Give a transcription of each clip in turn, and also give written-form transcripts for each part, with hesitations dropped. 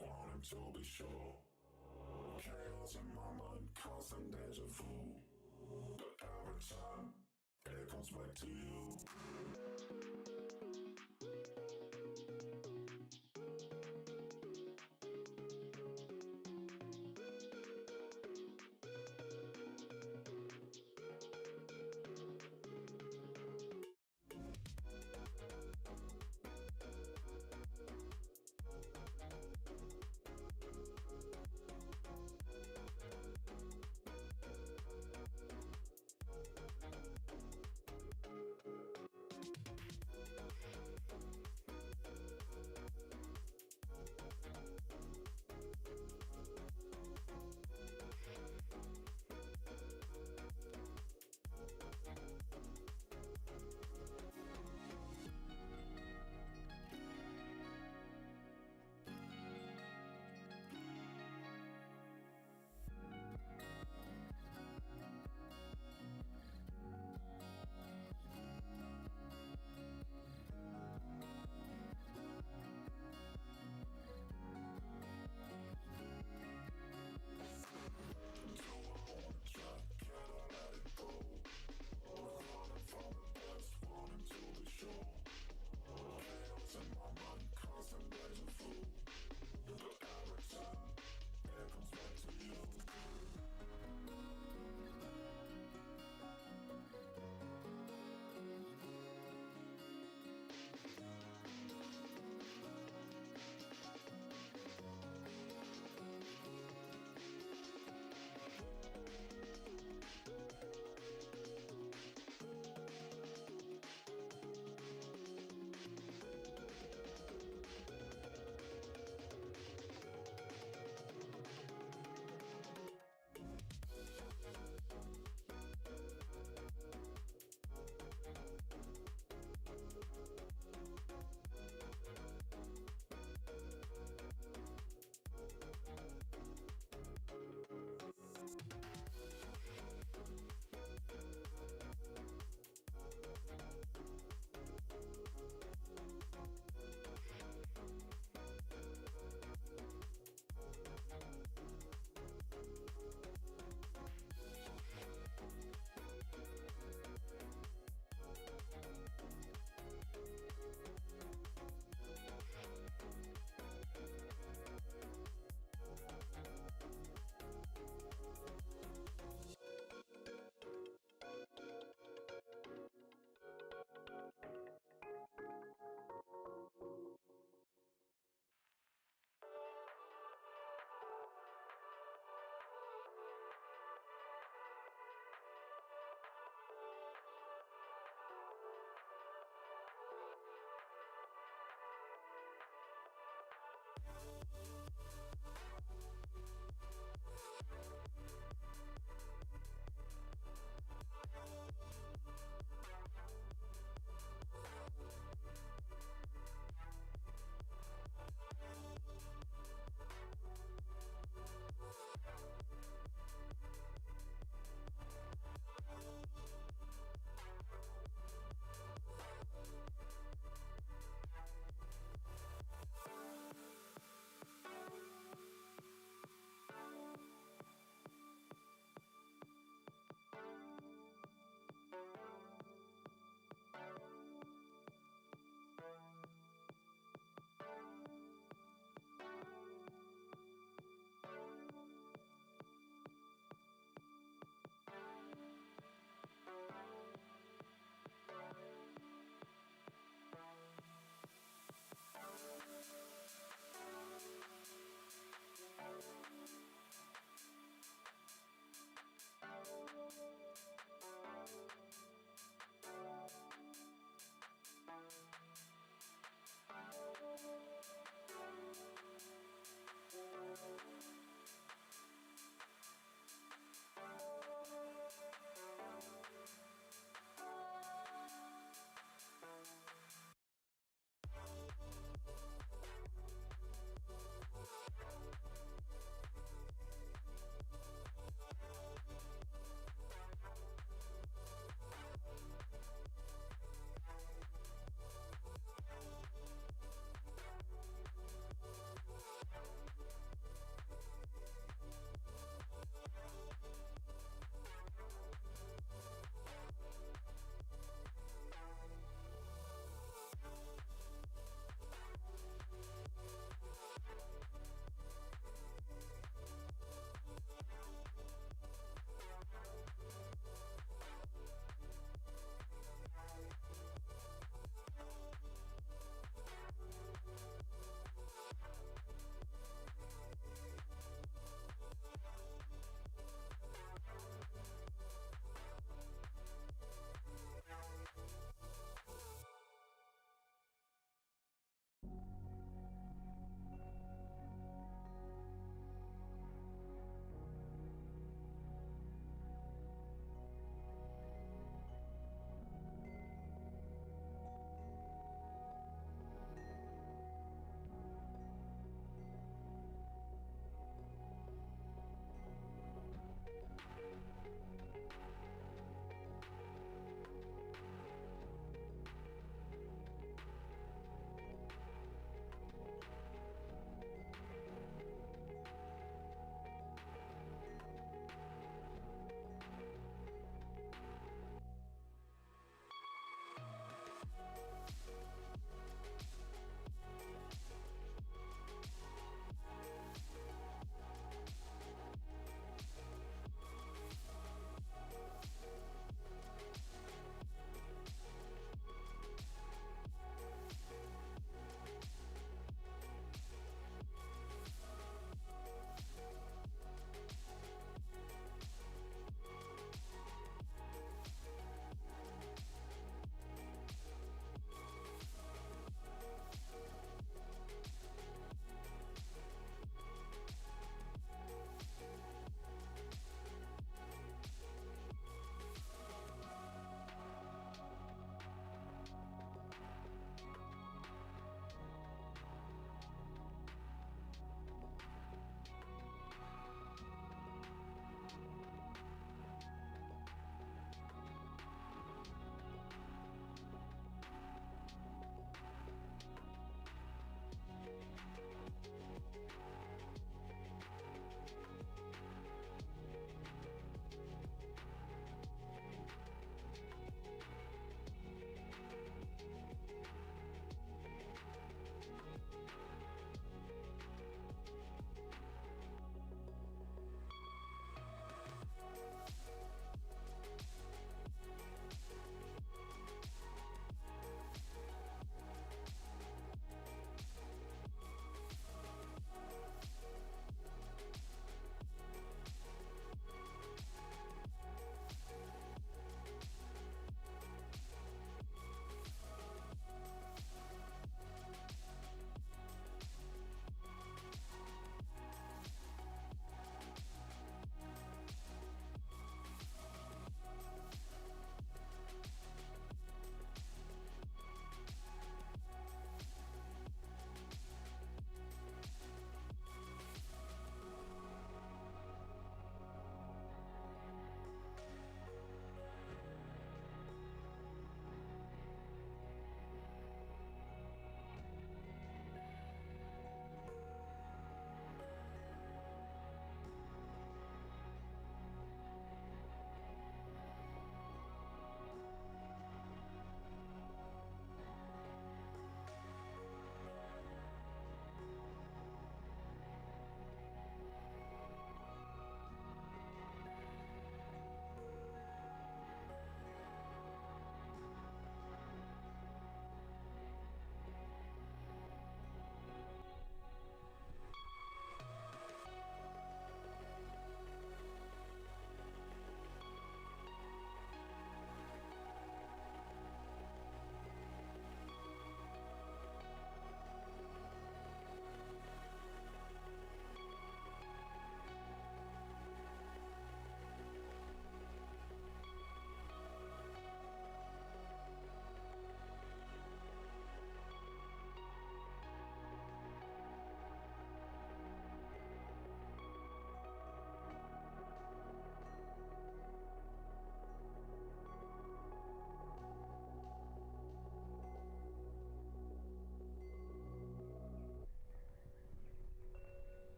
wanting to be sure. Chaos in my mind, constant deja vu. But every time, it comes back to you.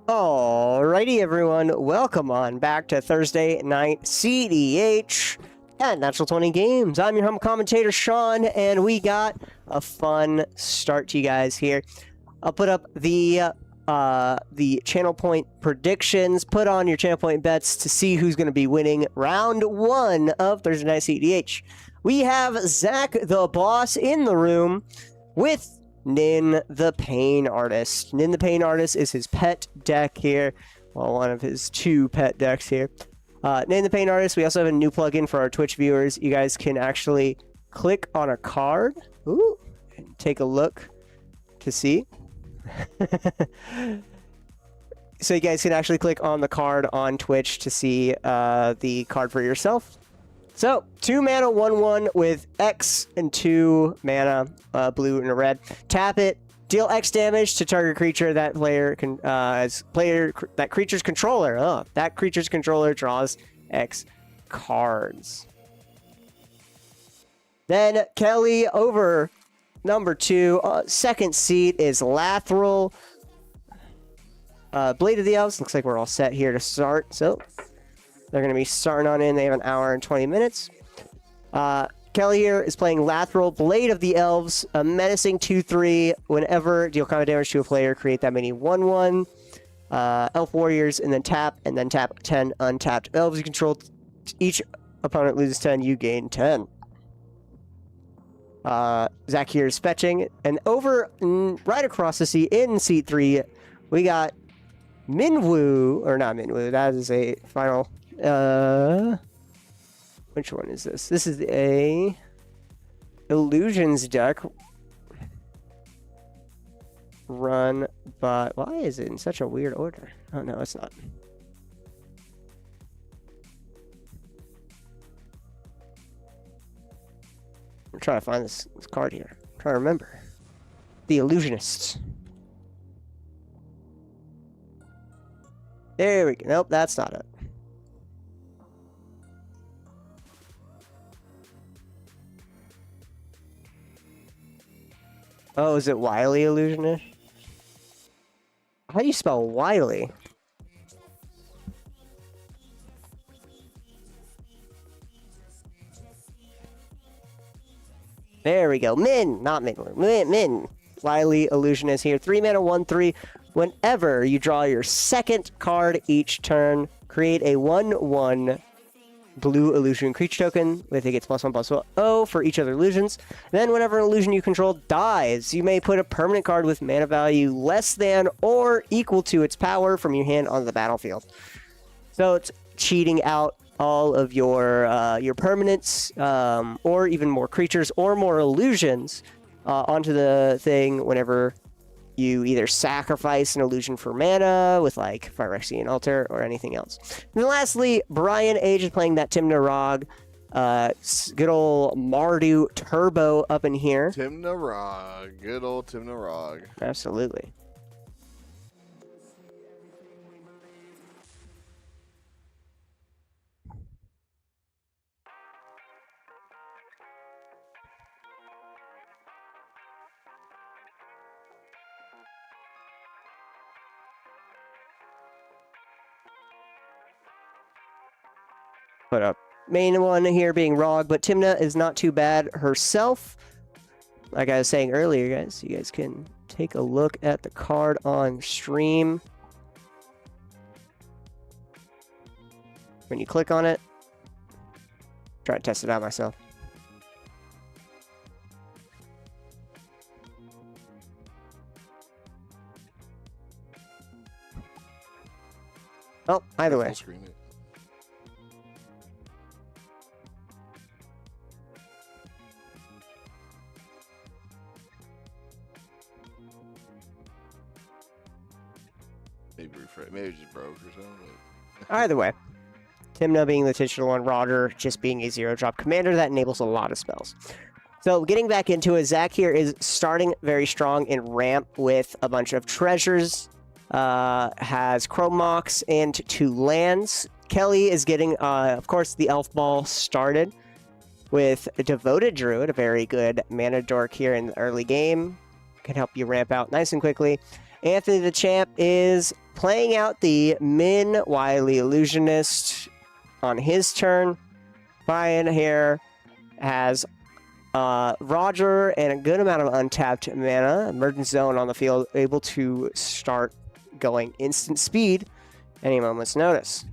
Alrighty, everyone, welcome on back to Thursday Night CEDH at Natural 20 Games. I'm your home commentator, Sean, and we got a fun start to you guys here. I'll put up the channel point predictions, put on your channel point bets to see who's going to be winning round 1 of Thursday Night CEDH. We have Zach the Boss in the room with Nin the Pain Artist. Nin the Pain Artist is his pet deck here. Well, one of his 2 pet decks here. Nin the Pain Artist, we also have a new plugin for our Twitch viewers. You guys can actually click on a card. Ooh, and take a look to see. So you guys can actually click on the card on Twitch to see the card for yourself. So, 2 mana, 1/1 with X and 2 mana, blue and a red. Tap it, deal X damage to target creature that that creature's controller. Oh, that creature's controller draws X cards. Then Kelly over number 2, second seat is Lathril. Blade of the Elves, looks like we're all set here to start. So they're going to be starting on in. They have an hour and 20 minutes. Kelly here is playing Lathril, Blade of the Elves, a menacing 2/3. Whenever deal combat damage to a player, create that many 1/1. Elf Warriors, and then tap 10 untapped elves you control. Each opponent loses 10, you gain 10. Zach here is fetching. And over, right across the sea in seat 3, we got Minwoo, or not Minwoo, that is a final. Which one is this? This is a Illusions deck run by... Why is it in such a weird order? Oh, no, it's not. I'm trying to find this card here. I'm trying to remember. The Illusionists. There we go. Nope, that's not it. Oh, is it Wily Illusionist? How do you spell Wily? There we go. Min, not Min. Min. Wily Illusionist here. 3 mana, 1/3. Whenever you draw your second card each turn, create a 1/1 blue illusion creature token with it gets +1/+0 for each other illusions. Then whenever an illusion you control dies, you may put a permanent card with mana value less than or equal to its power from your hand on the battlefield. So it's cheating out all of your permanents, or even more creatures or more illusions onto the thing whenever you either sacrifice an illusion for mana with like Phyrexian Altar or anything else. And then lastly, Brian Age is playing that Timna Rog. Good old Mardu Turbo up in here. Timnarog. Good old Timnarog. Absolutely. Put up main one here being Rog, but Timna is not too bad herself. Like I was saying earlier, guys, you guys can take a look at the card on stream. When you click on it, try to test it out myself. Oh, either way. Maybe it just broke or something. Either way. Timna being the titular one, Roger just being a 0-drop commander that enables a lot of spells. So getting back into it, Zach here is starting very strong in ramp with a bunch of treasures. Has Chrome Mox and 2 lands. Kelly is getting, of course, the Elf Ball started with a Devoted Druid, a very good mana dork here in the early game. Can help you ramp out nice and quickly. Anthony the Champ is playing out the Min Wily Illusionist on his turn. Brian here has Roger and a good amount of untapped mana. Emergent Zone on the field, able to start going instant speed any moment's notice.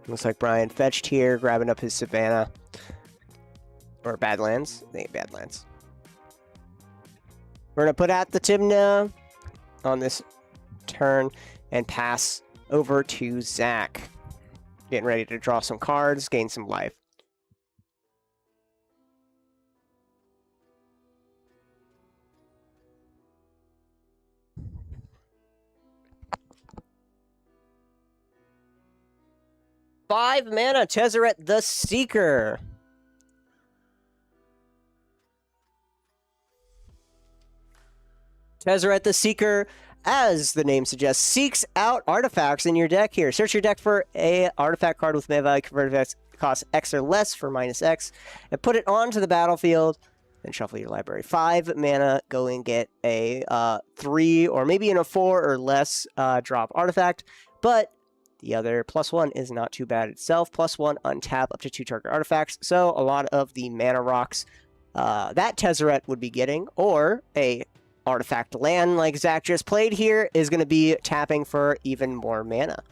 Looks like Brian fetched here, grabbing up his Savannah. Or Badlands. I think Badlands. We're going to put out the Timna on this turn and pass over to Zach. Getting ready to draw some cards, gain some life. Five mana, Tezzeret the Seeker. Tezzeret the Seeker, as the name suggests, seeks out artifacts in your deck here. Search your deck for a artifact card with mana value converted cost X or less for -X, and put it onto the battlefield, then shuffle your library. 5 mana, go and get a 3 or maybe in a 4 or less drop artifact, but the other +1 is not too bad itself. +1, untap up to 2 target artifacts. So a lot of the mana rocks that Tezzeret would be getting, or a artifact land like Zach just played here, is going to be tapping for even more mana.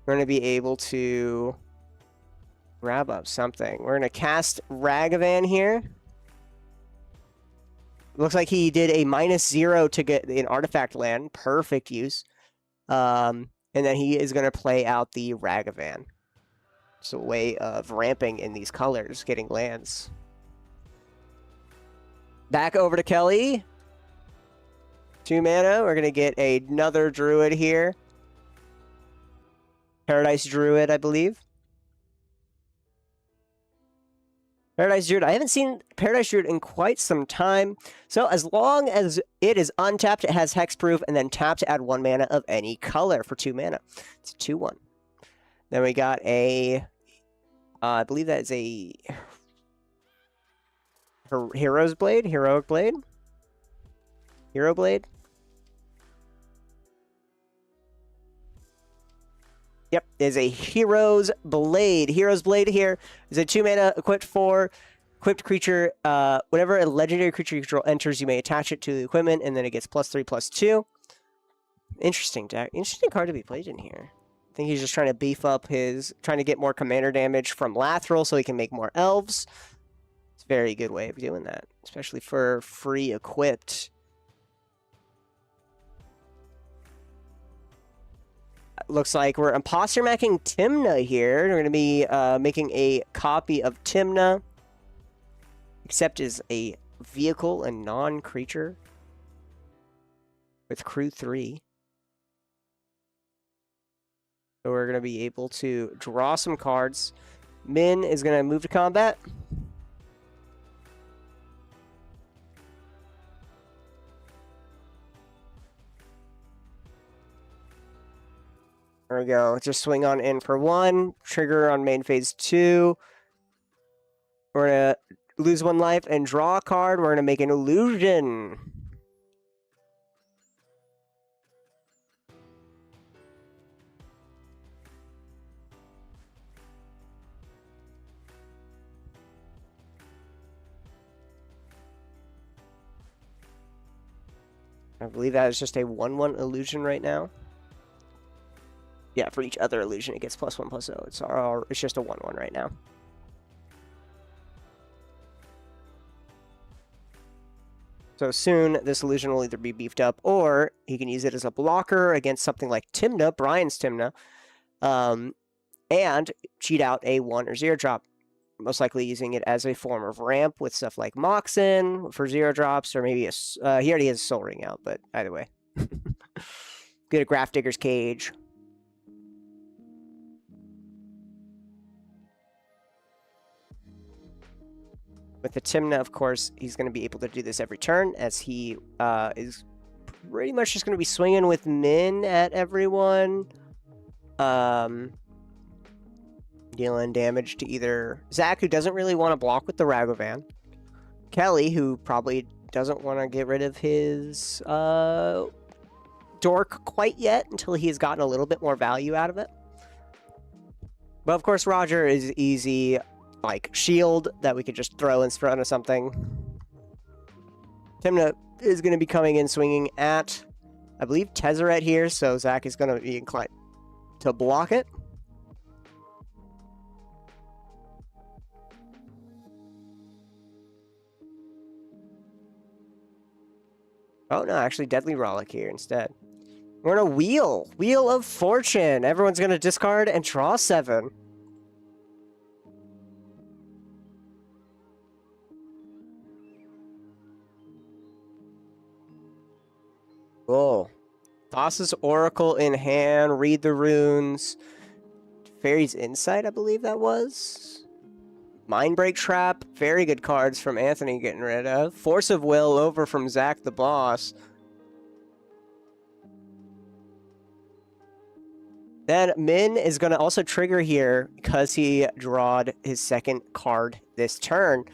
We're going to be able to grab up something. We're going to cast Ragavan here. Looks like he did a -0 to get an artifact land. Perfect use. And then he is going to play out the Ragavan. It's a way of ramping in these colors, getting lands. Back over to Kelly. 2 mana. We're going to get another Druid here. Paradise Druid, I believe. Paradise Druid. I haven't seen Paradise Druid in quite some time. So as long as it is untapped, it has hexproof, and then tap to add 1 mana of any color for 2 mana. It's a 2/1. Then we got a, I believe that is a Hero's Blade? Heroic Blade? Hero Blade? Yep, is a Hero's Blade. Hero's Blade here is a 2 mana equipped for equipped creature. Whenever a legendary creature you control enters, you may attach it to the equipment, and then it gets +3/+2. Interesting deck. Interesting card to be played in here. I think he's just trying to beef up trying to get more commander damage from Lathril so he can make more elves. It's a very good way of doing that, especially for free equipped. Looks like we're imposter macking Timna here. We're going to be making a copy of Timna, except as a vehicle and non-creature. with crew 3. So we're going to be able to draw some cards. Min is going to move to combat. There we go. Just swing on in for 1. Trigger on main phase 2. We're going to lose 1 life and draw a card. We're going to make an illusion. I believe that is just a 1/1 illusion right now. Yeah, for each other illusion, it gets +1/+0. It's just a 1/1 right now. So soon, this illusion will either be beefed up, or he can use it as a blocker against something like Tymna, Brian's Tymna, and cheat out a 1 or 0 drop. Most likely using it as a form of ramp with stuff like Moxen for 0 drops, or maybe he already has a Soul Ring out, but either way. Good at Graph Digger's Cage. With the Tymna, of course, he's going to be able to do this every turn, as he is pretty much just going to be swinging with Min at everyone. Dealing damage to either Zach, who doesn't really want to block with the Ragavan, Kelly, who probably doesn't want to get rid of his Dork quite yet until he has gotten a little bit more value out of it. But of course, Roger is easy, like shield that we could just throw in front of something. Tymna is going to be coming in swinging at, I believe, Tezzeret here, so Zach is going to be inclined to block it. Oh, no, actually, Deadly Rollick here instead. We're in a wheel. Wheel of Fortune. Everyone's going to discard and draw 7. Oh. Thassa's Oracle in hand. Read the runes. Fairy's Insight, I believe that was. Mindbreak Trap, very good cards from Anthony getting rid of. Force of Will over from Zach the Boss. Then Min is going to also trigger here because he drawed his second card this turn.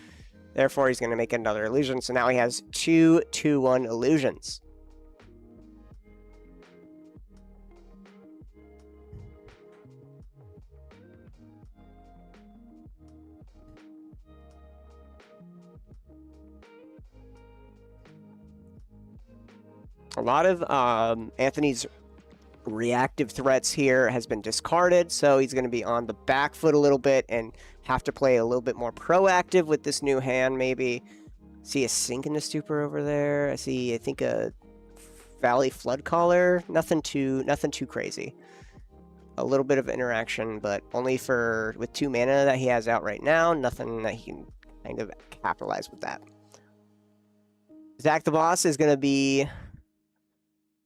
Therefore, he's going to make another illusion. So now he has 2 2/1 illusions. A lot of Anthony's reactive threats here has been discarded, so he's going to be on the back foot a little bit and have to play a little bit more proactive with this new hand, maybe. See a Sink in the Stupor over there. I see, I think, a Valley Flood Caller. Nothing too crazy. A little bit of interaction, but only with 2 mana that he has out right now. Nothing that he can kind of capitalize with that. Zach the Boss is going to be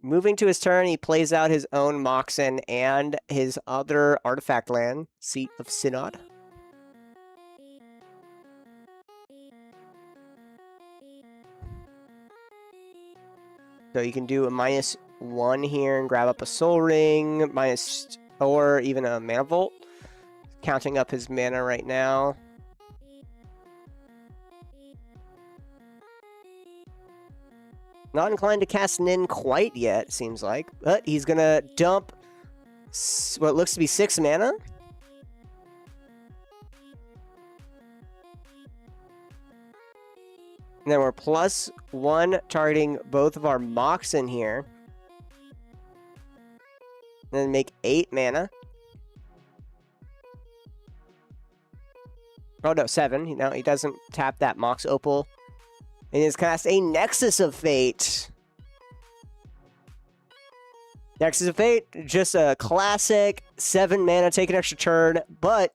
moving to his turn. He plays out his own Moxen and his other artifact land, Seat of Synod. So you can do a -1 here and grab up a Soul Ring, or even a Mana Vault. Counting up his mana right now. Not inclined to cast Nin quite yet, seems like. But he's going to dump what looks to be 6 mana. And then we're +1 targeting both of our Moxen here. And then make 8 mana. Oh no, 7. No, he doesn't tap that Mox Opal. And he's cast a Nexus of Fate. Nexus of Fate, just a classic 7 mana, take an extra turn. But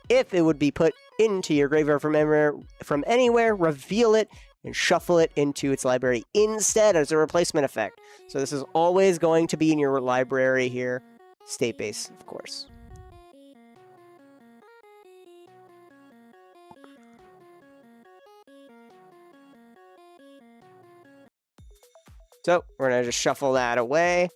if it would be put into your graveyard from anywhere, reveal it. and shuffle it into its library instead as a replacement effect. So this is always going to be in your library here. State base, of course. So we're going to just shuffle that away.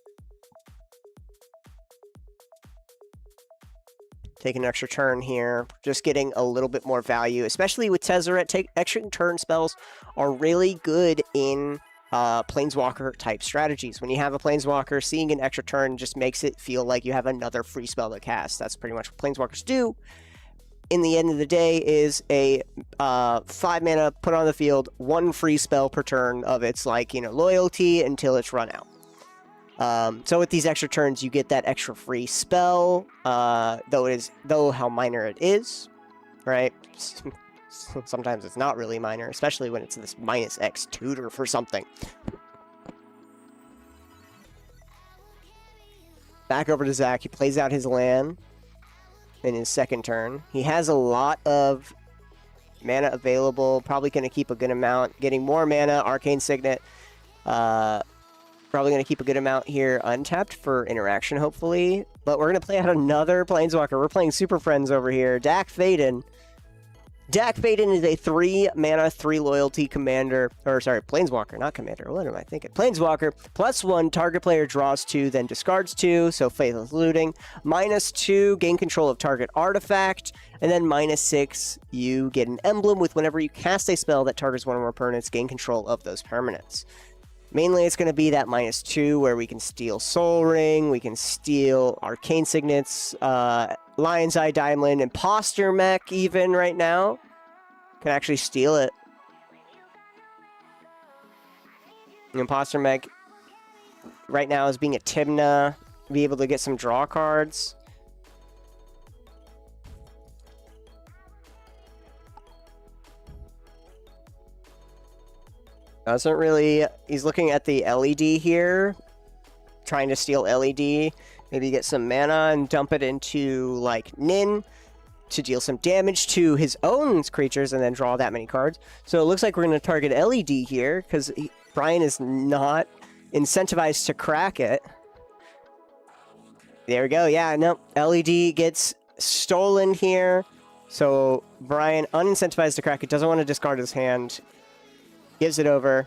Take an extra turn here, just getting a little bit more value, especially with Tezzeret. Extra turn spells are really good in Planeswalker type strategies. When you have a Planeswalker, seeing an extra turn just makes it feel like you have another free spell to cast. That's pretty much what Planeswalkers do. In the end of the day is a 5 mana, put on the field, 1 free spell per turn of its loyalty until it's run out. So with these extra turns, you get that extra free spell, though how minor it is, right? Sometimes it's not really minor, especially when it's this -X tutor for something. Back over to Zach. He plays out his land in his second turn. He has a lot of mana available, probably going to keep a good amount, getting more mana, Arcane Signet. Probably going to keep a good amount here untapped for interaction, hopefully. But we're going to play out another Planeswalker. We're playing Super Friends over here. Dack Fayden. Dack Fayden is a 3 mana, 3 loyalty commander. Or, sorry, Planeswalker, not commander. What am I thinking? Planeswalker. +1, target player draws 2, then discards 2. So Faithless Looting. -2, gain control of target artifact. And then -6, you get an emblem with whenever you cast a spell that targets one or more permanents, gain control of those permanents. Mainly, it's going to be that -2 where we can steal Soul Ring, we can steal Arcane Signets, Lion's Eye Diamond, Imposter Mech even right now. Can actually steal it. Imposter Mech right now is being a Tymna, be able to get some draw cards. Doesn't really... He's looking at the LED here. Trying to steal LED. Maybe get some mana and dump it into, Nin to deal some damage to his own creatures and then draw that many cards. So it looks like we're going to target LED here because Brian is not incentivized to crack it. There we go. Yeah, no. LED gets stolen here. So Brian, unincentivized to crack it, doesn't want to discard his hand. Gives it over,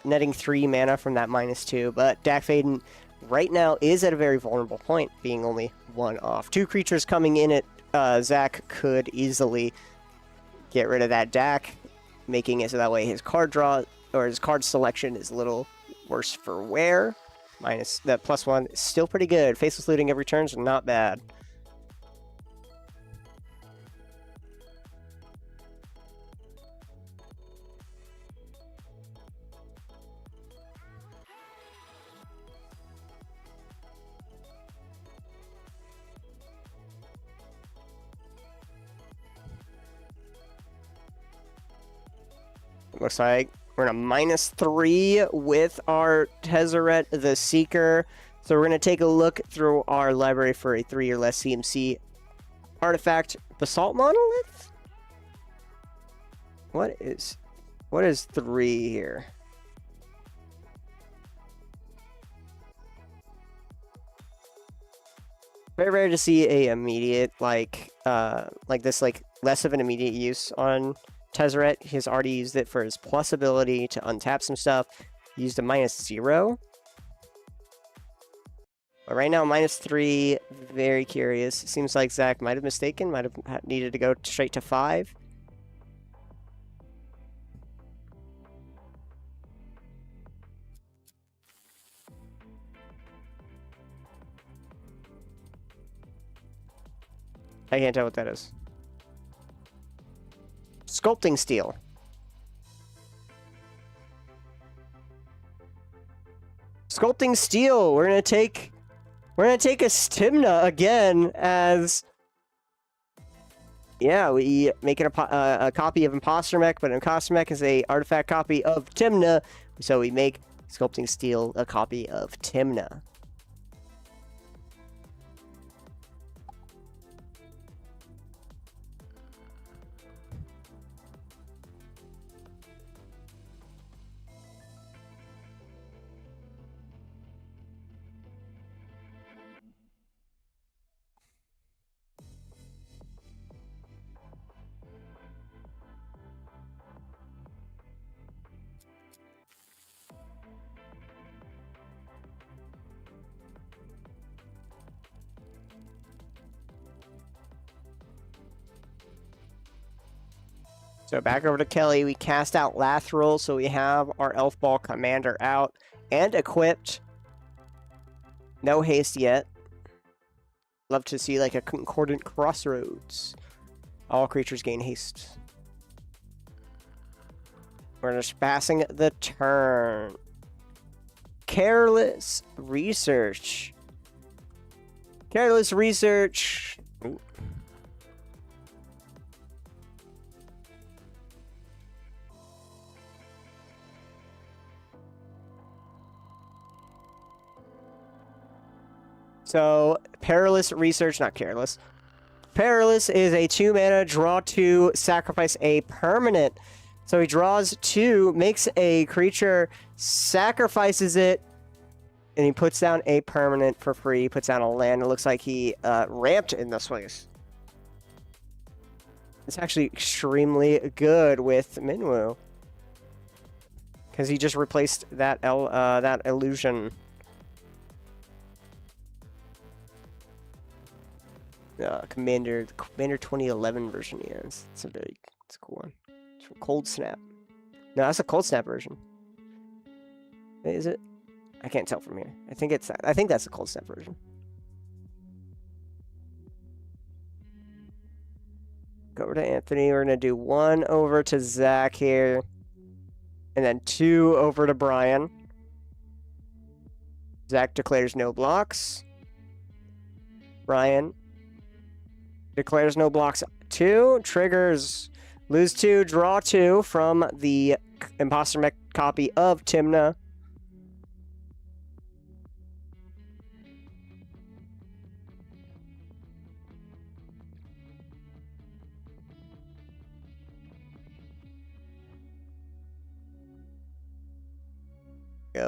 netting 3 mana from that -2. But Dack Fayden right now is at a very vulnerable point, being only 1 off. 2 creatures coming in it. Zach could easily get rid of that Dack, making it so that way his card draw, or his card selection is a little worse for wear. Minus that +1 is still pretty good. Faceless Looting every turn is not bad. Looks like we're in a -3 with our Tezzeret the Seeker. So we're going to take a look through our library for a 3 or less CMC artifact. Basalt Monolith? What is 3 here? Very rare to see a immediate like this, less of an immediate use on Tezzeret. He's already used it for his plus ability to untap some stuff. He used a -0. But right now, -3. Very curious. Seems like Zach might have mistaken. Might have needed to go straight to 5. I can't tell what that is. Sculpting Steel. Sculpting Steel. We're gonna take a Tymna again as, yeah, we make it a copy of Imposter Mech, but Imposter Mech is a artifact copy of Tymna, so we make Sculpting Steel a copy of Tymna. So back over to Kelly. We cast out Lathril, so we have our Elf Ball Commander out and equipped. No haste yet. Love to see like a Concordant Crossroads. All creatures gain haste. We're just passing the turn. Careless Research. Careless Research. Ooh. So, Perilous Research, not Careless. Perilous is a 2-mana, draw 2, sacrifice a permanent. So he draws 2, makes a creature, sacrifices it, and he puts down a permanent for free, puts down a land. It looks like he ramped in this place. It's actually extremely good with Minwu. Because he just replaced that that illusion. Commander 2011 version, yeah. It's a cool one. It's from Cold Snap. No, that's a Cold Snap version. Is it? I can't tell from here. I think it's that. I think that's the Cold Snap version. Go over to Anthony. We're gonna do 1 over to Zach here, and then 2 over to Brian. Zach declares no blocks. Brian declares no blocks. 2 triggers. Lose 2, draw 2 from the Imposter Mech copy of Tymna.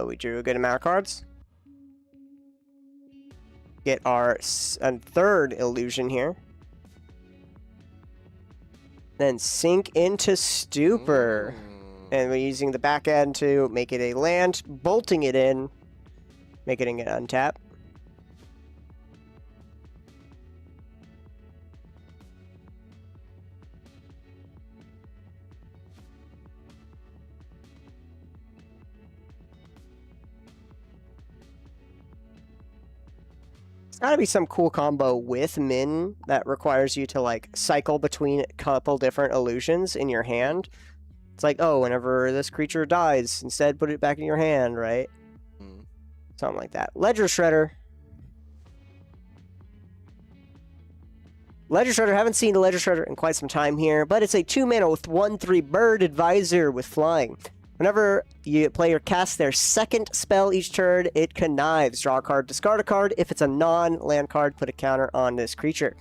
We drew a good amount of cards. Get our 3rd illusion here. Then sink into Stupor. And we're using the back end to make it a land, bolting it in, making it untap. It's gotta be some cool combo with Min that requires you to like cycle between a couple different illusions in your hand. It's like, oh, whenever this creature dies, instead put it back in your hand, right? Something like that. Ledger Shredder. Ledger Shredder, haven't seen a Ledger Shredder in quite some time here, but it's a 2-mana with 1/3 bird advisor with flying. Whenever your player casts their 2nd spell each turn, it connives. Draw a card, discard a card. If it's a non-land card, put a counter on this creature.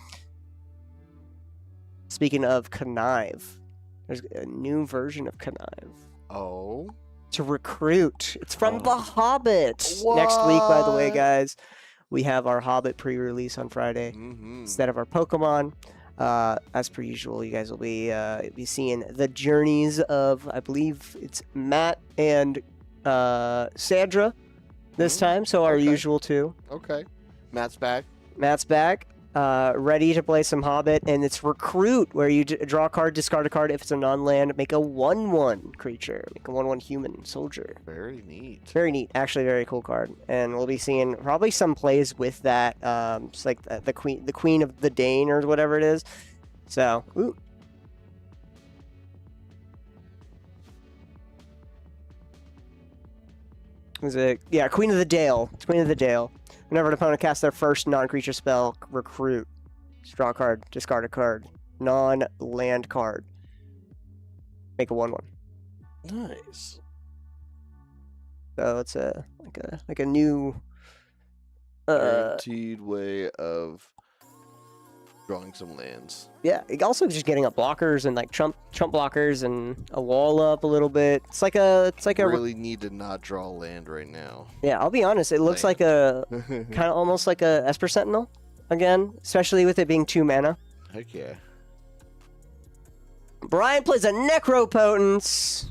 Speaking of connive, there's a new version of connive. Oh? To recruit. It's from The Hobbit. What? Next week, by the way, guys, we have our Hobbit pre-release on Friday instead of our Pokemon. As per usual, you guys will be seeing the journeys of, I believe it's Matt and Sandra this time, so our usual too. Okay. Matt's back. Matt's back, ready to play some Hobbit, and it's Recruit, where you draw a card, discard a card. If it's a non-land, make a 1/1 creature, make a 1/1 human soldier. Very neat. Very neat, actually, very cool card, and we'll be seeing probably some plays with that. It's like the Queen of the Dane or whatever it is. So, ooh. Was it? Yeah, Queen of the Dale. Queen of the Dale. Whenever an opponent casts their first non-creature spell, Recruit. Draw a card, discard a card. Non-land card. Make a 1/1. Nice. So it's like a new Guaranteed way of drawing some lands. Yeah, also just getting up blockers and like chump blockers and a wall up a little bit. It's like a really need to not draw land right now. Yeah, I'll be honest, it looks like a kind of almost like a Esper Sentinel again, especially with it being 2 mana. Heck yeah. Brian plays a Necropotence.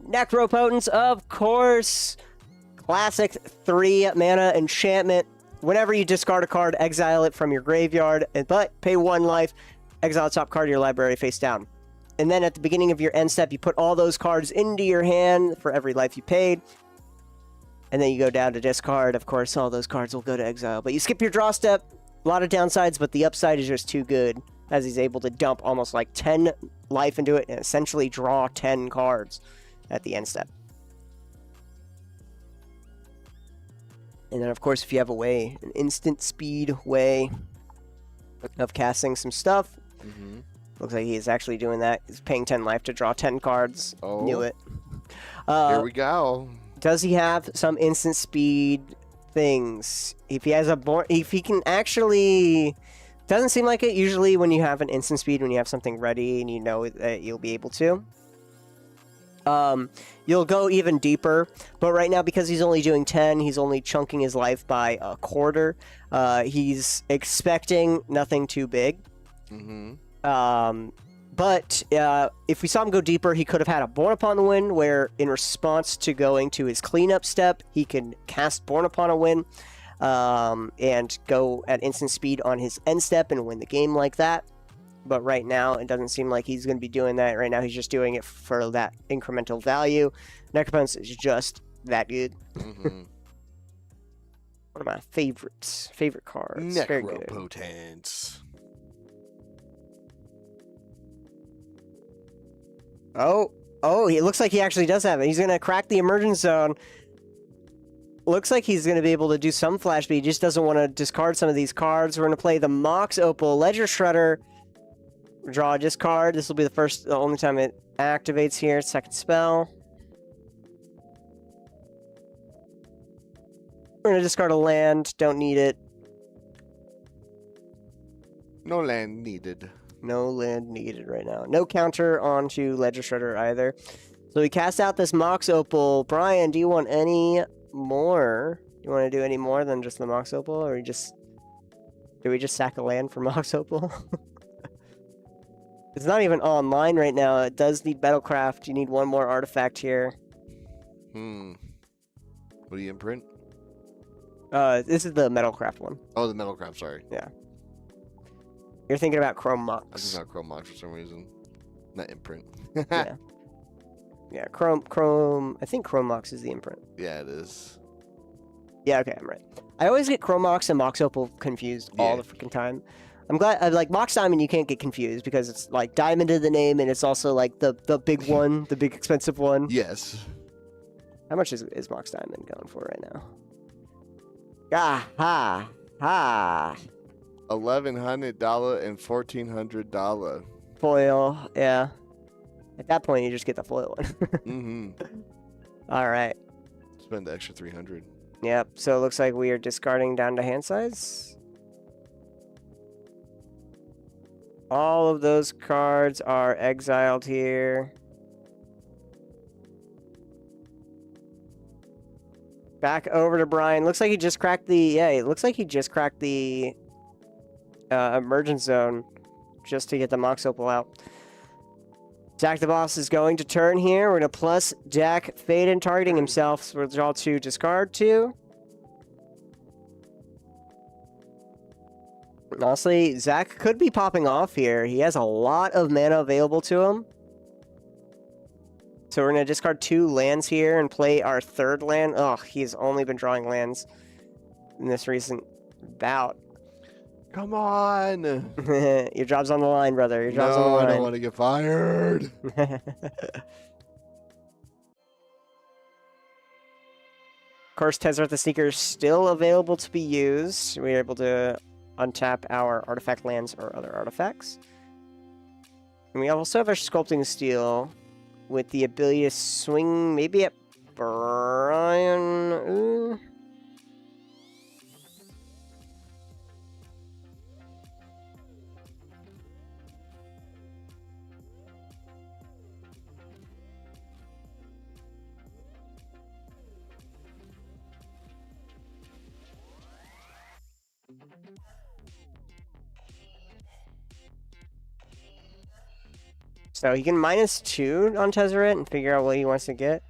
Necropotence, of course. Classic 3 mana enchantment. whenever you discard a card, exile it from your graveyard, but pay 1 life, exile the top card of your library face down. And then at the beginning of your end step, you put all those cards into your hand for every life you paid. And then you go down to discard. Of course, all those cards will go to exile. But you skip your draw step. A lot of downsides, but the upside is just too good, as he's able to dump almost like 10 life into it and essentially draw 10 cards at the end step. And then, of course, if you have a way, an instant speed way of casting some stuff, looks like he's actually doing that. He's paying 10 life to draw 10 cards. Oh. Knew it. Here we go. Does he have some instant speed things? If he has if he can actually, doesn't seem like it. Usually when you have an instant speed, when you have something ready and you know that you'll be able to, you'll go even deeper. But right now, because he's only doing 10, he's only chunking his life by a quarter. He's expecting nothing too big. But if we saw him go deeper, he could have had a Born Upon the Wind, where in response to going to his cleanup step, he can cast Born Upon a Wind and go at instant speed on his end step and win the game like that. But right now, it doesn't seem like he's going to be doing that. Right now, he's just doing it for that incremental value. Necropotence is just that good. One of my favorite cards. Very good. Necropotence. Oh, it looks like he actually does have it. He's going to crack the emergence zone. Looks like he's going to be able to do some flash, but he just doesn't want to discard some of these cards. We're going to play the Mox Opal Ledger Shredder. Draw a discard. This will be the only time it activates here. Second spell. We're going to discard a land. Don't need it. No land needed. No land needed right now. No counter onto Ledger Shredder either. So we cast out this Mox Opal. Brian, do you want any more? Do you want to do any more than just the Mox Opal? Or do we just sack a land for Mox Opal? It's not even online right now. It does need Battlecraft. You need one more artifact here. What do you imprint? This is the Metalcraft one. Oh, the Metalcraft, sorry. Yeah. You're thinking about Chrome I Mox. think about Chrome Mox for some reason. Not imprint. Yeah. Yeah, Chrome. I think Chrome Mox is the imprint. Yeah, it is. Yeah, okay, I'm right. I always get Chrome Mox and Mox Opal confused all the freaking time. I'm glad, like, Mox Diamond, you can't get confused because it's, like, Diamond in the name, and it's also, like, the big one, the big expensive one. Yes. How much is Mox Diamond going for right now? Ah, ha, ha. $1,100 and $1,400. Foil, yeah. At that point, you just get the foil one. All right. Spend the extra 300. Yep, so it looks like we are discarding down to hand size. All of those cards are exiled here. Back over to Brian. Looks like he just cracked the... Yeah, it looks like he just cracked the emergence zone just to get the Mox Opal out. Jack the Boss is going to turn here. We're going to plus Jack Faden targeting himself. So we'll draw 2, discard 2. Honestly, Zach could be popping off here. He has a lot of mana available to him. So we're going to discard 2 lands here and play our 3rd land. Oh, he's only been drawing lands in this recent bout. Come on! Your job's on the line, brother. Your job's on the line. I don't want to get fired. Of course, Tezzeret the Sneaker is still available to be used. We're able to untap our artifact lands or other artifacts. And we also have our Sculpting Steel with the ability to swing maybe at Brian. Ooh. So he can -2 on Tezzeret and figure out what he wants to get.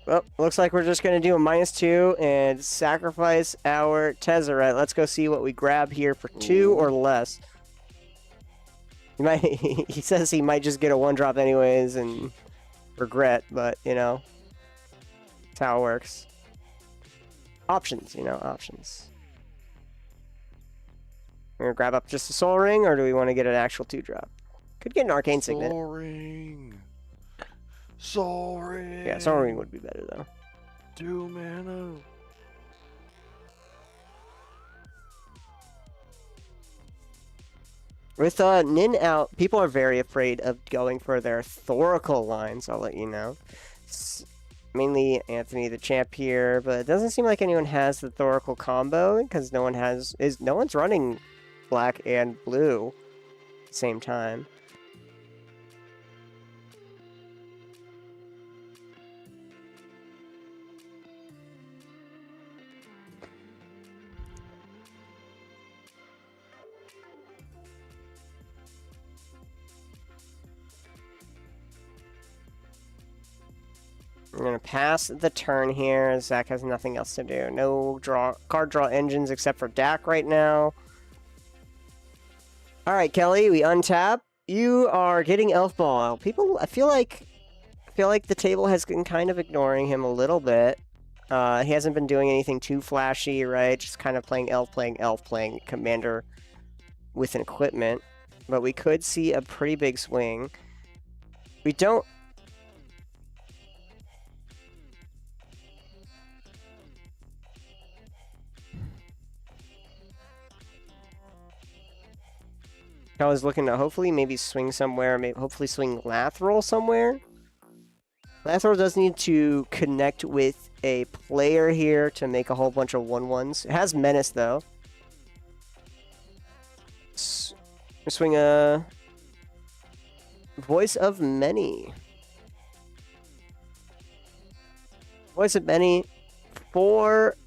Well, looks like we're just going to do a -2 and sacrifice our Tezzeret. Let's go see what we grab here for 2 or less. He might, he says he might just get a 1-drop anyways and regret, but, you know, that's how it works. Options, you know, options. We're going to grab up just a Soul Ring, or do we want to get an actual 2-drop? Could get an Arcane Signet. Soul Ring. Soul Ring. Yeah, Soul Ring would be better, though. 2 mana. With Nin out, people are very afraid of going for their Thoracle lines, I'll let you know. Mainly Anthony the champ here, but it doesn't seem like anyone has the Thoracle combo, because no one's running black and blue at the same time. We're going to pass the turn here. Zach has nothing else to do. No card draw engines except for Dak right now. All right, Kelly, we untap. You are getting Elf Ball. People, I feel like the table has been kind of ignoring him a little bit. He hasn't been doing anything too flashy, right? Just kind of playing Elf, playing Commander with an equipment. But we could see a pretty big swing. We don't... I was looking to hopefully maybe swing somewhere, maybe hopefully swing Lathril somewhere. Lathril does need to connect with a player here to make a whole bunch of 1/1s. It has Menace though. Swing a Voice of Many. Voice of Many. 4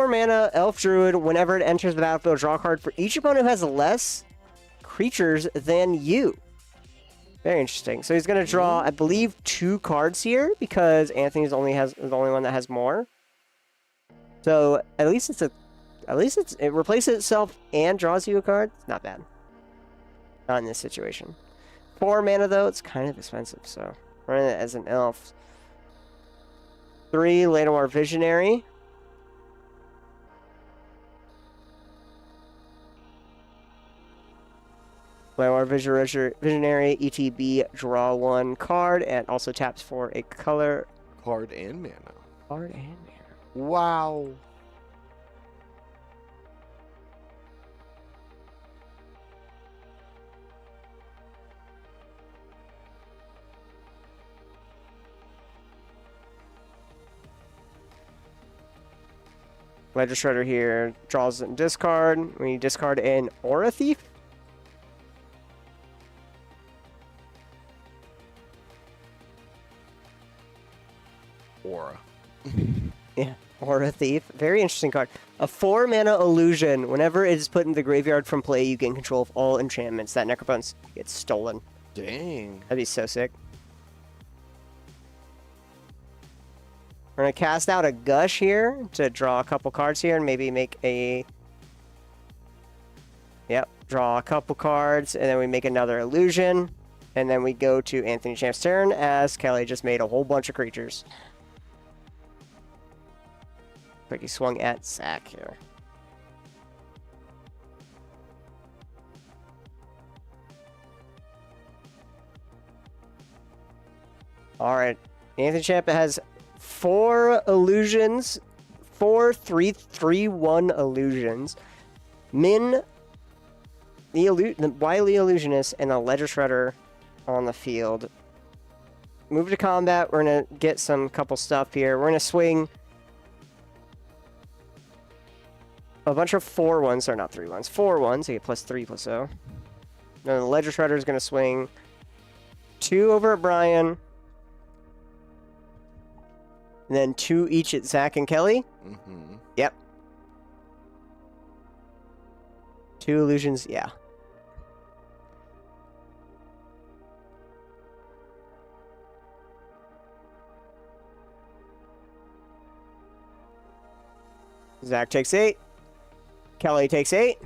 mana Elf Druid. Whenever it enters the battlefield, draw a card for each opponent who has less creatures than you. Very interesting. So he's going to draw, I believe, 2 cards here because Anthony's the only one that has more. So at least it replaces itself and draws you a card. It's not bad. Not in this situation. 4 mana though, it's kind of expensive. So running it as an elf. 3 Llanowar Visionary. Llanowar Visionary, ETB, draw 1 card, and also taps for a color. Card and mana. Card and mana. Wow. Ledger Shredder here draws and discard. We discard an Aura Thief. Aura. Yeah, Aura Thief. Very interesting card. A 4 mana illusion. Whenever it is put in the graveyard from play, you gain control of all enchantments. That Necropunch gets stolen. Dang. That'd be so sick. We're going to cast out a Gush here to draw a couple cards here and maybe make a... Yep, draw a couple cards, and then we make another illusion. And then we go to Anthony Champ's turn as Kelly just made a whole bunch of creatures. Like he swung at Zach here. Alright, Anthony Champ has 4 illusions, 4 3/3/1 illusions. Min, the Wily Illusionist, and a Ledger Shredder on the field. Move to combat. We're going to get some couple stuff here. We're going to swing a bunch of 4/1s, or not 3/1s, 4/1s. So you get +3/+0. Then the Ledger Shredder is going to swing 2 over at Brian. And then 2 each at Zach and Kelly. Mm-hmm. Yep. 2 illusions, yeah. Zach takes 8. Kelly takes 8.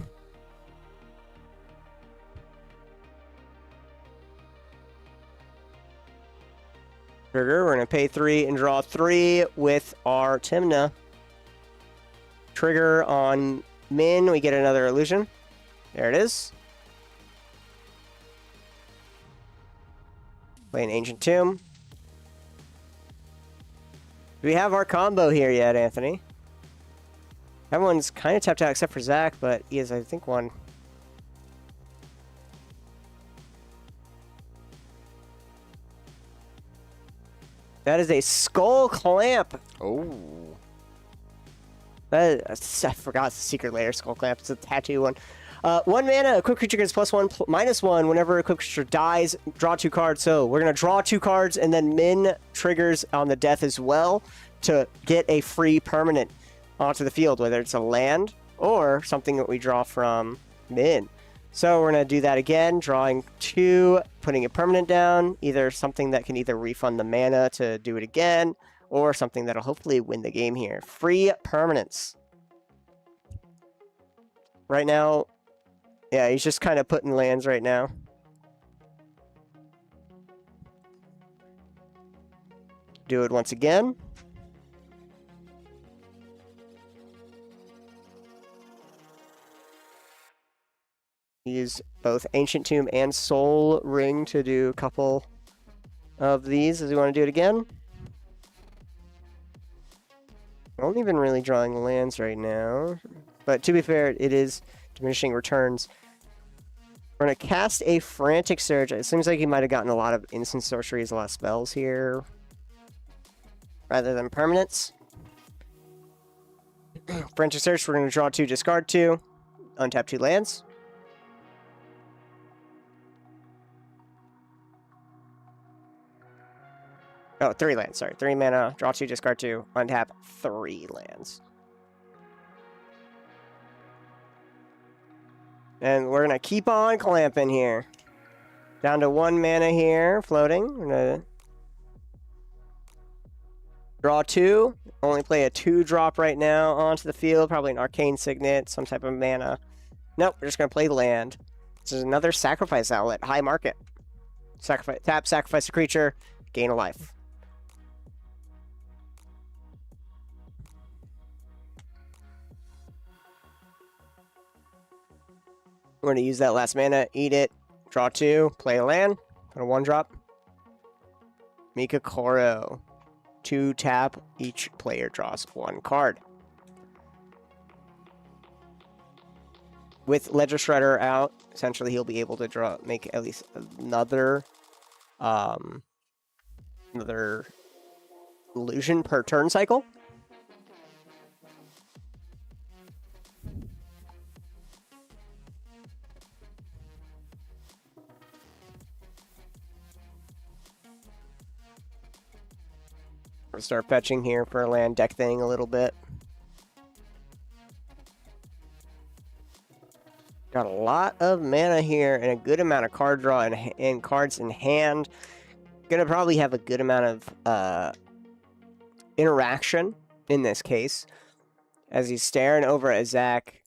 Trigger, we're going to pay 3 and draw 3 with our Tymna. Trigger on Min, we get another illusion. There it is. Play an Ancient Tomb. Do we have our combo here yet, Anthony? Everyone's kind of tapped out except for Zach, but he is, I think, one. That is a Skull Clamp. Oh. That is, I forgot it's a Secret Lair Skull Clamp. It's a tattoo one. 1 mana, equipped creature gets +1, -1 whenever equipped creature dies. Draw 2 cards. So we're going to draw 2 cards, and then Min triggers on the death as well to get a free permanent onto the field, whether it's a land or something that we draw from Min. So we're going to do that again, drawing 2, putting a permanent down, either something that can either refund the mana to do it again, or something that'll hopefully win the game here. Free permanents. Right now, yeah, he's just kind of putting lands right now. Do it once again. Use both Ancient Tomb and Soul Ring to do a couple of these as we want to do it again. I don't even really drawing lands right now. But to be fair, it is diminishing returns. We're going to cast a Frantic Surge. It seems like he might have gotten a lot of instant sorceries, a lot of spells here, rather than permanents. Frantic Surge, we're going to draw 2, discard 2, untap 2 lands. Oh, 3 lands, sorry. 3 mana, draw 2, discard 2, untap 3 lands. And we're going to keep on clamping here. Down to 1 mana here, floating. We're going to draw 2. Only play a 2-drop right now onto the field. Probably an Arcane Signet, some type of mana. Nope, we're just going to play land. This is another sacrifice outlet, high market. Tap, sacrifice a creature, gain a life. We're going to use that last mana, eat it, draw 2, play a land, put a 1-drop. Mika Koro. 2 tap, each player draws 1 card. With Ledger Shredder out, essentially he'll be able to make at least another illusion per turn cycle. We'll start fetching here for a land deck thing a little bit. Got a lot of mana here and a good amount of card draw and cards in hand. Gonna probably have a good amount of interaction in this case as he's staring over at Zach.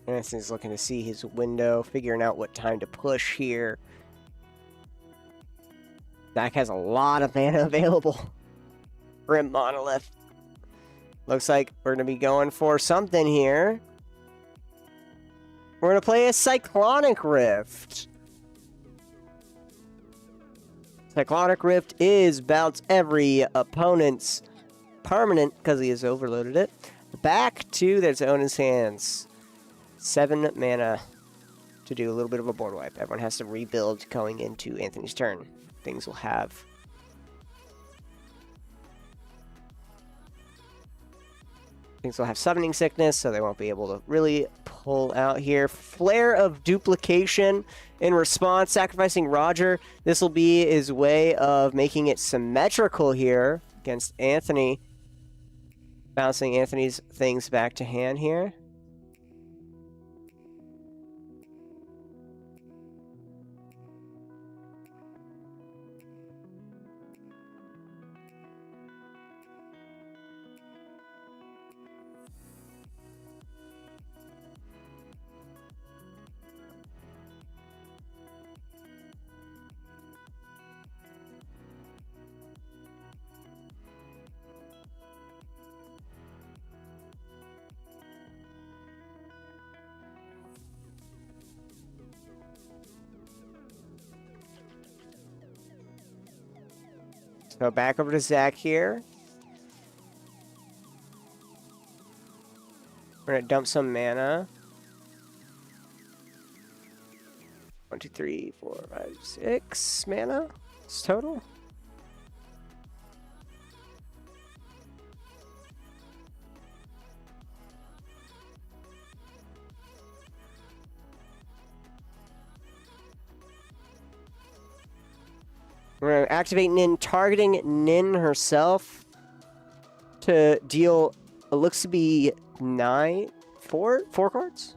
Anthony's looking to see his window, figuring out what time to push here. Zach has a lot of mana available. Grim Monolith. Looks like we're going to be going for something here. We're going to play a Cyclonic Rift. Cyclonic Rift is bounce every opponent's permanent, because he has overloaded it, back to their opponent's hands. 7 mana to do a little bit of a board wipe. Everyone has to rebuild going into Anthony's turn. Things will have Things will have summoning sickness, so they won't be able to really pull out here. Flare of Duplication in response, sacrificing Roger. This will be his way of making it symmetrical here against Anthony. Bouncing Anthony's things back to hand here. So back over to Zach here. We're going to dump some mana. 1, 2, 3, 4, 5, 6 mana. It's total. We're going to activate Nin, targeting Nin herself to deal, it looks to be 4 cards?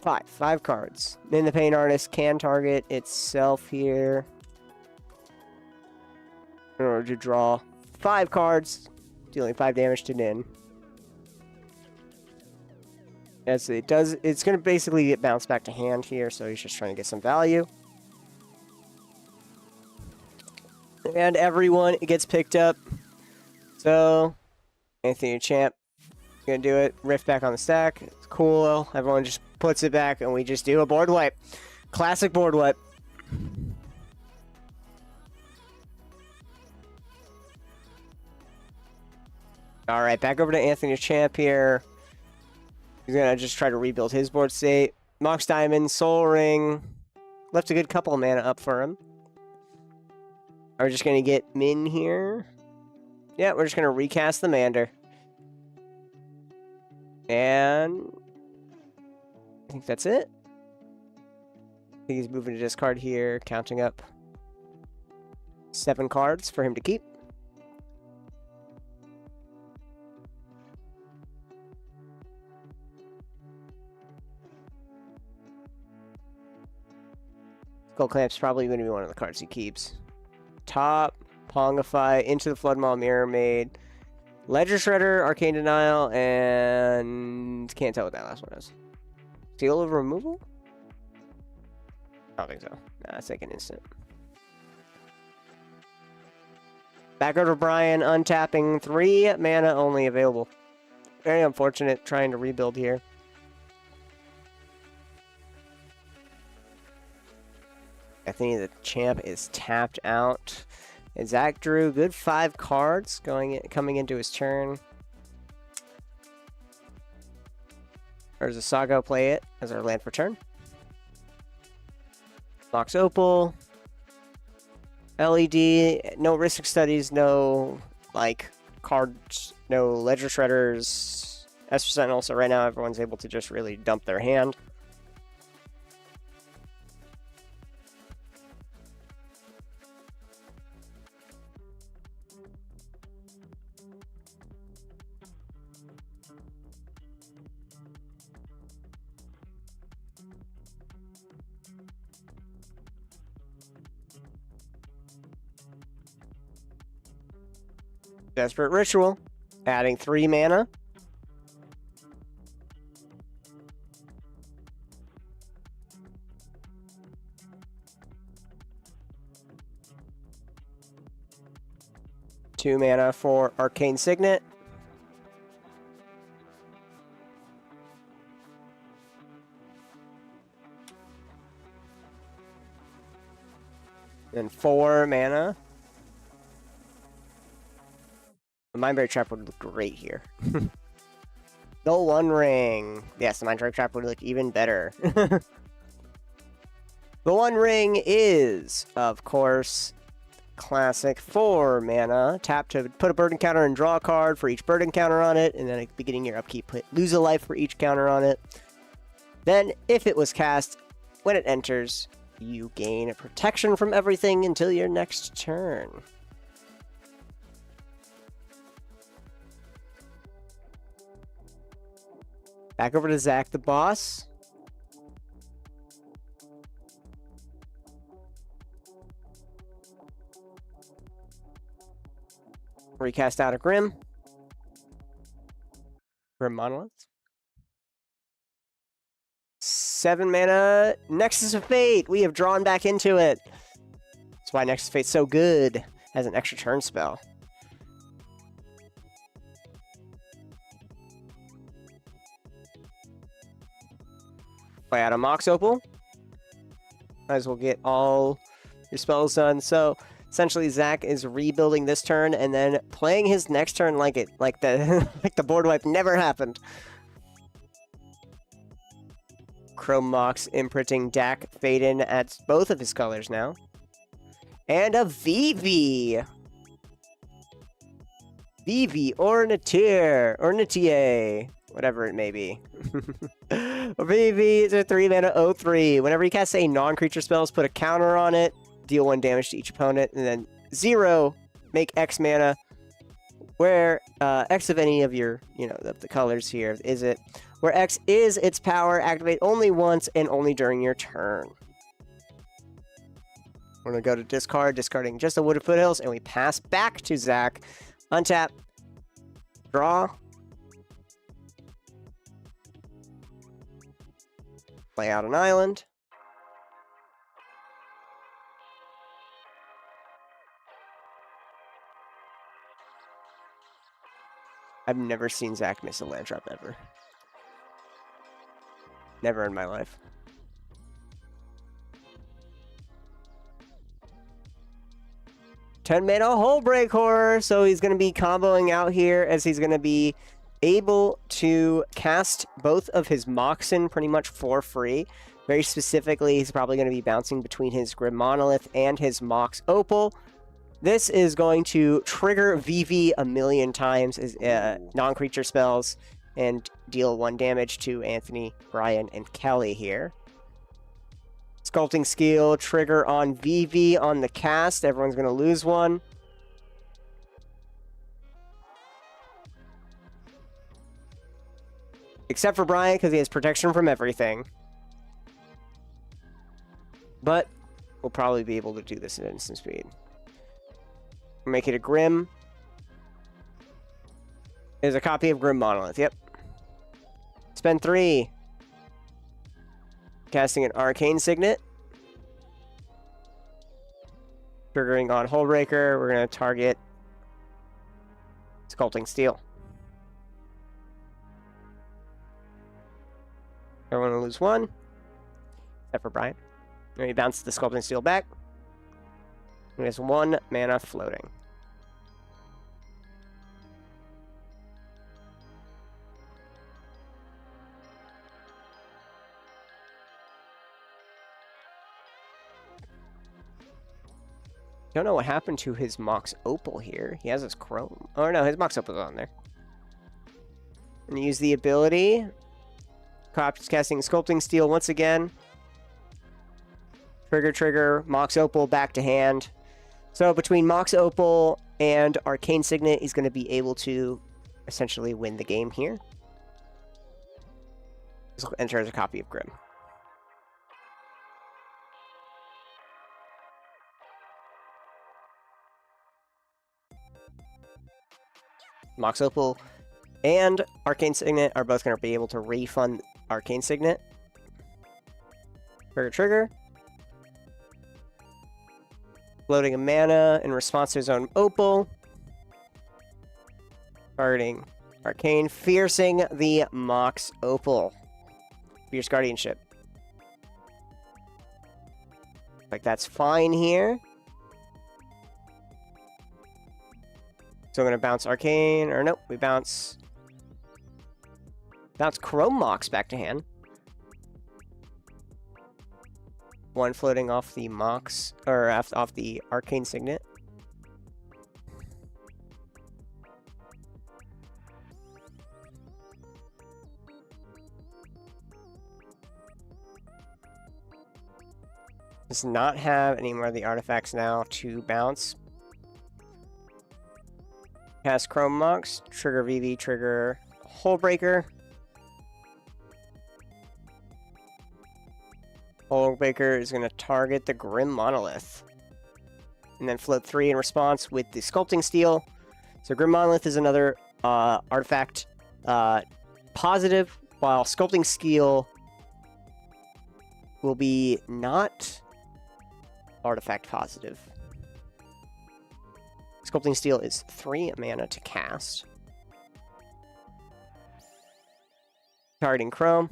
5 cards. Then the Pain Artist can target itself here in order to draw 5 cards, dealing 5 damage to Nin. As it does, it's going to basically get bounced back to hand here, so he's just trying to get some value. And everyone gets picked up. So, Anthony Champ gonna do it. Rift back on the stack. It's cool. Everyone just puts it back, and we just do a board wipe. Classic board wipe. All right, back over to Anthony Champ here. He's gonna just try to rebuild his board state. Mox Diamond, Soul Ring. Left a good couple of mana up for him. We're just going to get Min here. Yeah, we're just going to recast the Mander. And I think that's it. I think he's moving to discard here, counting up 7 cards for him to keep. Skull Clamp's probably going to be one of the cards he keeps. Top, Pongify, Into the Floodmaw, Mirror Maid, Ledger Shredder, Arcane Denial, and can't tell what that last one is. Seal of Removal? I don't think so. Nah, it's like an instant. Back over to Brian, untapping 3 mana only available. Very unfortunate trying to rebuild here. I think the champ is tapped out. And Zach drew good 5 cards coming into his turn. Or does Sago play it as our land for turn? Mox Opal. LED. No Ristic Studies. No, like, cards. No Ledger Shredders. Esper Sentinel. So right now everyone's able to just really dump their hand. Desperate Ritual, adding 3 mana. Two mana for Arcane Signet. And 4 mana. The Mindbreak Trap would look great here. The One Ring. Yes, the Mindbreak Trap would look even better. The One Ring is, of course, Classic 4 mana. Tap to put a burden counter and draw a card for each burden counter on it, and then at the beginning of your upkeep, lose a life for each counter on it. Then, if it was cast, when it enters, you gain a protection from everything until your next turn. Back over to Zach the boss. Recast out a Grim. Grim Monolith. 7 mana. Nexus of Fate. We have drawn back into it. That's why Nexus of Fate's so good as an extra turn spell. Play out a Mox Opal. Might as well get all your spells done. So essentially, Zach is rebuilding this turn and then playing his next turn like the like the board wipe never happened. Chrome Mox imprinting Dak Faden at both of his colors now. And a Vivi. Vivi Ornitier, whatever it may be. Vivi is a 3-mana 0/3. Whenever you cast a non-creature spells, put a counter on it, deal 1 damage to each opponent, and then 0, make X mana. Where X of any of your, the colors here is it. Where X is its power, activate only once and only during your turn. We're going to go to discard, discarding just the Wooded Foothills, and we pass back to Zach. Untap. Draw. Play out an island. I've never seen Zach miss a land drop ever. Never in my life. Ten mana Hullbreaker, so he's going to be comboing out here as he's going to be able to cast both of his Moxen pretty much for free. Very specifically, he's probably going to be bouncing between his Grim Monolith and his Mox Opal. This is going to trigger Vivi a million times as non-creature spells and deal 1 damage to Anthony, Brian, and Kelly here. Sculpting Skill, trigger on Vivi on the cast. Everyone's going to lose 1. Except for Brian, because he has protection from everything. But we'll probably be able to do this at instant speed. Make it a Grim. There's a copy of Grim Monolith, yep. Spend 3. Casting an Arcane Signet. Triggering on Hullbreaker, we're going to target Sculpting Steel. Everyone will lose 1. Except for Brian. And he bounces the Sculpting Steel back. He has 1 mana floating. Don't know what happened to his Mox Opal here. He has his Chrome. Oh no, his Mox Opal's on there. And use the ability. Casting Sculpting Steel once again. Trigger, Mox Opal back to hand. So between Mox Opal and Arcane Signet, he's going to be able to essentially win the game here. This will enter as a copy of Grim. Mox Opal and Arcane Signet are both going to be able to refund Arcane Signet. Trigger. Floating a mana in response to his own Opal. Targeting Arcane. Fiercing the Mox Opal. Fierce Guardianship. Like that's fine here. So I'm going to bounce Arcane, or nope, we bounce Chrome Mox back to hand. 1 floating off the Mox, or off the Arcane Signet. Does not have any more of the artifacts now to bounce. Cast Chrome Mox, trigger VV, trigger Hole Breaker. Hole Breaker is going to target the Grim Monolith. And then float 3 in response with the Sculpting Steel. So Grim Monolith is another artifact positive, while Sculpting Steel will be not artifact positive. Sculpting Steel is 3 mana to cast. Targeting Chrome.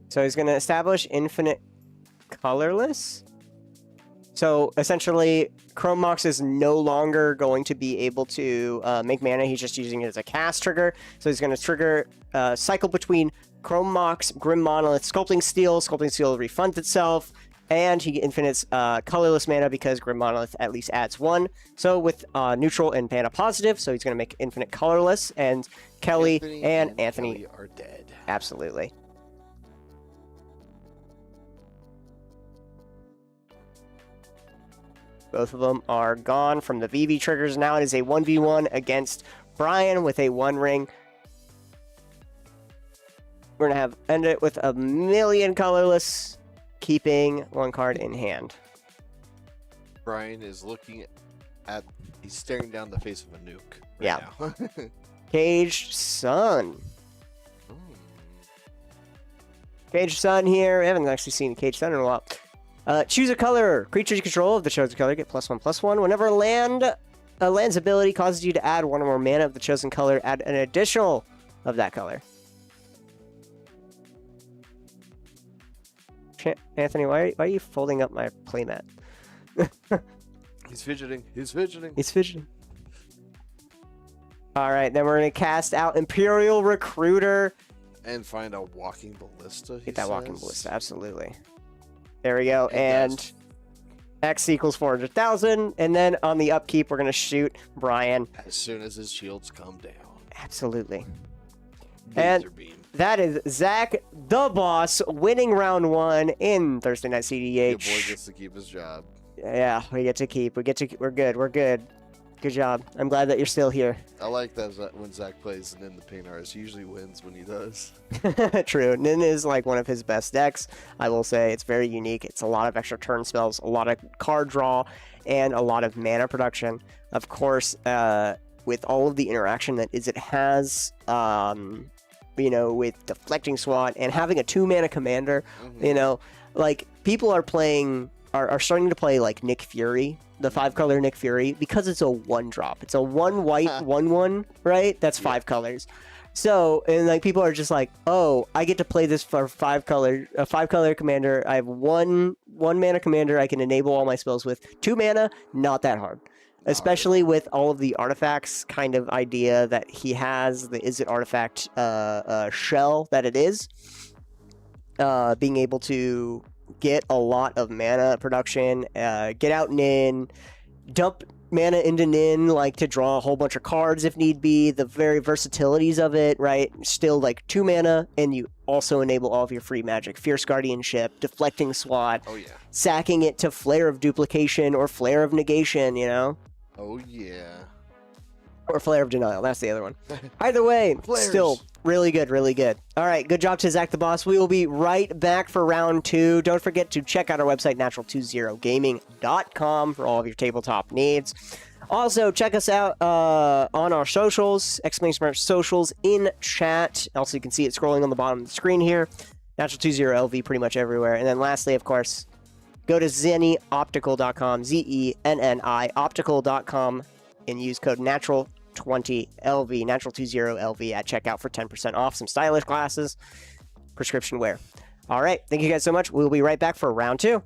So he's going to establish infinite colorless. So essentially, Chrome Mox is no longer going to be able to make mana. He's just using it as a cast trigger. So he's going to trigger cycle between Chrome Mox, Grim Monolith, Sculpting Steel. Sculpting Steel refunds itself. And he infinites colorless mana because Grim Monolith at least adds 1. So with neutral and mana positive, so he's going to make infinite colorless. And Kelly and Anthony Kelly are dead. Absolutely. Both of them are gone from the VV triggers. Now it is a 1v1 against Brian with a 1 ring. We're going to end it with a million colorless, keeping 1 card in hand. Brian is looking at, he's staring down the face of a nuke. Yeah. Now. Caged Sun. Caged Sun here. I haven't actually seen Caged Sun in a while. Choose a color. Creatures you control of the chosen color get +1/+1. Whenever a land's ability causes you to add 1 or more mana of the chosen color, add an additional of that color. Anthony, why are you folding up my playmat? He's fidgeting. He's fidgeting. He's fidgeting. All right, then we're going to cast out Imperial Recruiter. And find a walking ballista. Get that walking ballista, absolutely. There we go, and X equals 400,000, and then on the upkeep, we're going to shoot Brian. As soon as his shields come down. Absolutely. Laser And beam. that is Zach, the boss, winning round 1 in Thursday Night CEDH. Your boy gets to keep his job. Yeah, we get to keep. We're good. We're good. Good job. I'm glad that you're still here. I like that when Zach plays Nin the Painter. He usually wins when he does. True. Nin is like one of his best decks. I will say it's very unique. It's a lot of extra turn spells, a lot of card draw, and a lot of mana production. Of course, with all of the interaction that it has, you know, with deflecting SWAT and having a 2-mana commander, you know, like people are starting to play like Nick Fury, the 5-color Nick Fury, because it's a 1-drop. It's a 1 white 1/1, right? That's 5 colors. So, and like people are just like, oh, I get to play this for a 5-color commander. I have one mana commander I can enable all my spells with. 2 mana, not that hard. Especially with all of the artifacts kind of idea that he has, the Is It artifact shell that it is. Being able to get a lot of mana production, get out Nin, dump mana into Nin, like to draw a whole bunch of cards if need be, the very versatilities of it, right? Still like 2 mana, and you also enable all of your free magic. Fierce Guardianship, Deflecting SWAT, sacking it to Flare of Duplication or Flare of Negation, you know? Oh, yeah. Or Flare of Denial, that's the other one. Either way, still really good, really good. All right, good job to Zach the Boss. We will be right back for round 2. Don't forget to check out our website, natural20gaming.com, for all of your tabletop needs. Also, check us out on our socials, !Smart socials in chat. Also, you can see it scrolling on the bottom of the screen here. Natural20LV pretty much everywhere. And then lastly, of course, go to zennioptical.com, ZENNI optical.com, and use code natural20LV, natural20LV at checkout for 10% off some stylish glasses, prescription wear. All right, thank you guys so much. We'll be right back for round 2.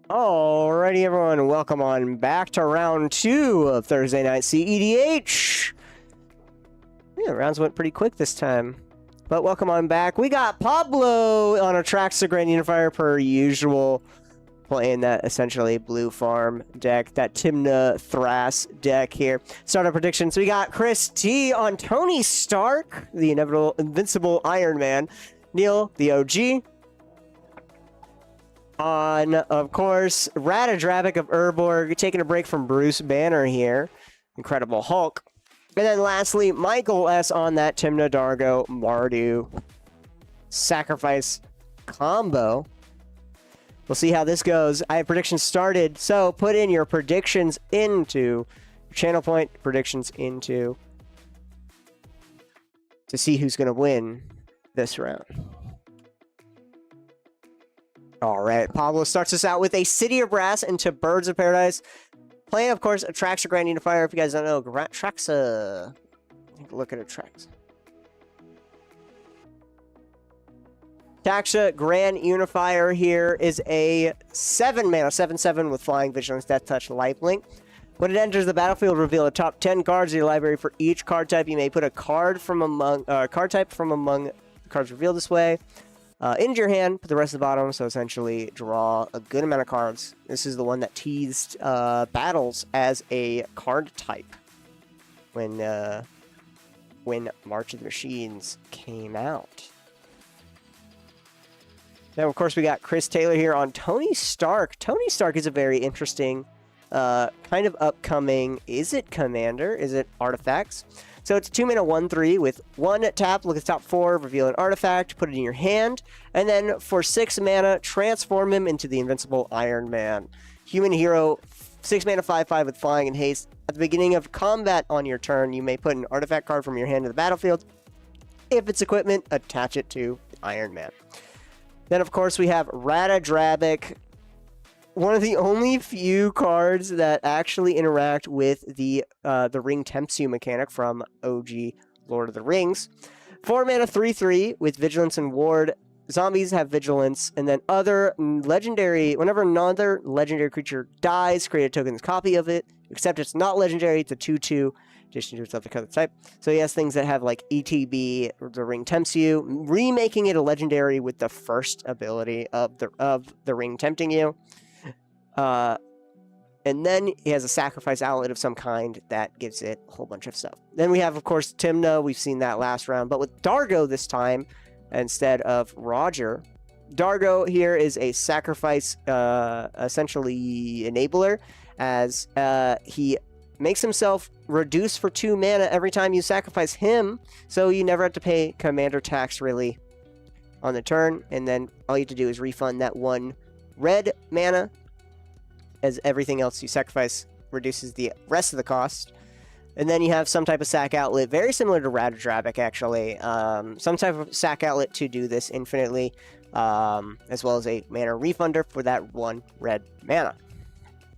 Alrighty, everyone, welcome on back to round 2 of Thursday Night CEDH. Yeah, rounds went pretty quick this time. But welcome on back. We got Pablo on a Traxa Grand Unifier per usual, playing that essentially blue farm deck, that Timna Thras deck here. Startup predictions. We got Chris T on Tony Stark, the invincible Iron Man. Neil, the OG. On, of course, Radadrabic of Urborg, taking a break from Bruce Banner here. Incredible Hulk. And then lastly, Michael S. on that Timna Dargo Mardu sacrifice combo. We'll see how this goes. I have predictions started, so put in your predictions into your channel point predictions into to see who's going to win this round. All right, Pablo starts us out with a City of Brass into Birds of Paradise. Playing, of course, a Traxa Grand Unifier. If you guys don't know, Traxa. Take a look at a Traxa. Traxa Grand Unifier here is a 7-mana 7/7 with Flying, Vigilance, Death Touch, Lifelink. When it enters the battlefield, reveal the top 10 cards of your library for each card type. You may put a card from among card from among cards revealed this way into your hand, put the rest at the bottom, so essentially draw a good amount of cards. This is the one that teased battles as a card type when March of the Machines came out. Now, of course, we got Chris Taylor here on Tony Stark. Tony Stark is a very interesting kind of upcoming, is it Commander? Is it Artifacts? So it's a 2-mana 1/3 with 1 tap, look at the top 4, reveal an artifact, put it in your hand, and then for 6 mana, transform him into the invincible Iron Man. Human hero, 6 mana 5/5 with flying and haste. At the beginning of combat on your turn, you may put an artifact card from your hand to the battlefield. If it's equipment, attach it to Iron Man. Then, of course, we have Radadrabic, one of the only few cards that actually interact with the Ring Tempts You mechanic from OG Lord of the Rings. 4 mana 3/3 with Vigilance and Ward. Zombies have Vigilance, and then whenever another legendary creature dies, create a token's copy of it. Except it's not legendary, it's a 2/2. Addition to itself to color type. So he has things that have like ETB, or the Ring Tempts You, remaking it a legendary with the first ability of the Ring Tempting You. And then he has a sacrifice outlet of some kind that gives it a whole bunch of stuff. Then we have, of course, Timna. We've seen that last round. But with Dargo this time, instead of Roger, Dargo here is a sacrifice, essentially enabler, as he makes himself reduce for 2 mana every time you sacrifice him, so you never have to pay commander tax, really, on the turn. And then all you have to do is refund that 1 red mana, as everything else you sacrifice reduces the rest of the cost. And then you have some type of sack outlet, very similar to Radadrabic, actually. Some type of sack outlet to do this infinitely, as well as a mana refunder for that 1 red mana.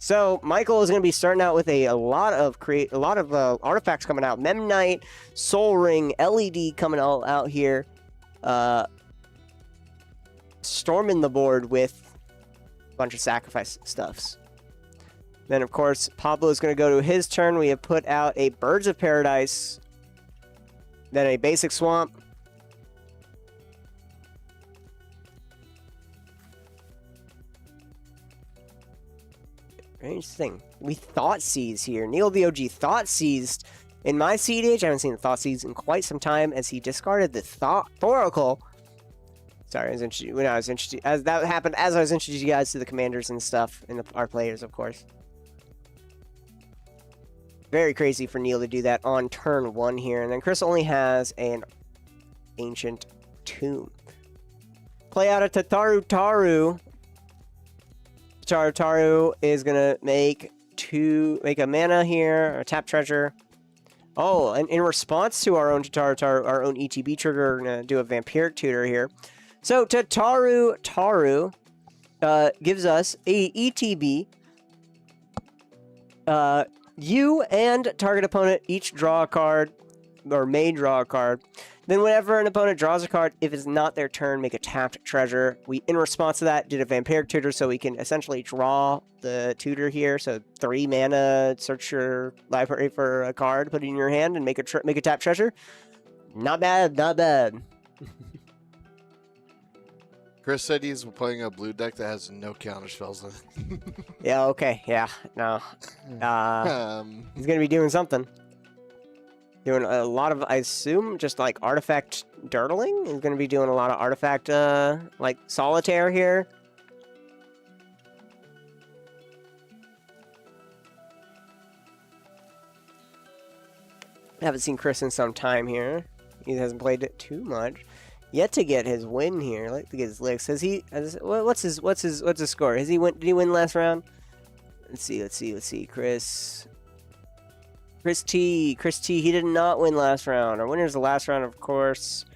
So Michael is going to be starting out with a lot of artifacts coming out. Memnite, Soul Ring, LED coming all out here. Storming the board with a bunch of sacrifice stuffs. Then, of course, Pablo is going to go to his turn. We have put out a Birds of Paradise. Then a basic Swamp. Very interesting. We Thought Seized here. Neil the OG Thought Seized. In my CEDH, I haven't seen the Thought Seized in quite some time, as he discarded the Thoracle. Sorry, as that happened as I was introducing you guys to the commanders and stuff, and our players, of course. Very crazy for Neil to do that on turn 1 here. And then Chris only has an Ancient Tomb. Play out a Tataru Taru. Tataru Taru is going to make a mana here, or tap treasure. Oh, and in response to our own Tataru Taru, our own ETB trigger, we're going to do a Vampiric Tutor here. So Tataru Taru gives us a ETB. You and target opponent each draw a card, or may draw a card. Then whenever an opponent draws a card, if it's not their turn, make a tapped treasure. We, in response to that, did a vampiric tutor, so we can essentially draw the tutor here. So 3 mana, search your library for a card, put it in your hand, and make a tapped treasure. Not bad, not bad. Chris said he's playing a blue deck that has no counter spells in it. Yeah, okay, yeah, no. He's gonna be doing something. Doing a lot of, I assume, just like artifact dirtling. He's gonna be doing a lot of artifact, like solitaire here. I haven't seen Chris in some time here. He hasn't played it too much. Yet to get his win here. I'd like to get his licks. Has he? What's his score? Did he win last round? Let's see. Chris T. He did not win last round. Our winner's the last round, of course.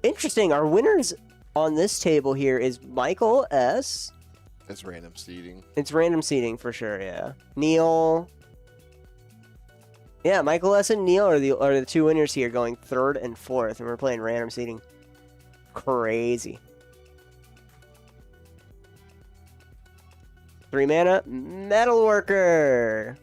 Interesting. Our winners on this table here is Michael S. It's random seeding. It's random seeding for sure. Yeah. Neil. Yeah, Michael S. and Neil are the 2 winners here, going 3rd and 4th, and we're playing random seeding. Crazy. 3 mana, Metalworker.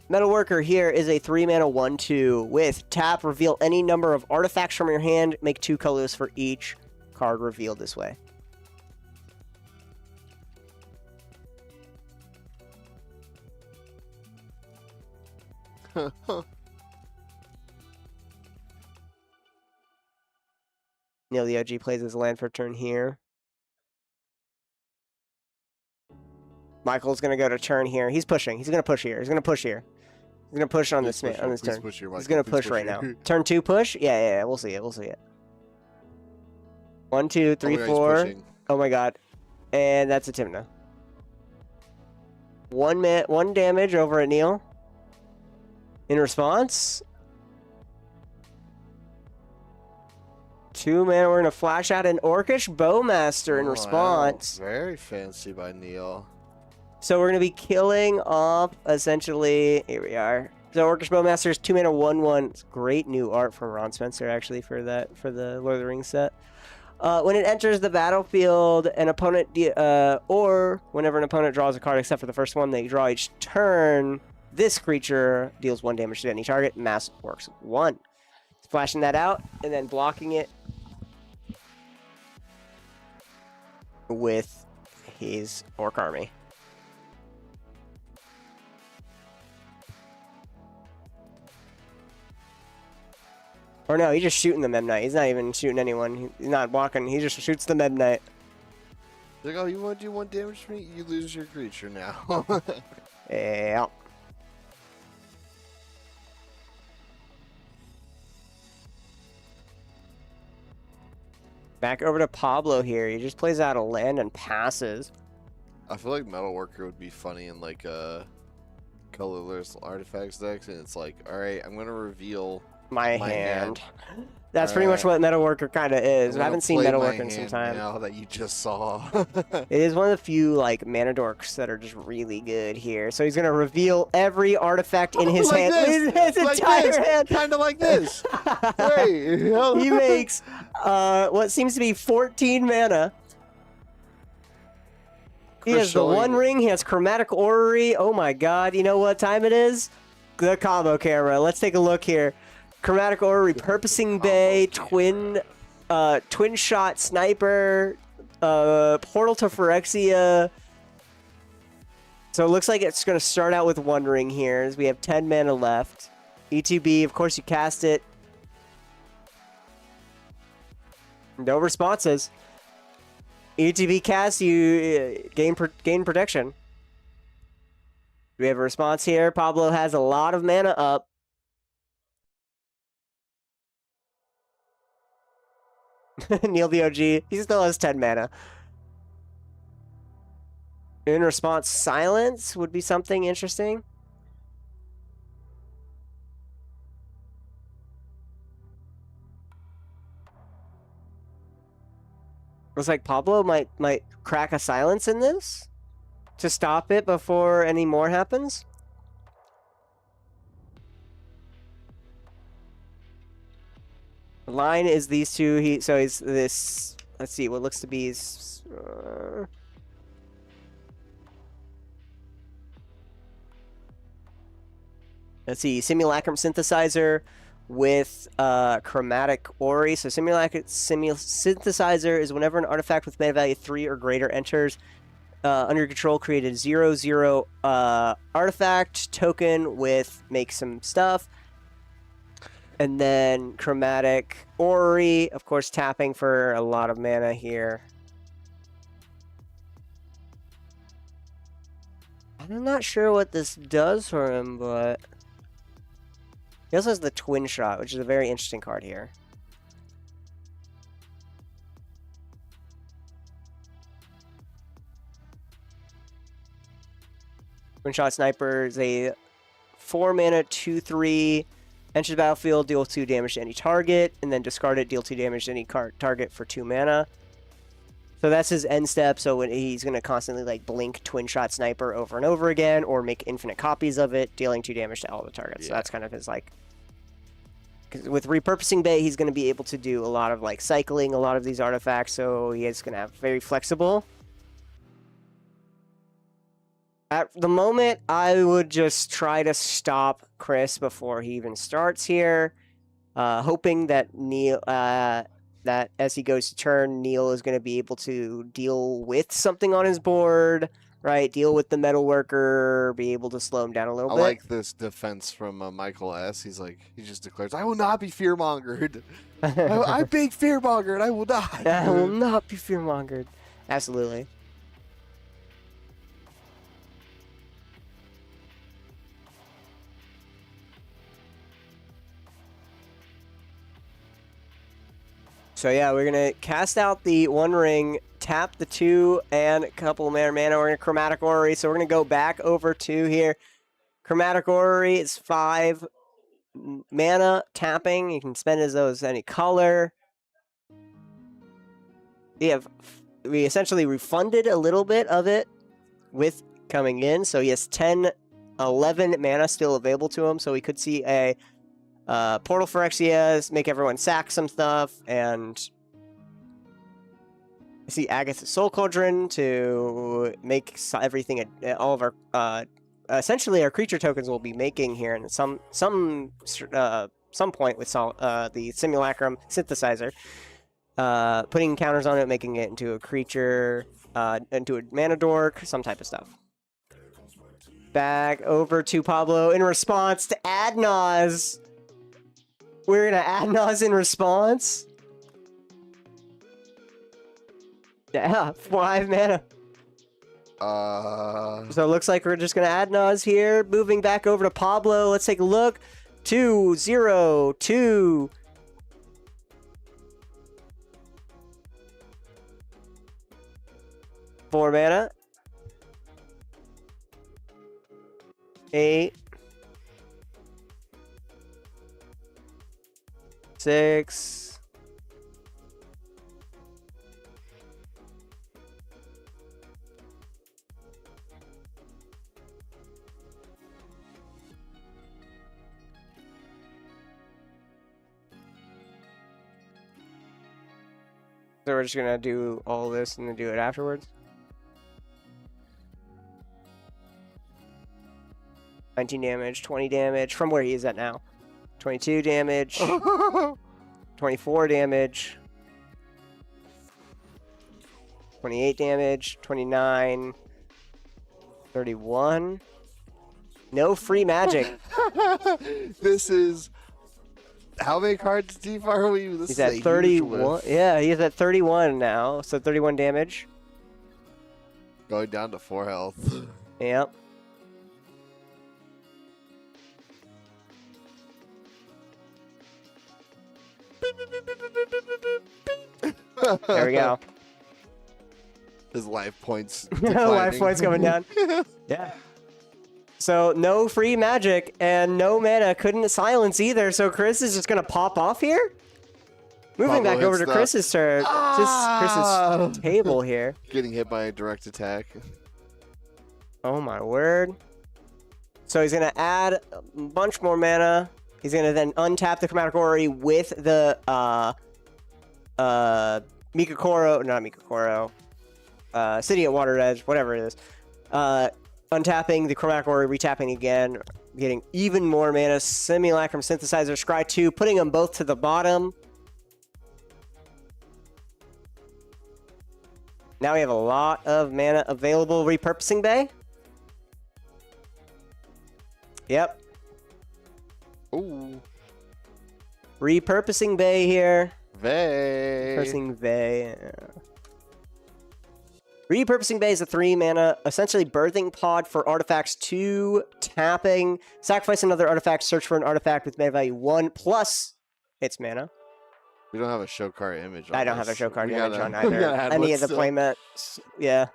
Metalworker here is a 3 mana 1/2 with tap, reveal any number of artifacts from your hand, make 2 colors for each card revealed this way. Neil the OG plays his land for turn here. Michael's gonna go to turn here. He's pushing. He's gonna push here. He's gonna push here. He's gonna push on this turn. He's gonna push right now. Turn 2 push. Yeah. We'll see it. 1, 2, 3, 4. Oh my god. And that's a Tymna. 1 damage over at Neil. In response. 2 mana, we're going to flash out an Orcish Bowmaster in response. Wow, very fancy by Neil. So we're going to be killing off, essentially, here we are. So Orcish Bowmaster is 2 mana 1/1. It's great new art from Ron Spencer, actually, for the Lord of the Rings set. When it enters the battlefield, an opponent, or whenever an opponent draws a card, except for the first one they draw each turn, this creature deals 1 damage to any target. Mass works 1. Flashing that out, and then blocking it with his Orc Army. Or no, he's just shooting the Memnite. He's not even shooting anyone. He's not blocking. He just shoots the Memnite. Like, oh, you want to do 1 damage to me? You lose your creature now. Yeah. Back over to Pablo here. He just plays out a land and passes. I feel like Metalworker would be funny in like colorless artifacts decks, and it's like, all right, I'm gonna reveal my hand. That's pretty much what Metalworker kind of is. I haven't seen Metalworker in some time. Now that you just saw. It is one of the few like mana dorks that are just really good here. So he's gonna reveal every artifact in his hand. His entire hand. Kind of like this. Wait. He makes what seems to be 14 mana. He has the One Ring. He has Chromatic Orrery. Oh my god. You know what time it is? The combo camera. Let's take a look here. Chromatic Orrery, Purposing Bay, Twin Shot Sniper, Portal to Phyrexia. So it looks like it's going to start out with One Ring here, as we have 10 mana left. ETB, of course you cast it. No responses. ETB cast, you gain protection. Do we have a response here? Pablo has a lot of mana up. Neil the OG, he still has 10 mana. In response, silence would be something interesting. Looks like Pablo might crack a silence in this to stop it before any more happens. line is these two. So he's this. Let's see what looks to be his. Let's see, Simulacrum Synthesizer with Chromatic Ori. So Synthesizer is whenever an artifact with mana value 3 or greater enters under your control, create a 0/0 artifact token with make some stuff. And then Chromatic Ori, of course, tapping for a lot of mana here. I'm not sure what this does for him, but he also has the Twin Shot, which is a very interesting card here. Twin Shot Sniper is a 4-mana 2/3. Enter the battlefield, deal 2 damage to any target, and then discard it, deal 2 damage to any target for 2 mana. So that's his end step, so when he's going to constantly like blink Twin Shot Sniper over and over again, or make infinite copies of it, dealing 2 damage to all the targets. Yeah. So that's kind of his like... Because with Repurposing Bay, he's going to be able to do a lot of like cycling a lot of these artifacts, so he is going to have very flexible. At the moment, I would just try to stop Chris before he even starts here, hoping that Neil, that as he goes to turn, Neil is going to be able to deal with something on his board, right? Deal with the metal worker, be able to slow him down a little bit. I like this defense from Michael S. He just declares, "I will not be fearmongered. I'm being fearmongered. I will not. I will not be fearmongered." Absolutely. So yeah, we're going to cast out the 1 ring, tap the 2, and a couple of mana. We're going to Chromatic Ori, so we're going to go back over to here. Chromatic Ori is 5 mana tapping. You can spend as those any color. We essentially refunded a little bit of it with coming in, so he has 10, 11 mana still available to him, so we could see a Portal Phyrexia, make everyone sack some stuff, and I see Agatha's Soul Cauldron to make everything, all of our, essentially our creature tokens will be making here in some point with the Simulacrum Synthesizer, putting counters on it, making it into a creature, into a mana dork, some type of stuff. Back over to Pablo in response to Adnaz. We're gonna Adnaz in response. Yeah, 5 mana. So it looks like we're just gonna Adnaz here. Moving back over to Pablo. Let's take a look. 2, 0, 2. Four mana. 8. 6. So we're just gonna do all this and then do it afterwards. 19 damage, 20 damage from where he is at now. 22 damage, 24 damage, 28 damage, 29, 31. No free magic. This is... How many cards deep are we? He's at 31. Yeah, he's at 31 now. So 31 damage. Going down to 4 health. Yep. There we go. His life points. Life points coming down. Yeah. So no free magic and no mana. Couldn't silence either. So Chris is just gonna pop off here. Moving back over to Chris's turn. Just Chris's table here. Getting hit by a direct attack. Oh my word. So he's gonna add a bunch more mana. He's going to then untap the Chromatic Orrery with the Mikakoro, not Mikakoro, City at Water Edge, whatever it is. Untapping the Chromatic Orrery, retapping again, getting even more mana. Simulacrum Synthesizer, Scry 2, putting them both to the bottom. Now we have a lot of mana available. Repurposing Bay. Yep. Ooh. Repurposing Bay here. Repurposing Bay. Repurposing Bay is a 3 mana, essentially birthing pod for artifacts 2, tapping, sacrifice another artifact, search for an artifact with mana value 1 plus its mana. We don't have a show card image on I don't this. have a show card We image gotta- on we either. gotta add Any one of the still. playmats. Yeah.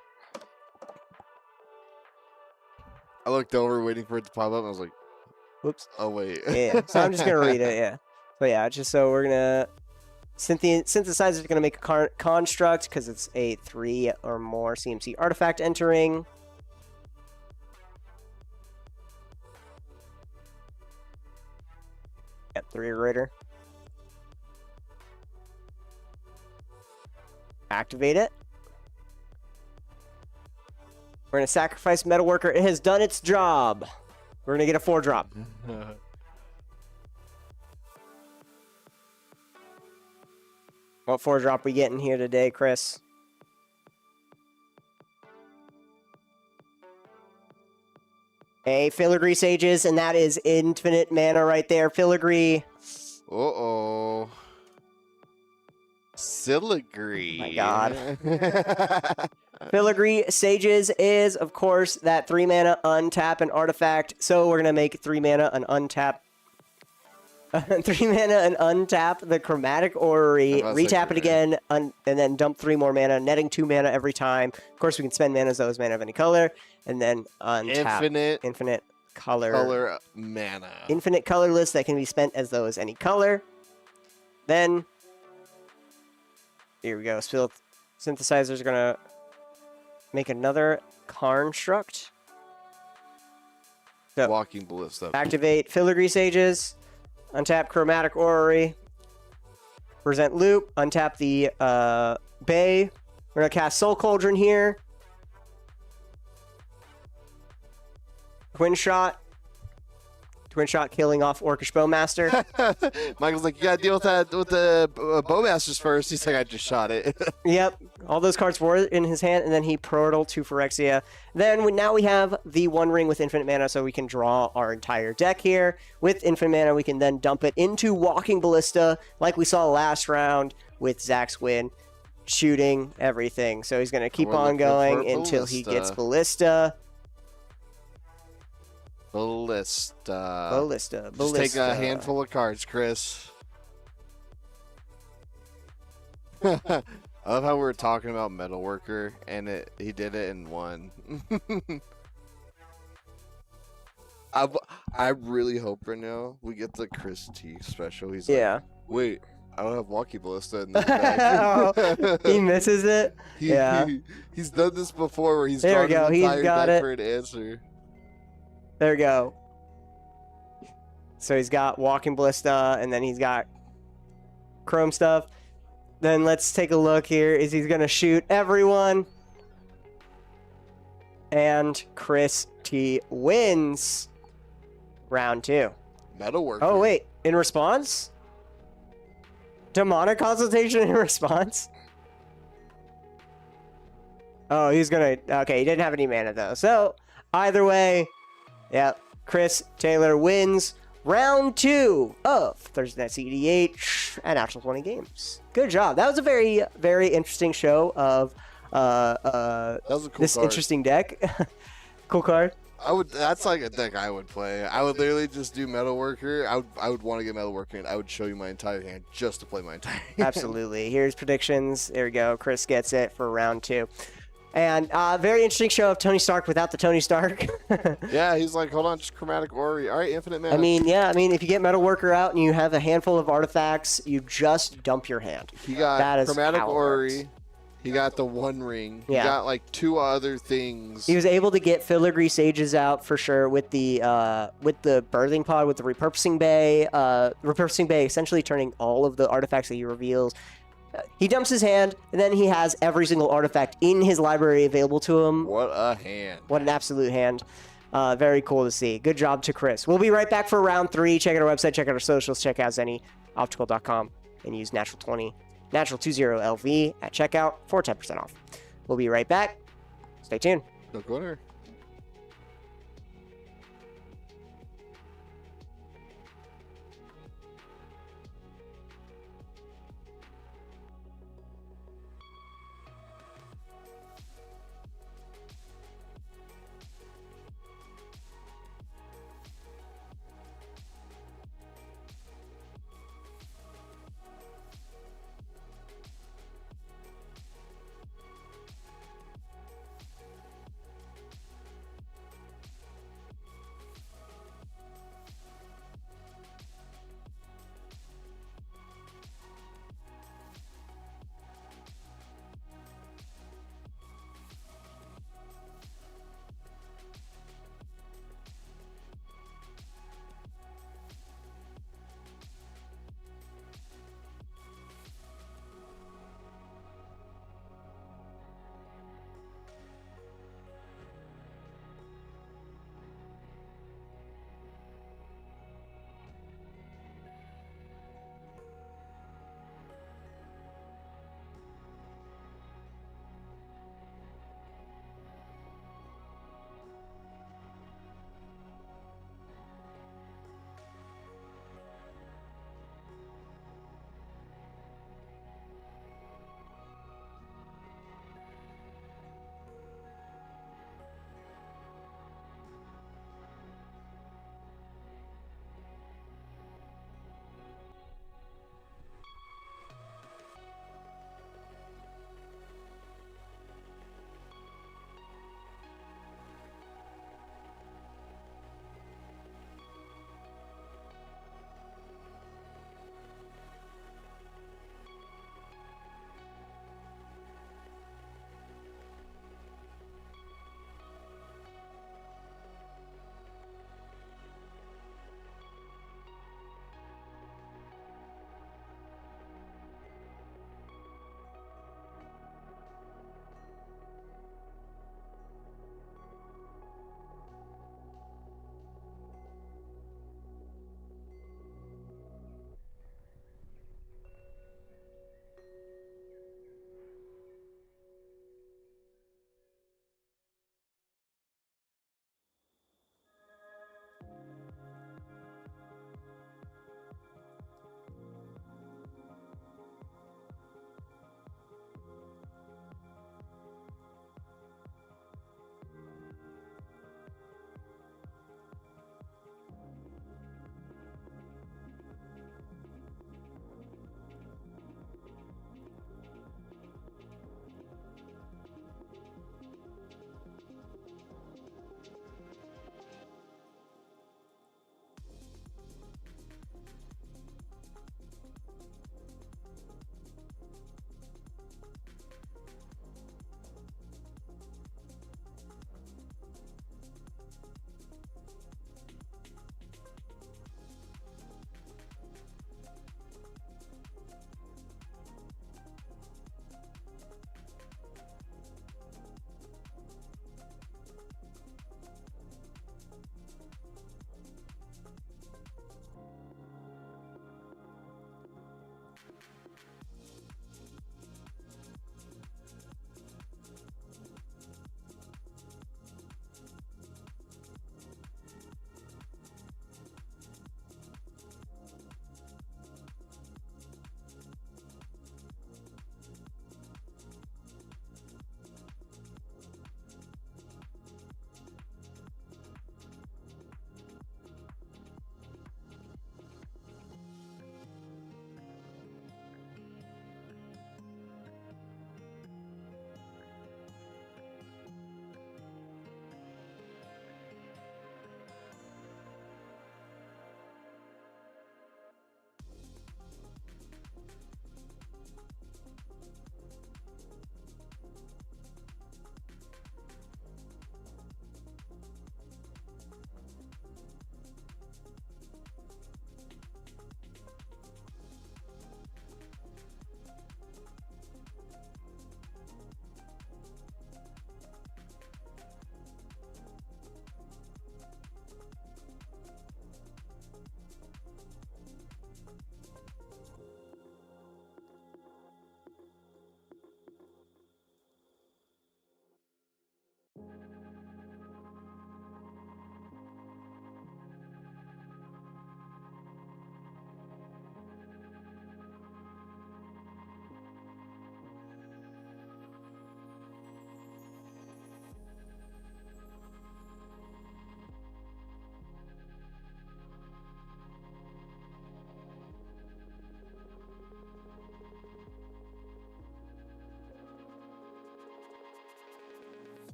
I looked over waiting for it to pop up and I was like, Whoops. oh wait. Yeah. So I'm just going to read it, yeah. So yeah, just so we're going to... Synthesizer is going to make a construct because it's a 3 or more CMC artifact entering. Yep, 3 or greater. Activate it. We're going to sacrifice Metalworker. It has done its job. We're going to get a 4-drop. What 4-drop we getting here today, Chris? Hey, Filigree Sages, and that is infinite mana right there. Filigree. Uh-oh. Filigree. Oh my God. Filigree Sages is, of course, that 3 mana untap an artifact. So we're going to make 3 mana an untap. 3 mana and untap the Chromatic Orrery, retap it again, and then dump 3 more mana, netting 2 mana every time. Of course, we can spend mana as those mana of any color, and then untap infinite color mana. Infinite colorless that can be spent as though as any color. Then, here we go. Synthesizers are gonna make another construct. So, Walking Ballista. activate Filigree Sages. Untap Chromatic Orrery. Present Loop. Untap the Bay. We're going to cast Soul Cauldron here. Twin Shot. Twin Shot killing off Orcish Bowmaster. Michael's like, you gotta deal with that with the Bowmasters first. He's like, I just shot it. Yep. All those cards were in his hand, and then he Portal to Phyrexia. Then now we have the One Ring with infinite mana, so we can draw our entire deck here. With infinite mana, we can then dump it into Walking Ballista, like we saw last round with Zach's win, shooting everything. So he's going to keep on going until he gets Ballista. Ballista. Just take a handful of cards, Chris. I love how we were talking about Metalworker, and he did it in one. I really hope right now we get the Chris T special. He's like, wait, I don't have Walkie Ballista in this deck. He misses it. He's done this before where he's there we drawn go. his entire He's got deck it. for an answer. There we go. So he's got Walking Ballista, and then he's got Chrome stuff. Then let's take a look here. Is he's going to shoot everyone? And Chris T wins round 2. Metalworker. Oh, wait. In response? Demonic Consultation in response? Oh, he's going to... Okay, he didn't have any mana, though. So, either way... Yep, Chris Taylor wins round 2 of Thursday Night CEDH at National 20 Games. Good job. That was a very, very interesting show of that was a cool this card. interesting deck. Cool card. That's like a deck I would play. I would literally just do Metalworker. I would want to get Metalworker, and I would show you my entire hand just to play my entire hand. Absolutely. Here's predictions. There we go. Chris gets it for round 2. And very interesting show of Tony Stark without the Tony Stark. Yeah, he's like, hold on, just Chromatic Orrery. All right, infinite mana. I mean, if you get Metalworker out and you have a handful of artifacts, you just dump your hand. he got that is Chromatic how it Orrery, works. He got the one ring. He Yeah. got like 2 other things. He was able to get filigree sages out for sure with the birthing pod, with the repurposing bay. Repurposing bay essentially turning all of the artifacts that he reveals. He dumps his hand, and then he has every single artifact in his library available to him. What a hand. What an absolute hand. Very cool to see. Good job to Chris. We'll be right back for round 3. Check out our website, check out our socials, check out zennyoptical.com, and use natural20, natural20LV at checkout for 10% off. We'll be right back. Stay tuned. No corner.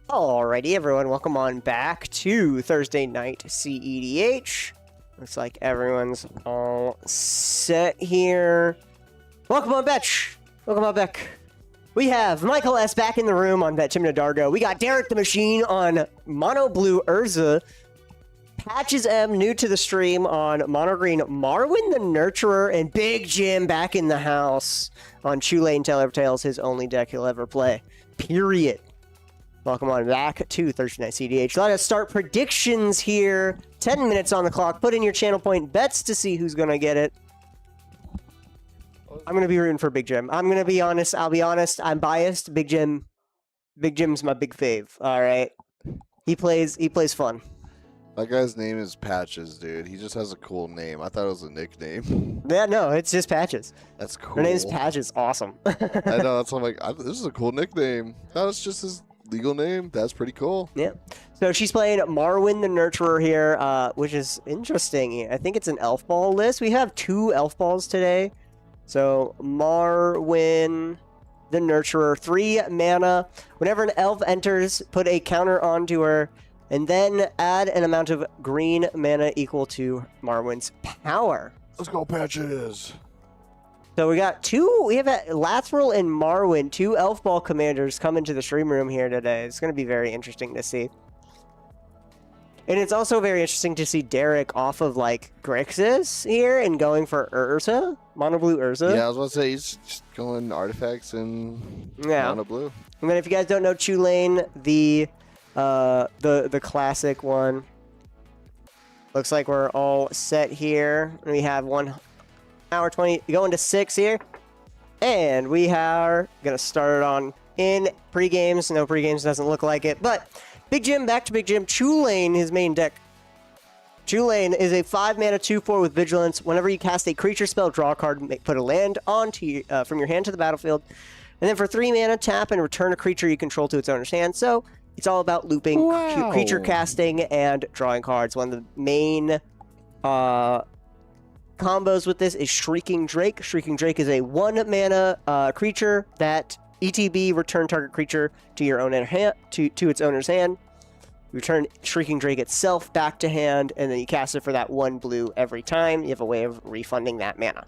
Alrighty, everyone, welcome on back to Thursday Night CEDH. Looks like everyone's all set here. Welcome on back. Welcome on back. We have Michael S. back in the room on that Timna Dargo. We got Derek the Machine on Mono Blue Urza. Patches M new to the stream on Mono Green Marwin the Nurturer, and Big Jim back in the house on Chulane Teller Tales, his only deck he'll ever play. Period. Welcome on back to Thursday Night CDH. Let us start predictions here. 10 minutes on the clock. Put in your channel point bets to see who's going to get it. I'm going to be rooting for Big Jim. I'm going to be honest. I'll be honest. I'm biased. Big Jim's my big fave. All right. He plays fun. That guy's name is Patches, dude. He just has a cool name. I thought it was a nickname. Yeah, no, it's just Patches. That's cool. Her name's Patches. Awesome. I know. That's why I'm like, this is a cool nickname. No, it's just his legal name. That's pretty cool. Yeah. So she's playing Marwin the Nurturer here, which is interesting. I think it's an elf ball list. We have 2 elf balls today. So Marwin the Nurturer, 3 mana. Whenever an elf enters, put a counter onto her, and then add an amount of green mana equal to Marwin's power. Let's go, Patches. So we got 2, we have Lathril and Marwin, 2 elf ball commanders come into the stream room here today. It's going to be very interesting to see. And it's also very interesting to see Derek off of like Grixis here and going for Urza, Mono Blue Urza. Yeah, I was about to say he's just going artifacts and Mono Blue. And then if you guys don't know Chulane, the classic one. Looks like we're all set here. We have 1 hour 20 going to 6 here, and we are gonna start it on in pre-games. No pre-games, doesn't look like it, but Big Jim, back to Big Jim. Chulane, his main deck. Chulane is a 5 mana 2/4 with vigilance. Whenever you cast a creature spell, draw a card, put a land onto from your hand to the battlefield, and then for 3 mana, tap and return a creature you control to its owner's hand. So it's all about looping, creature casting, and drawing cards. One of the main combos with this is Shrieking Drake. Shrieking Drake is a 1 mana creature that ETB, return target creature to your own hand, to its owner's hand. Return Shrieking Drake itself back to hand, and then you cast it for that 1 blue every time. You have a way of refunding that mana.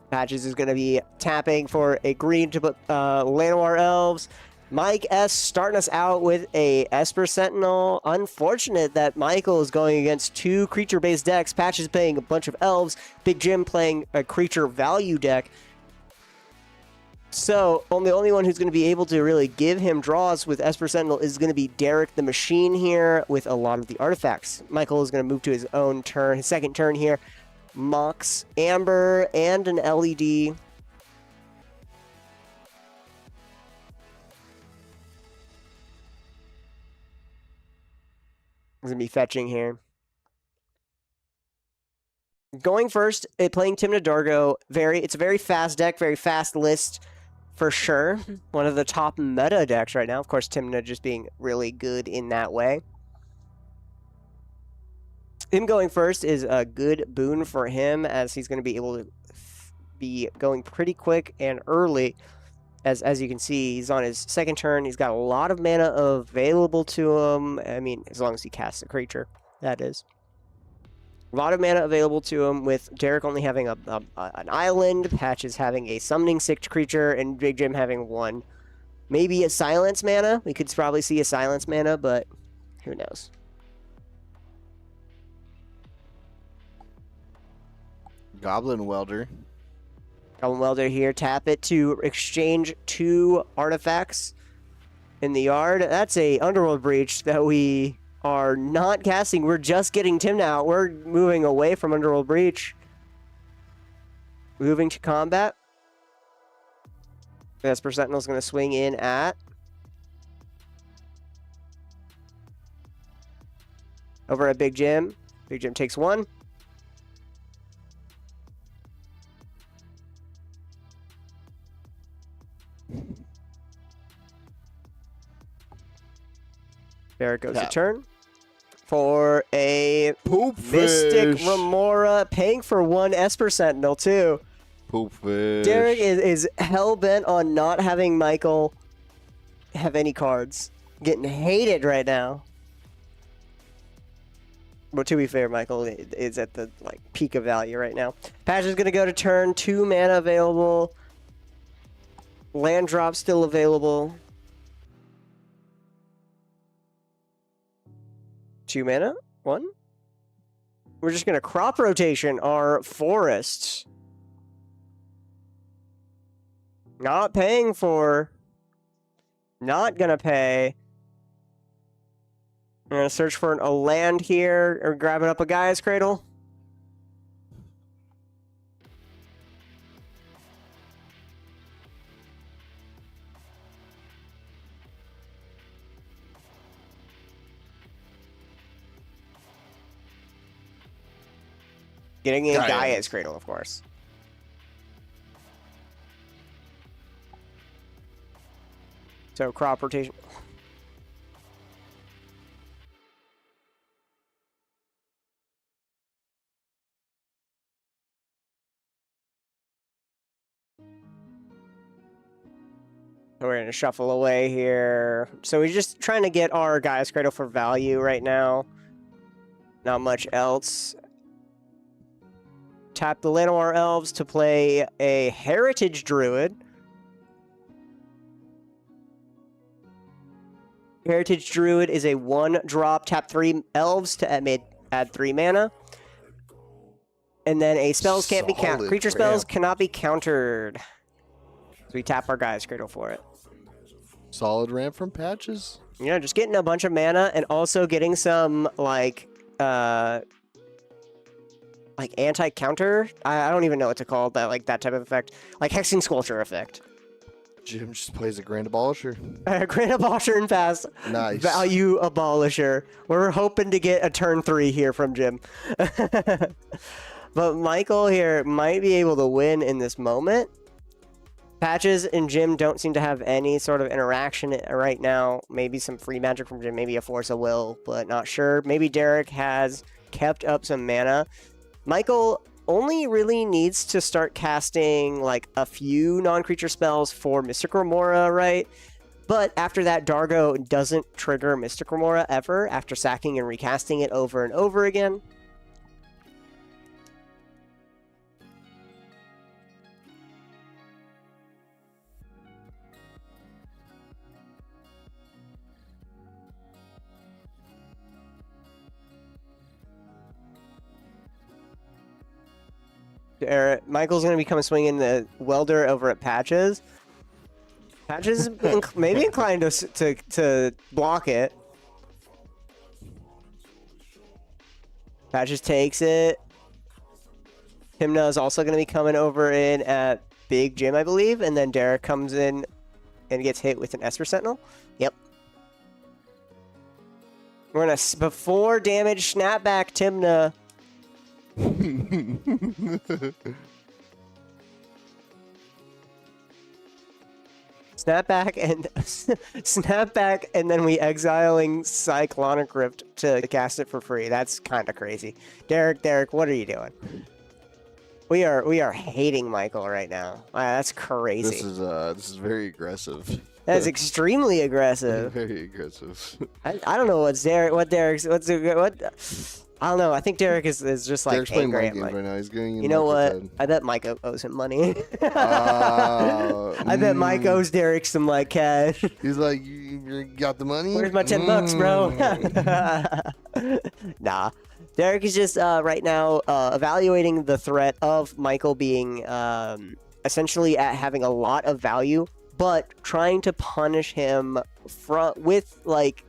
Patches is going to be tapping for a green to put Llanowar Elves. Mike S. starting us out with a Esper Sentinel. Unfortunate that Michael is going against 2 creature-based decks. Patches playing a bunch of elves. Big Jim playing a creature value deck. So, the only one who's going to be able to really give him draws with Esper Sentinel is going to be Derek the Machine here with a lot of the artifacts. Michael is going to move to his own turn, his second turn here. Mox, Amber, and an LED. He's going to be fetching here. Going first, playing Timna Dargo. It's a very fast deck, very fast list. For sure. One of the top meta decks right now. Of course, Timna just being really good in that way. Him going first is a good boon for him, as he's going to be able to be going pretty quick and early. As you can see, he's on his second turn. He's got a lot of mana available to him. I mean, as long as he casts a creature, that is. A lot of mana available to him, with Derek only having an island, Patches having a summoning 6 creature, and Big Jim having 1. Maybe a silence mana. We could probably see a silence mana, but who knows. Goblin Welder. Goblin Welder here. Tap it to exchange 2 artifacts in the yard. That's a Underworld Breach that we are not casting. We're just getting Tim out. We're moving away from Underworld Breach. Moving to combat. Esper Sentinel's going to swing in at over at Big Jim. Big Jim takes 1. There goes a turn for a Poop Mystic fish. Remora, paying for 1 Esper Sentinel too. Poop fish. Derek is hell-bent on not having Michael have any cards. Getting hated right now. But to be fair, Michael is at the like peak of value right now. Patch is going to go to turn. 2 mana available. Land drop still available. 2 mana? 1? We're just going to crop rotation our forests. Not paying for. Not going to pay. I'm going to search for a land here, or grabbing up a Gaia's Cradle. Getting in Gaia's Cradle, of course. So crop rotation. We're going to shuffle away here. So we're just trying to get our Gaia's Cradle for value right now. Not much else. Tap the Llanowar Elves to play a Heritage Druid. Heritage Druid is a 1-drop. Tap 3 Elves to add 3 mana. And then a spells can't be countered. Creature spells cannot be countered. So we tap our Gaia's Cradle for it. Solid ramp from Patches. You know, just getting a bunch of mana and also getting some, like anti-counter. I don't even know what to call that, like that type of effect. Like Hexing Sculpture effect. Jim just plays a Grand Abolisher. Grand Abolisher and pass. Nice. Value Abolisher. We're hoping to get a turn 3 here from Jim. But Michael here might be able to win in this moment. Patches and Jim don't seem to have any sort of interaction right now. Maybe some free magic from Jim, maybe a Force of Will, but not sure. Maybe Derek has kept up some mana. Michael only really needs to start casting like a few non-creature spells for Mystic Remora, right? But after that, Dargo doesn't trigger Mystic Remora ever after sacking and recasting it over and over again. Michael's going to be coming swinging the Welder over at Patches. Patches is maybe inclined to block it. Patches takes it. Timna is also going to be coming over in at Big Jim, I believe. And then Derek comes in and gets hit with an Esper Sentinel. Yep. We're going to, before damage, snapback Timna. Snap back, and then we exiling Cyclonic Rift to cast it for free. That's kind of crazy. Derek, what are you doing? We are hating Michael right now. That's crazy. This is very aggressive. That is extremely aggressive. Very aggressive. I don't know what I don't know. I think Derek is just like Derek's playing angry mind games right now. He's going in. You know what? Head. I bet Mike owes him money. I bet Mike owes Derek some like cash. He's like, you got the money? Where's my $10, bro? Nah. Derek is just right now evaluating the threat of Michael being essentially at having a lot of value, but trying to punish him with like.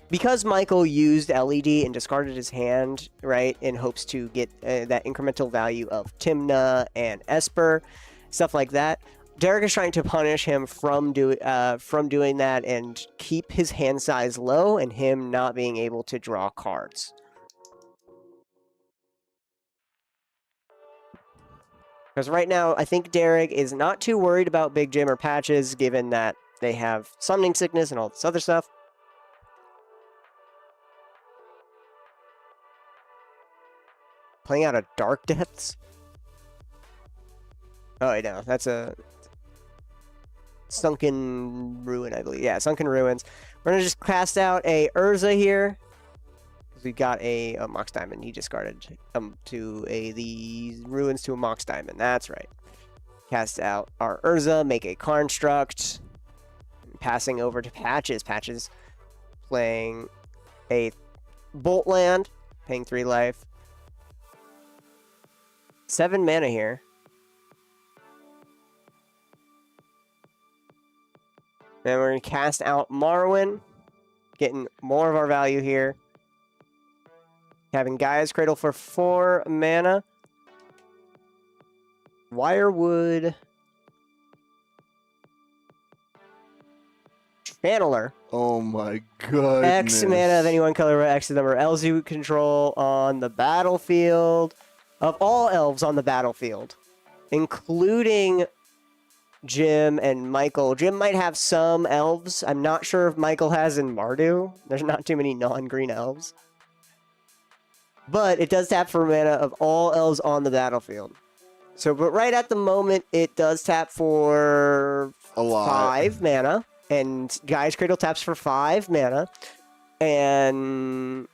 Because Michael used LED and discarded his hand, right, in hopes to get that incremental value of Timna and Esper, stuff like that, Derek is trying to punish him from doing that and keep his hand size low and him not being able to draw cards. Because right now, I think Derek is not too worried about Big Jim or Patches, given that they have Summoning Sickness and all this other stuff. Playing out of Dark Depths? Oh, I know. That's a... Sunken Ruin, I believe. Yeah, Sunken Ruins. We're gonna just cast out a Urza here. We got a Mox Diamond. He discarded the Ruins to a Mox Diamond. That's right. Cast out our Urza, make a Construct. Passing over to Patches. Patches playing a Bolt Land, paying 3 life. 7 mana here. Then we're going to cast out Marwyn, getting more of our value here. Having Gaia's Cradle for 4 mana. Wirewood. Channeler. Oh my goodness. X mana of any one color, X the number of elves you control on the battlefield. Of all elves on the battlefield, including Jim and Michael. Jim might have some elves. I'm not sure if Michael has in Mardu. There's not too many non-green elves. But it does tap for mana of all elves on the battlefield. So, but right at the moment, it does tap for a lot. 5 mana. And Gaia's Cradle taps for 5 mana. And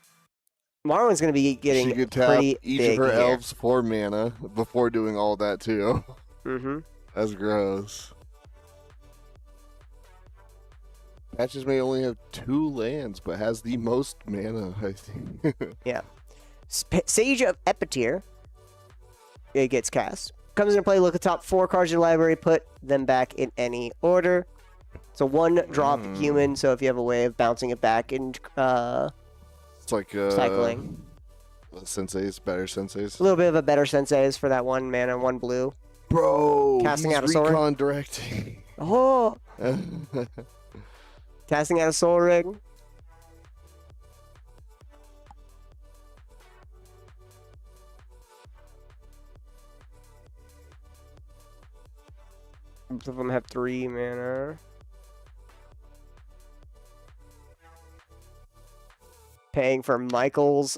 Marwyn's going to be getting she could tap pretty each big of her here. elves for mana before doing all that too. Mm-hmm. That's gross. Patches may only have 2 lands, but has the most mana, I think. Yeah. Sage of Epicure. It gets cast. Comes into play, look at the top 4 cards in your library, put them back in any order. It's a 1-drop human, so if you have a way of bouncing it back and it's like cycling. Senseis, better senseis. A little bit of a better senseis for that 1 mana, 1 blue. Bro, Casting he's out a sword. recon directing. Oh! Casting out a Soul Rig. Both of them have 3 mana. Paying for Michael's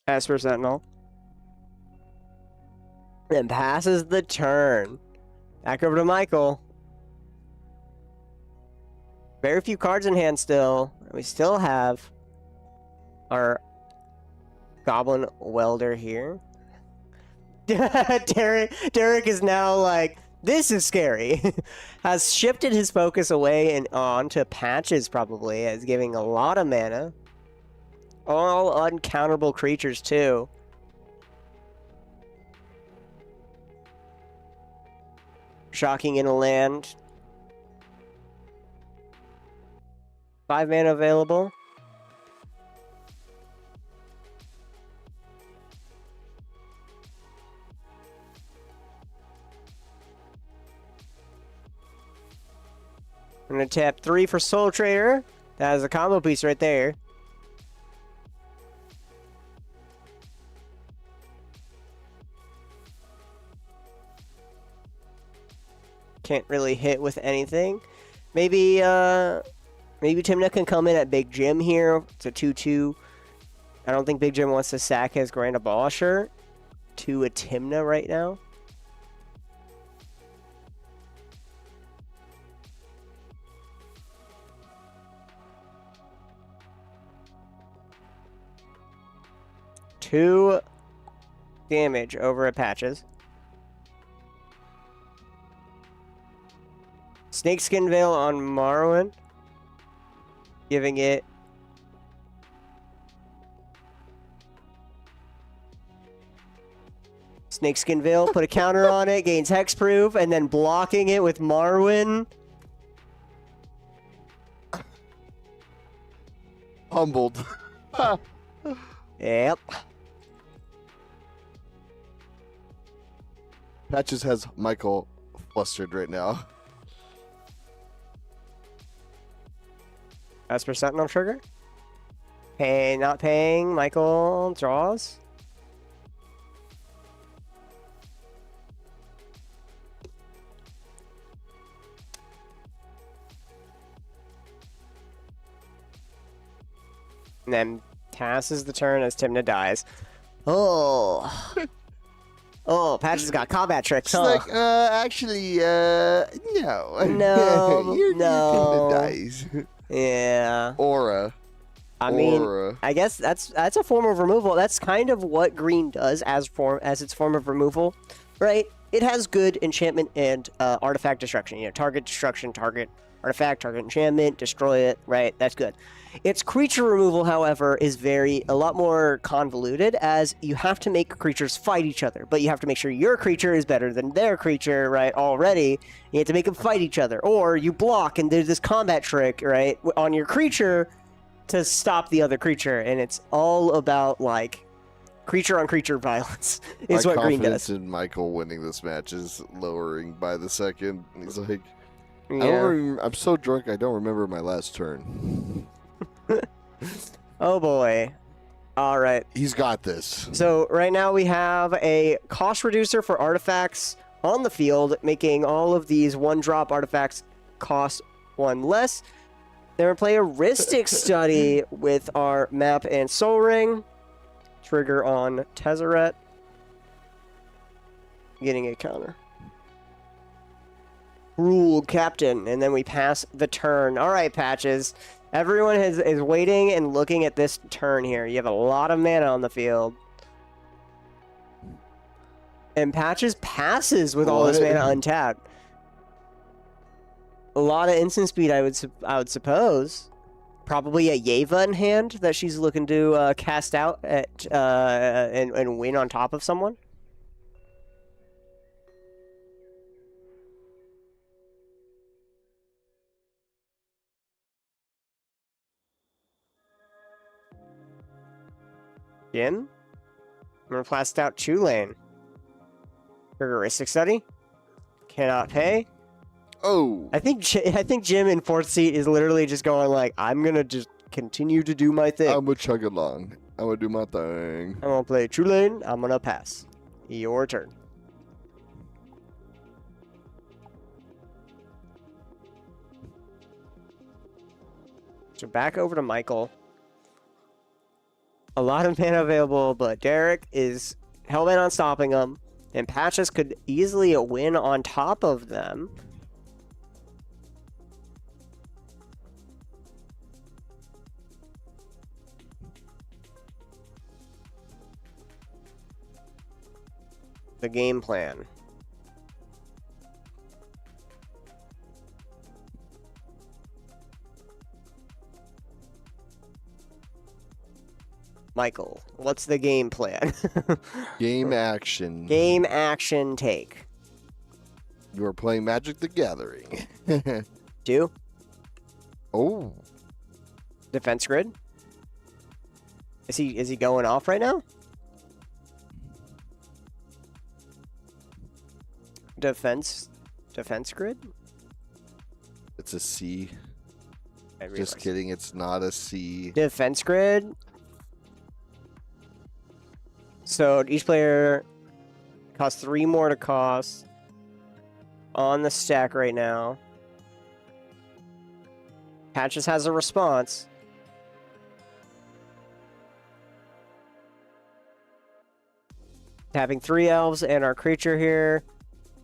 Esper Sentinel. And passes the turn. Back over to Michael. Very few cards in hand still. We still have our Goblin Welder here. Derek is now like, this is scary. Has shifted his focus away and on to Patches probably, as giving a lot of mana. All uncounterable creatures too. Shocking in a land. 5 mana available. I'm gonna tap 3 for Soul Trader. That is a combo piece right there. Can't really hit with anything. Maybe Timna can come in at Big Jim here. It's a 2/2. I don't think Big Jim wants to sack his Grand Abolisher to a Timna right now. Two damage over at Patches. Snakeskin Veil on Marwyn. Giving it Snakeskin Veil, put a counter on it, gains hexproof, and then blocking it with Marwyn. Humbled. Yep. Patches has Michael flustered right now. Esper Sentinel trigger. Not paying. Michael draws. And then passes the turn as Timna dies. Oh. Oh, Patches got combat tricks, It's huh? like, actually, no. No, You're no. gonna dice. Yeah. Aura. I mean, Aura. I guess that's a form of removal. That's kind of what green does as its form of removal, right? It has good enchantment and artifact destruction. You know, target destruction, target artifact, target enchantment, destroy it, right? That's good. Its creature removal, however, is a lot more convoluted, as you have to make creatures fight each other, but you have to make sure your creature is better than their creature, right? Already, you have to make them fight each other, or you block and there's this combat trick, right, on your creature to stop the other creature, and it's all about like creature on creature violence is My what green confidence does. in Michael winning this match is lowering by the second. He's like, Yeah. I'm so drunk I don't remember my last turn. Oh boy. All right. He's got this. So right now we have a cost reducer for artifacts on the field, making all of these one-drop artifacts cost one less. Then we play a Rhystic Study with our map and Soul Ring. Trigger on Tezzeret. Getting a counter. Rule Captain, and then we pass the turn. All right, Patches. Everyone is waiting and looking at this turn here. You have a lot of mana on the field. And Patches passes with all this mana untapped. A lot of instant speed, I would suppose. Probably a Yeva in hand that she's looking to cast out at and win on top of someone. Jim? I'm gonna blast out Tulane. Heuristic Study. Cannot pay. Oh. I think Jim in fourth seat is literally just going like, I'm gonna just continue to do my thing. I'm gonna chug along. I'm gonna do my thing. I'm gonna play Tulane. I'm gonna pass. Your turn. So back over to Michael. A lot of mana available, but Derek is hell-bent on stopping them, and Patches could easily win on top of them. The game plan. Michael, what's the game plan? Game action. Game action take. You are playing Magic the Gathering. Do? Oh. Defense grid? Is he going off right now? Defense grid? It's a C. I Just realize. kidding. It's not a C. Defense grid. So each player costs 3 more to cost on the stack right now. Patches has a response. Tapping 3 elves and our creature here.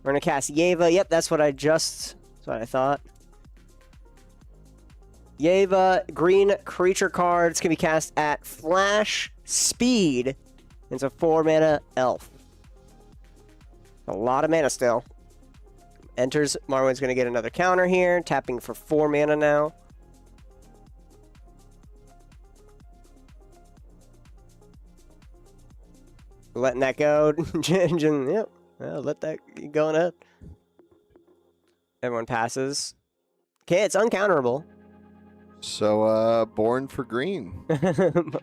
We're gonna cast Yeva. Yep, that's what I thought. Yeva, green creature card. It's gonna be cast at flash speed. It's a 4 mana elf. A lot of mana still. Enters. Marwin's gonna get another counter here. Tapping for 4 mana now. Letting that go. Yep. Well, let that keep going up. Everyone passes. Okay, it's uncounterable. So, born for green.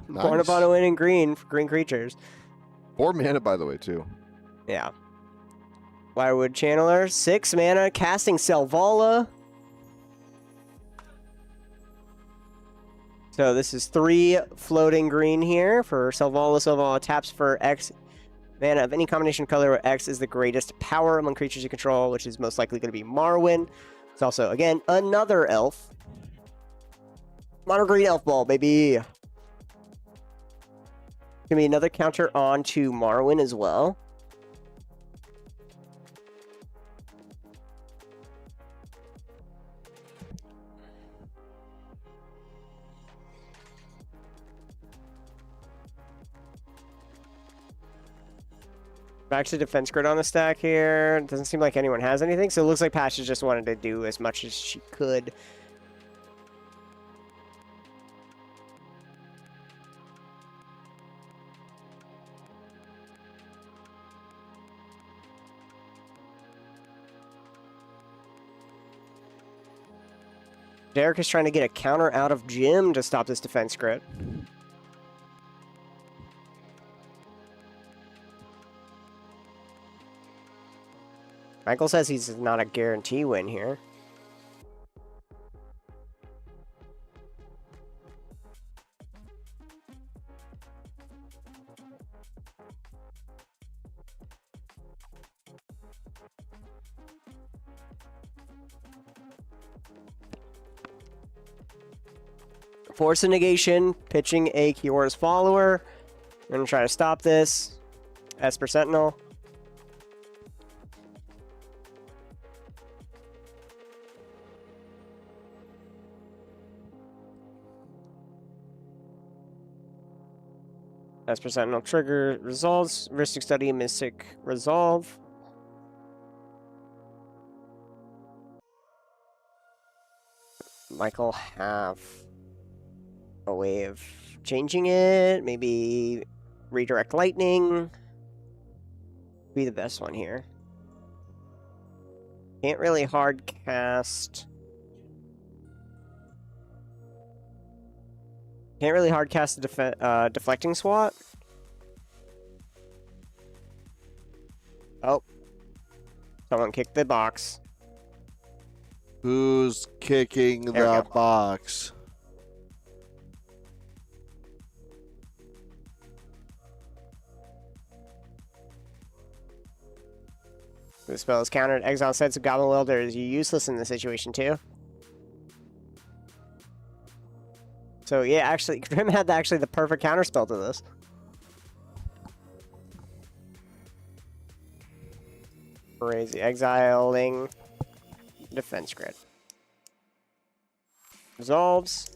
Born upon a winning green for green creatures. 4 mana, by the way, too. Yeah. Wirewood Channeler, 6 mana, casting Selvala. So this is 3 floating green here for Selvala. Selvala taps for X mana of any combination of color where X is the greatest power among creatures you control, which is most likely going to be Marwyn. It's also, again, another elf. Mono green elf ball, baby. Gonna be another counter on to Marwyn as well. Back to defense grid on the stack here. Doesn't seem like anyone has anything, so it looks like Pasha just wanted to do as much as she could. Derek is trying to get a counter out of Jim to stop this defense grid. Michael says he's not a guarantee win here. Force a negation, pitching a Kiora's follower. I'm going to try to stop this. Esper Sentinel. Esper Sentinel trigger resolves. Mystic Study, Mystic Resolve. Michael have a way of changing it. Maybe redirect lightning. Be the best one here. Can't really hard cast. Can't really hard cast a deflecting SWAT. Oh. Someone kicked the box. Who's kicking There we the go. box? The spell is countered. Exile Sense of Goblin Welder is useless in this situation too. So yeah, actually, Grim had actually the perfect counterspell to this. Crazy. Exiling defense grid. Resolves.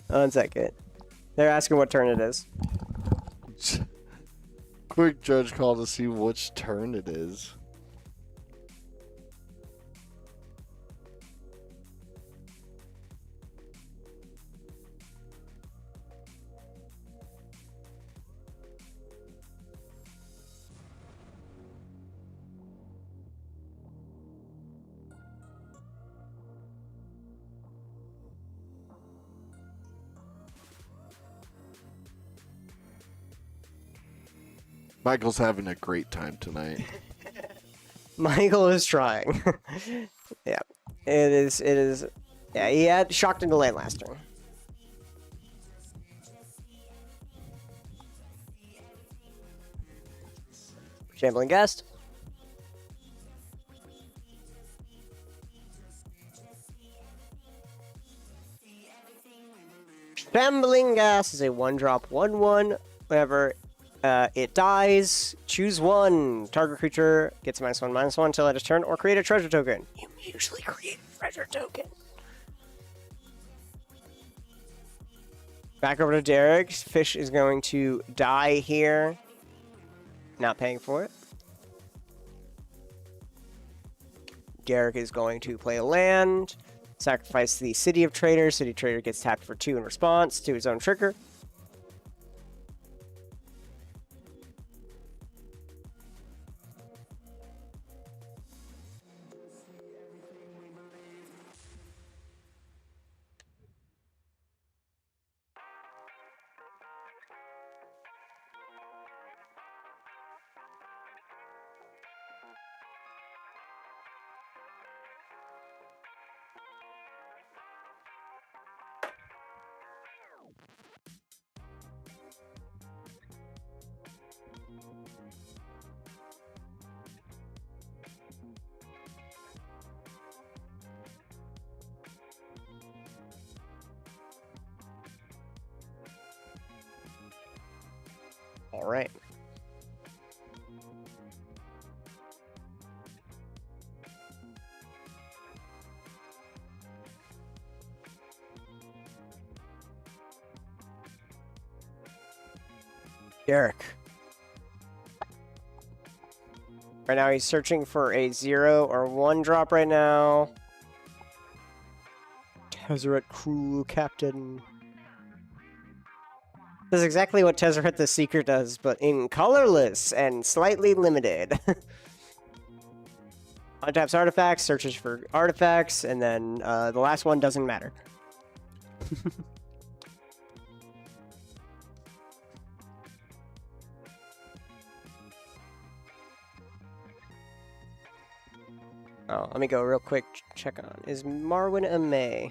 One second. They're asking what turn it is. Quick judge call to see which turn it is. Michael's having a great time tonight. Michael is trying. Yeah. It is. Yeah, he had shocked into land last turn. Shambling Guest. Shambling Gas is a 1-drop 1/1. Whenever it dies, choose one. Target creature gets -1/-1 until end of turn, or create a treasure token. You usually create a treasure token. Back over to Derek. Fish is going to die here. Not paying for it. Derek is going to play a land. Sacrifice the City of Trader. City Trader gets tapped for 2 in response to his own trigger. All right. Derek. Right now he's searching for a 0 or 1 drop right now. Tezzeret Crew Captain. This is exactly what Tezzeret the Seeker does, but in colorless and slightly limited. Untaps artifacts, searches for artifacts, and then the last one doesn't matter. Oh, let me go real quick, check on. Is Marwin a May?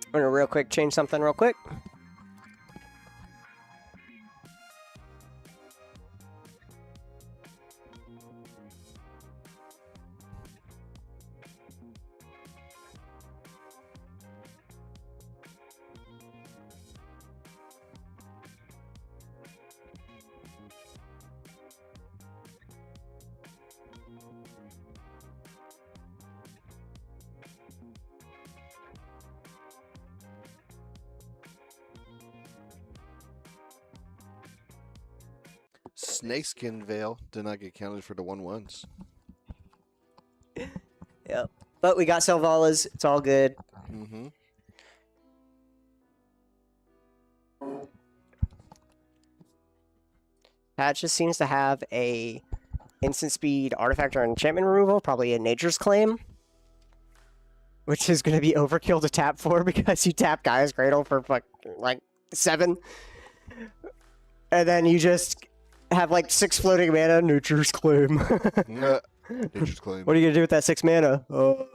I'm gonna real quick change something real quick. Snakeskin Veil did not get counted for the 1/1s. Yep. But we got Selvalas. It's all good. Mm-hmm. Pat just seems to have a instant speed artifact or enchantment removal, probably a Nature's Claim, which is going to be overkill to tap for because you tap Gaia's Cradle for like 7, and then you just have like 6 floating mana. Nature's Claim. Nature's Claim. What are you gonna do with that 6 mana? Oh.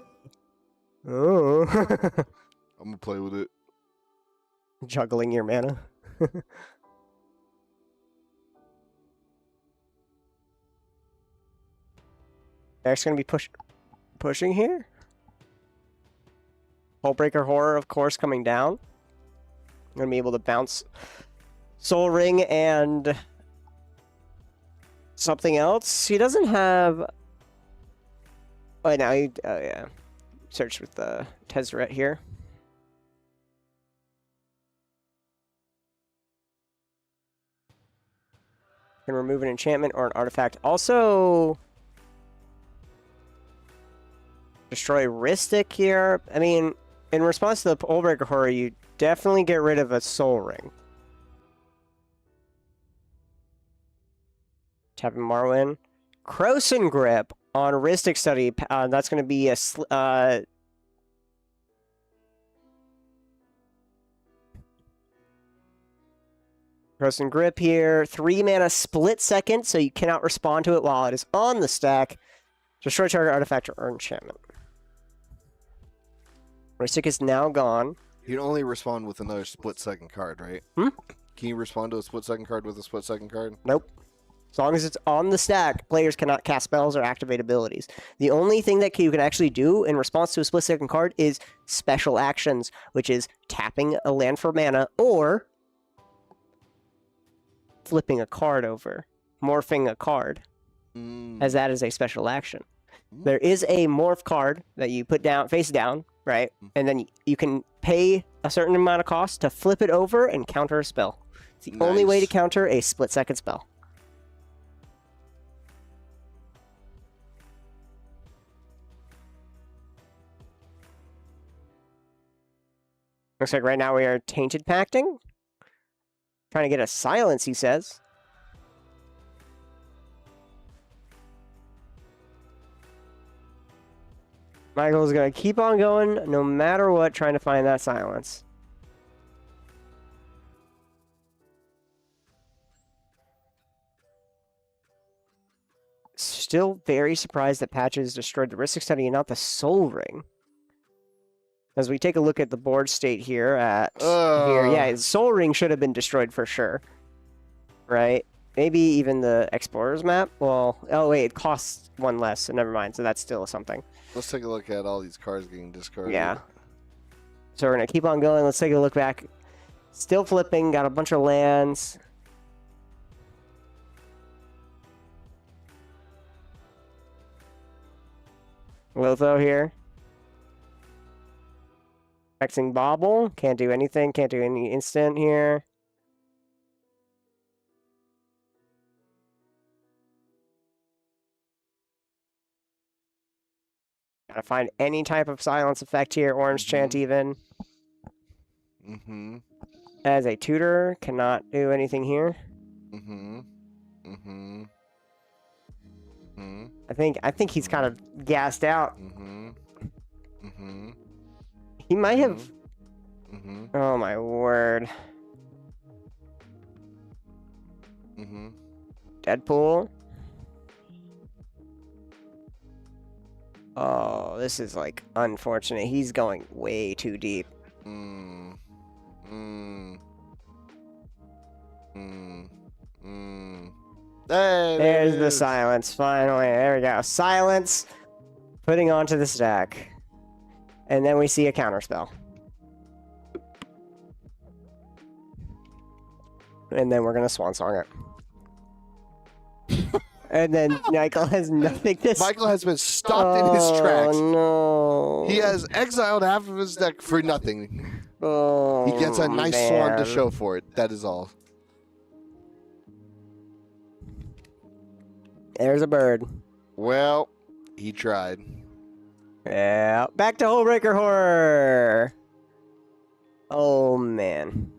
I'm gonna play with it. Juggling your mana. Eric's gonna be pushing here. Hullbreaker Horror, of course, coming down. I'm gonna be able to bounce Soul Ring and something else. He doesn't have. Oh, now he. Oh yeah. Search with the Tezzeret here. Can remove an enchantment or an artifact. Also, destroy Ristic here. I mean, in response to the Hullbreaker Horror, you definitely get rid of a Soul Ring. Tapping Marwin. Croson Grip on Ristic Study. That's going to be a... Croson Grip here. 3 mana split second, so you cannot respond to it while it is on the stack. Destroy target artifact or enchantment. Ristic is now gone. You can only respond with another split-second card, right? Hmm? Can you respond to a split-second card with a split-second card? Nope. As long as it's on the stack, players cannot cast spells or activate abilities. The only thing that you can actually do in response to a split-second card is special actions, which is tapping a land for mana or flipping a card over, morphing a card, as that is a special action. There is a morph card that you put down, face down, right? And then you can pay a certain amount of cost to flip it over and counter a spell. It's the only way to counter a split-second spell. Looks like right now we are Tainted Pacting. Trying to get a silence, he says. Michael's going to keep on going no matter what, trying to find that silence. Still very surprised that Patches destroyed the Ristic Study and not the Soul Ring. As we take a look at the board state here at here, yeah, Soul Ring should have been destroyed for sure, right? Maybe even the Explorer's map. Well, oh wait, it costs 1 less, so never mind. So that's still something. Let's take a look at all these cards getting discarded. Yeah. So we're gonna keep on going. Let's take a look back Still flipping, got a bunch of lands. Lotho here. Hexing Bobble. Can't do anything. Can't do any instant here. Gotta find any type of silence effect here. Orange Chant even. Mm-hmm. As a tutor, cannot do anything here. Mm-hmm. Mm-hmm. Mm-hmm. I think he's kind of gassed out. Mm-hmm. Mm-hmm. He might have. Mm-hmm. Oh my word. Mm-hmm. Deadpool. Oh, this is like unfortunate. He's going way too deep. Mm. Mm. Mm. Mm. There's the silence, finally. There we go. Silence. Putting onto the stack. And then we see a counterspell. And then we're going to swan song it. And then Michael has nothing to say. Michael has been stopped in his tracks. Oh, no. He has exiled half of his deck for nothing. Oh, He gets a nice swan to man. show for it. That is all. There's a bird. Well, he tried. Yeah. Back to Hullbreaker Horror. Oh, man.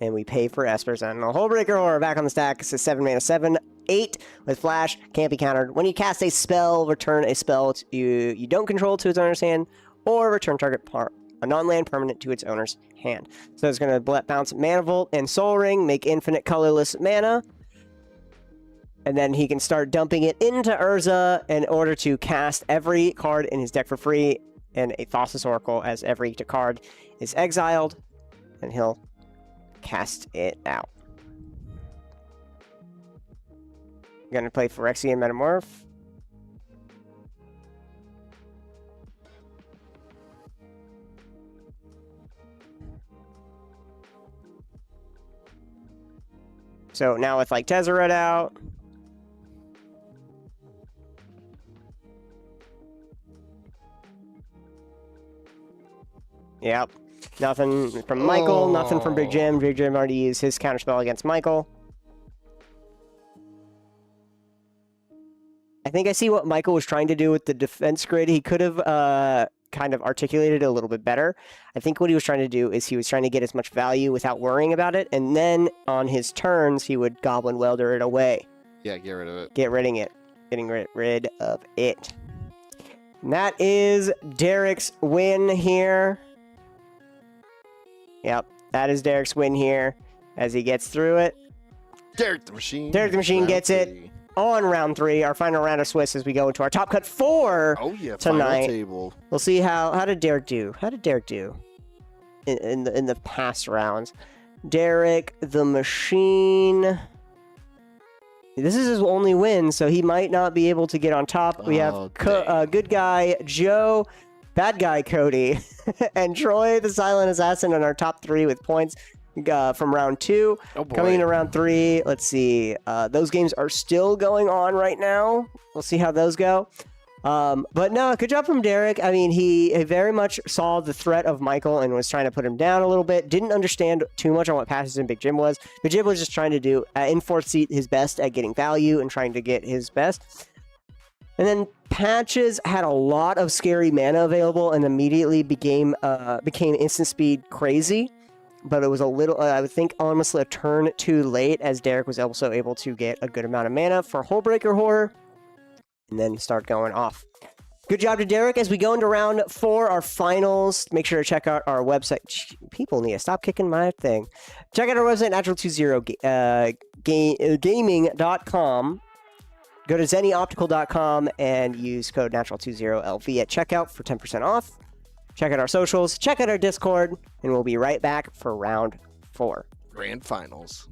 And we pay for Esper Sentinel. Hullbreaker Horror back on the stack. It's a 7 mana 7/8 with flash. Can't be countered. When you cast a spell, return a spell you don't control to its owner's hand, or return target a non-land permanent to its owner's hand. So it's going to bounce Mana Volt and Soul Ring, make infinite colorless mana. And then he can start dumping it into Urza in order to cast every card in his deck for free, and a Thassa's Oracle as every card is exiled, and he'll cast it out. Gonna play Phyrexian Metamorph. So now with like Tezzeret out. Yep. Nothing from Michael, nothing from Big Jim. Big Jim already used his counterspell against Michael. I think I see what Michael was trying to do with the defense grid. He could have kind of articulated it a little bit better. I think what he was trying to do is he was trying to get as much value without worrying about it, and then on his turns, he would Goblin Welder it away. Yeah, get rid of it. Getting rid of it. And that is Derek's win here. Yep, that is Derek's win here as he gets through it. Derek the Machine. Derek the Machine gets it on round 3, our final round of Swiss as we go into our Top Cut 4 tonight. tonight. Table. We'll see how did Derek do? How did Derek do in the past rounds? Derek the Machine. This is his only win, so he might not be able to get on top. We have good guy Joe, bad guy Cody, and Troy the Silent Assassin in our top 3 with points from round 2. Coming into round 3, let's see. Those games are still going on right now. We'll see how those go. But no, good job from Derek. I mean, he very much saw the threat of Michael and was trying to put him down a little bit. Didn't understand too much on what passes in Big Jim was. Big Jim was just trying to do, in 4th seat, his best at getting value and trying to get his best. And then Patches had a lot of scary mana available and immediately became instant speed crazy. But it was a little, I would think, honestly, a turn too late, as Derek was also able to get a good amount of mana for Hullbreaker Horror and then start going off. Good job to Derek. As we go into round 4, our finals, make sure to check out our website. People need to stop kicking my thing. Check out our website, natural20gaming.com. Go to zennyoptical.com and use code natural20LV at checkout for 10% off. Check out our socials, check out our Discord, and we'll be right back for round 4. Grand Finals.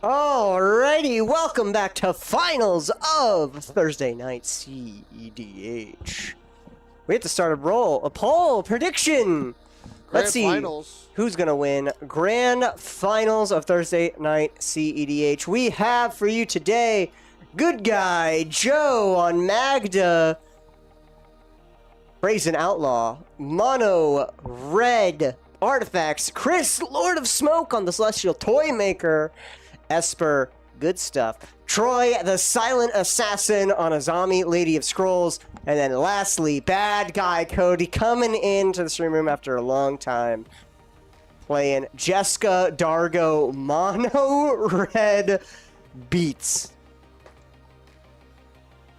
Alrighty, welcome back to finals of Thursday night CEDH. We have to start a poll prediction. Let's see Finals. who's gonna win grand finals of Thursday night CEDH. We have for you today, Good Guy Joe on Magda, Brazen Outlaw, Mono Red Artifacts, Chris Lord of Smoke on the Celestial Toy Maker, Esper Good Stuff, Troy the Silent Assassin on Azami Lady of Scrolls, and then lastly, Bad Guy Cody coming into the stream room after a long time, playing Jessica Dargo Mono Red Beats.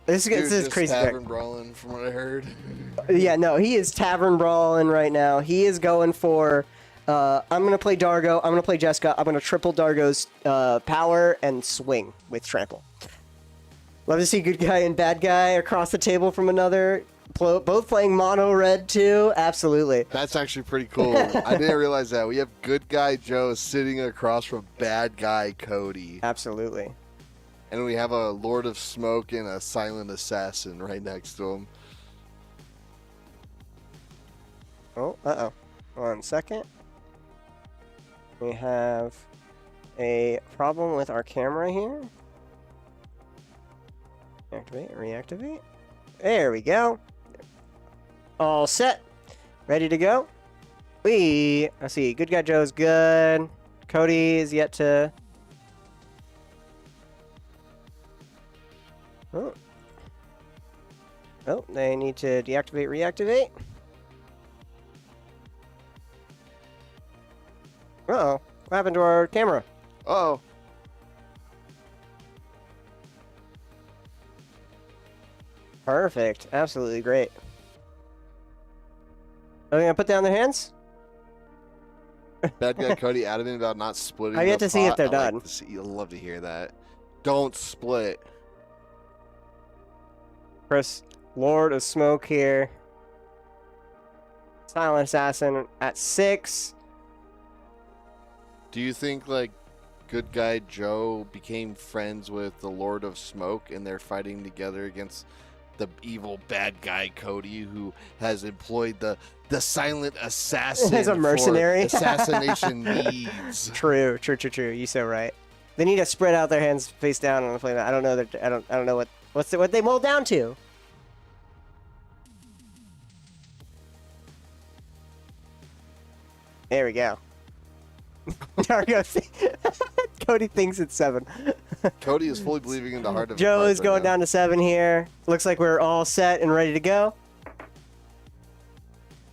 This is crazy. Tavern brawling, from what I heard. Yeah, no, he is tavern brawling right now. He is going for, I'm going to play Dargo, I'm going to play Jessica, I'm going to triple Dargo's power and swing with trample. Love to see Good Guy and Bad Guy across the table from another. Both playing mono red too. Absolutely. That's actually pretty cool. I didn't realize that. We have Good Guy Joe sitting across from Bad Guy Cody. Absolutely. And we have a Lord of Smoke and a Silent Assassin right next to him. Oh, uh-oh. 1 second. We have a problem with our camera here. Activate, reactivate. There we go. All set. Ready to go. Let's see. Good Guy Joe's good. Cody is yet to... Oh. Oh, they need to deactivate, reactivate. Uh-oh. What happened to our camera? Oh. Perfect. Absolutely great. Are they gonna put down their hands? Bad guy Cody adamant about not splitting. I get to see if they're done. You'll love to hear that. Don't split. Chris, Lord of Smoke here. Silent Assassin at 6. Do you think like good guy Joe became friends with the Lord of Smoke and they're fighting together against the evil bad guy Cody, who has employed the silent assassin as a mercenary for assassination needs? True. You're so right. They need to spread out their hands face down on the flame. I don't know that. I don't know what they mold down to. There we go. Cody thinks it's 7. Cody is fully believing in the heart of Joe is going down to 7 here. Looks like we're all set and ready to go.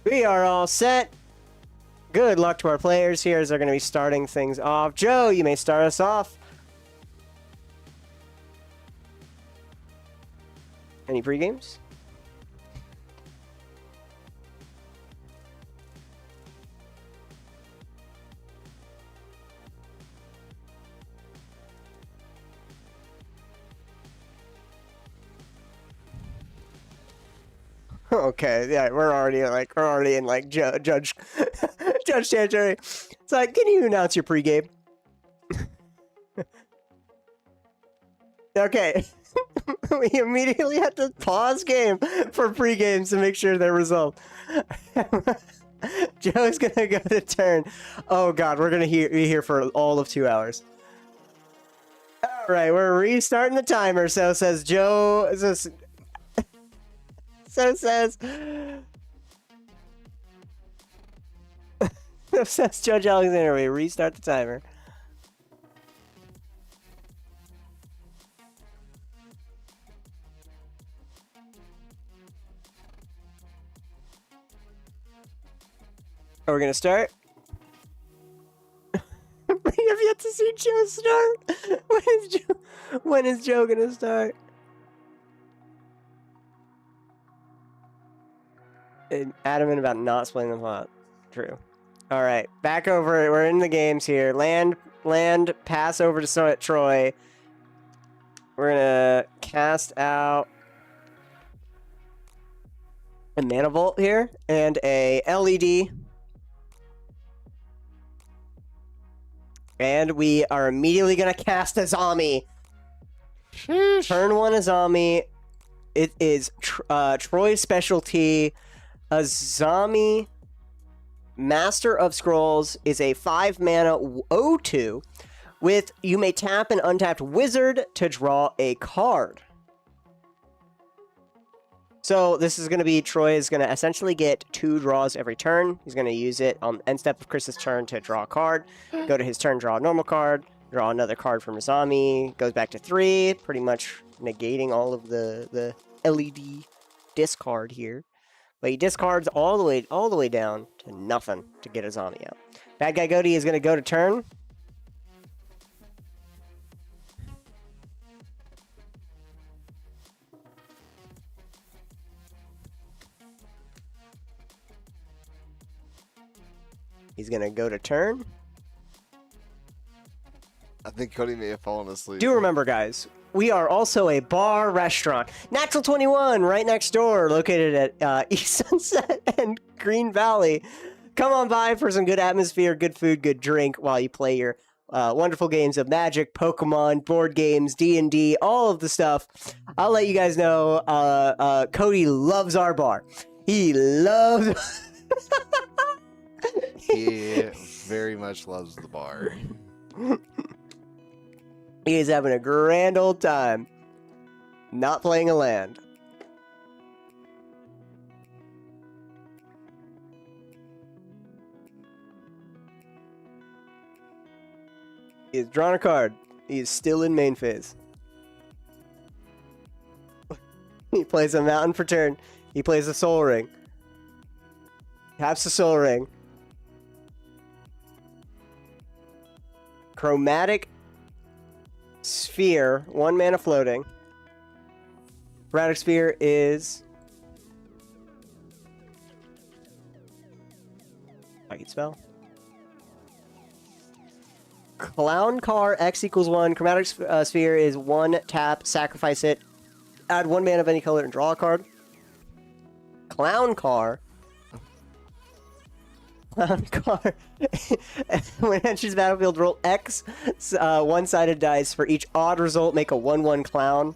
We are all set. Good luck to our players here as they're going to be starting things off. Joe, you may start us off. Any pre-games? Okay, yeah, we're already in like judge territory. It's like, can you announce your pregame? Okay. We immediately have to pause game for pre-games to make sure they're resolved. Joe's gonna go to turn. Oh god, we're gonna be here for all of 2 hours. All right, we're restarting the timer. So says Joe. So says Judge Alexander. We restart the timer. Are we gonna start? We have yet to see Joe start. When is Joe gonna start? And adamant about not splitting the pot. True. All right, back over. We're in the games here. Land. Pass over to Troy. We're gonna cast out a Mana Vault here and a LED. And we are immediately going to cast a zombie. Turn 1 Azami. It is Troy's specialty. A zombie Master of Scrolls is a 5 mana 0/2 with you may tap an untapped wizard to draw a card. So this is going to be, Troy is going to essentially get 2 draws every turn. He's going to use it on end step of Chris's turn to draw a card. Go to his turn, draw a normal card. Draw another card from Azami. Goes back to 3, pretty much negating all of the LED discard here. But he discards all the way down to nothing to get Azami out. Bad Guy Goaty is going to go to turn. He's going to go to turn. I think Cody may have fallen asleep. Do remember, guys, we are also a bar restaurant. Natural 21, right next door, located at East Sunset and Green Valley. Come on by for some good atmosphere, good food, good drink while you play your wonderful games of Magic, Pokemon, board games, D&D, all of the stuff. I'll let you guys know, Cody loves our bar. He loves... He very much loves the bar. He is having a grand old time. Not playing a land. He has drawn a card. He is still in main phase. He plays a mountain for turn. He plays a soul ring. Taps the soul ring. Chromatic sphere, 1 mana floating. Chromatic sphere is Psychic spell. Clown car X equals 1. Chromatic sphere is 1 tap, sacrifice it. Add 1 mana of any color and draw a card. Clown car. Clown car. When it enters the battlefield, roll X one-sided dice. For each odd result, make a 1/1 clown.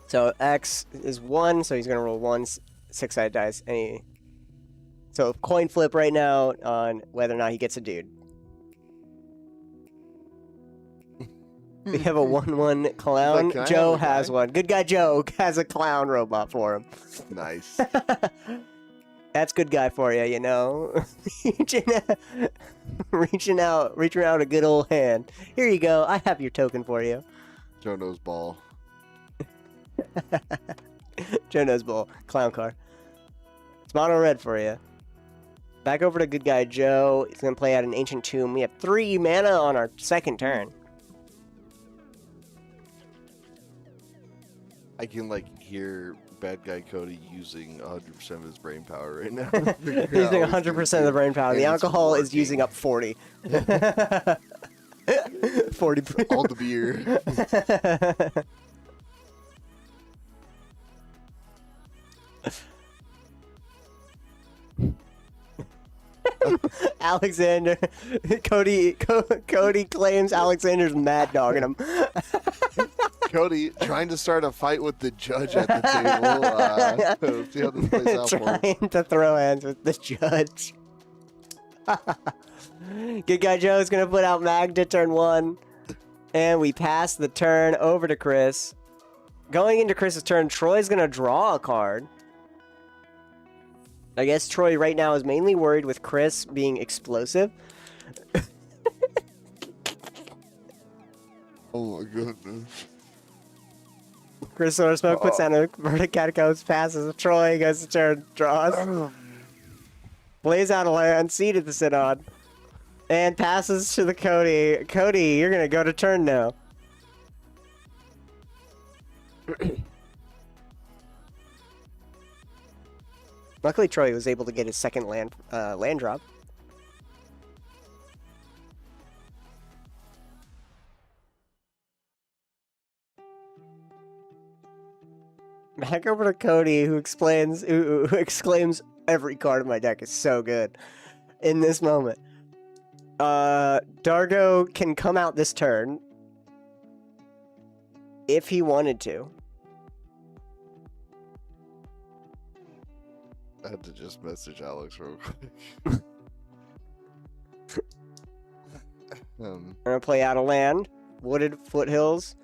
So X is 1, so he's going to roll 1 6-sided dice. So coin flip right now on whether or not he gets a dude. We have a 1/1 clown. Like, Joe has one. Good guy Joe has a clown robot for him. Nice. That's good guy for you, you know. reaching out a good old hand. Here you go. I have your token for you. Joe knows ball. Joe knows ball. Clown car. It's mono red for you. Back over to good guy Joe. He's gonna play out an ancient tomb. We have 3 mana on our second turn. I can like hear bad guy Cody using 100% of his brain power right now. He's using 100% of the brain power. The alcohol is using up 40. 40. All the beer. Alexander, Cody claims Alexander's mad dogging him. Cody trying to start a fight with the judge at the table. Let's see how this plays out for him. Trying to throw hands with the judge. Good guy Joe's gonna put out Magda turn 1, and we pass the turn over to Chris. Going into Chris's turn, Troy's gonna draw a card. I guess Troy right now is mainly worried with Chris being explosive. Oh my goodness. Chris Solar Smoke puts down a Vertic Catacombs, passes. Troy goes to turn, draws. Plays out a land, seeded the Synod. And passes to the Cody. Cody, you're going to go to turn now. Luckily, Troy was able to get his second land drop. Back over to Cody, who exclaims, "Every card in my deck is so good." In this moment, Dargo can come out this turn if he wanted to. I had to just message Alex real quick. I'm gonna play out a land, Wooded Foothills.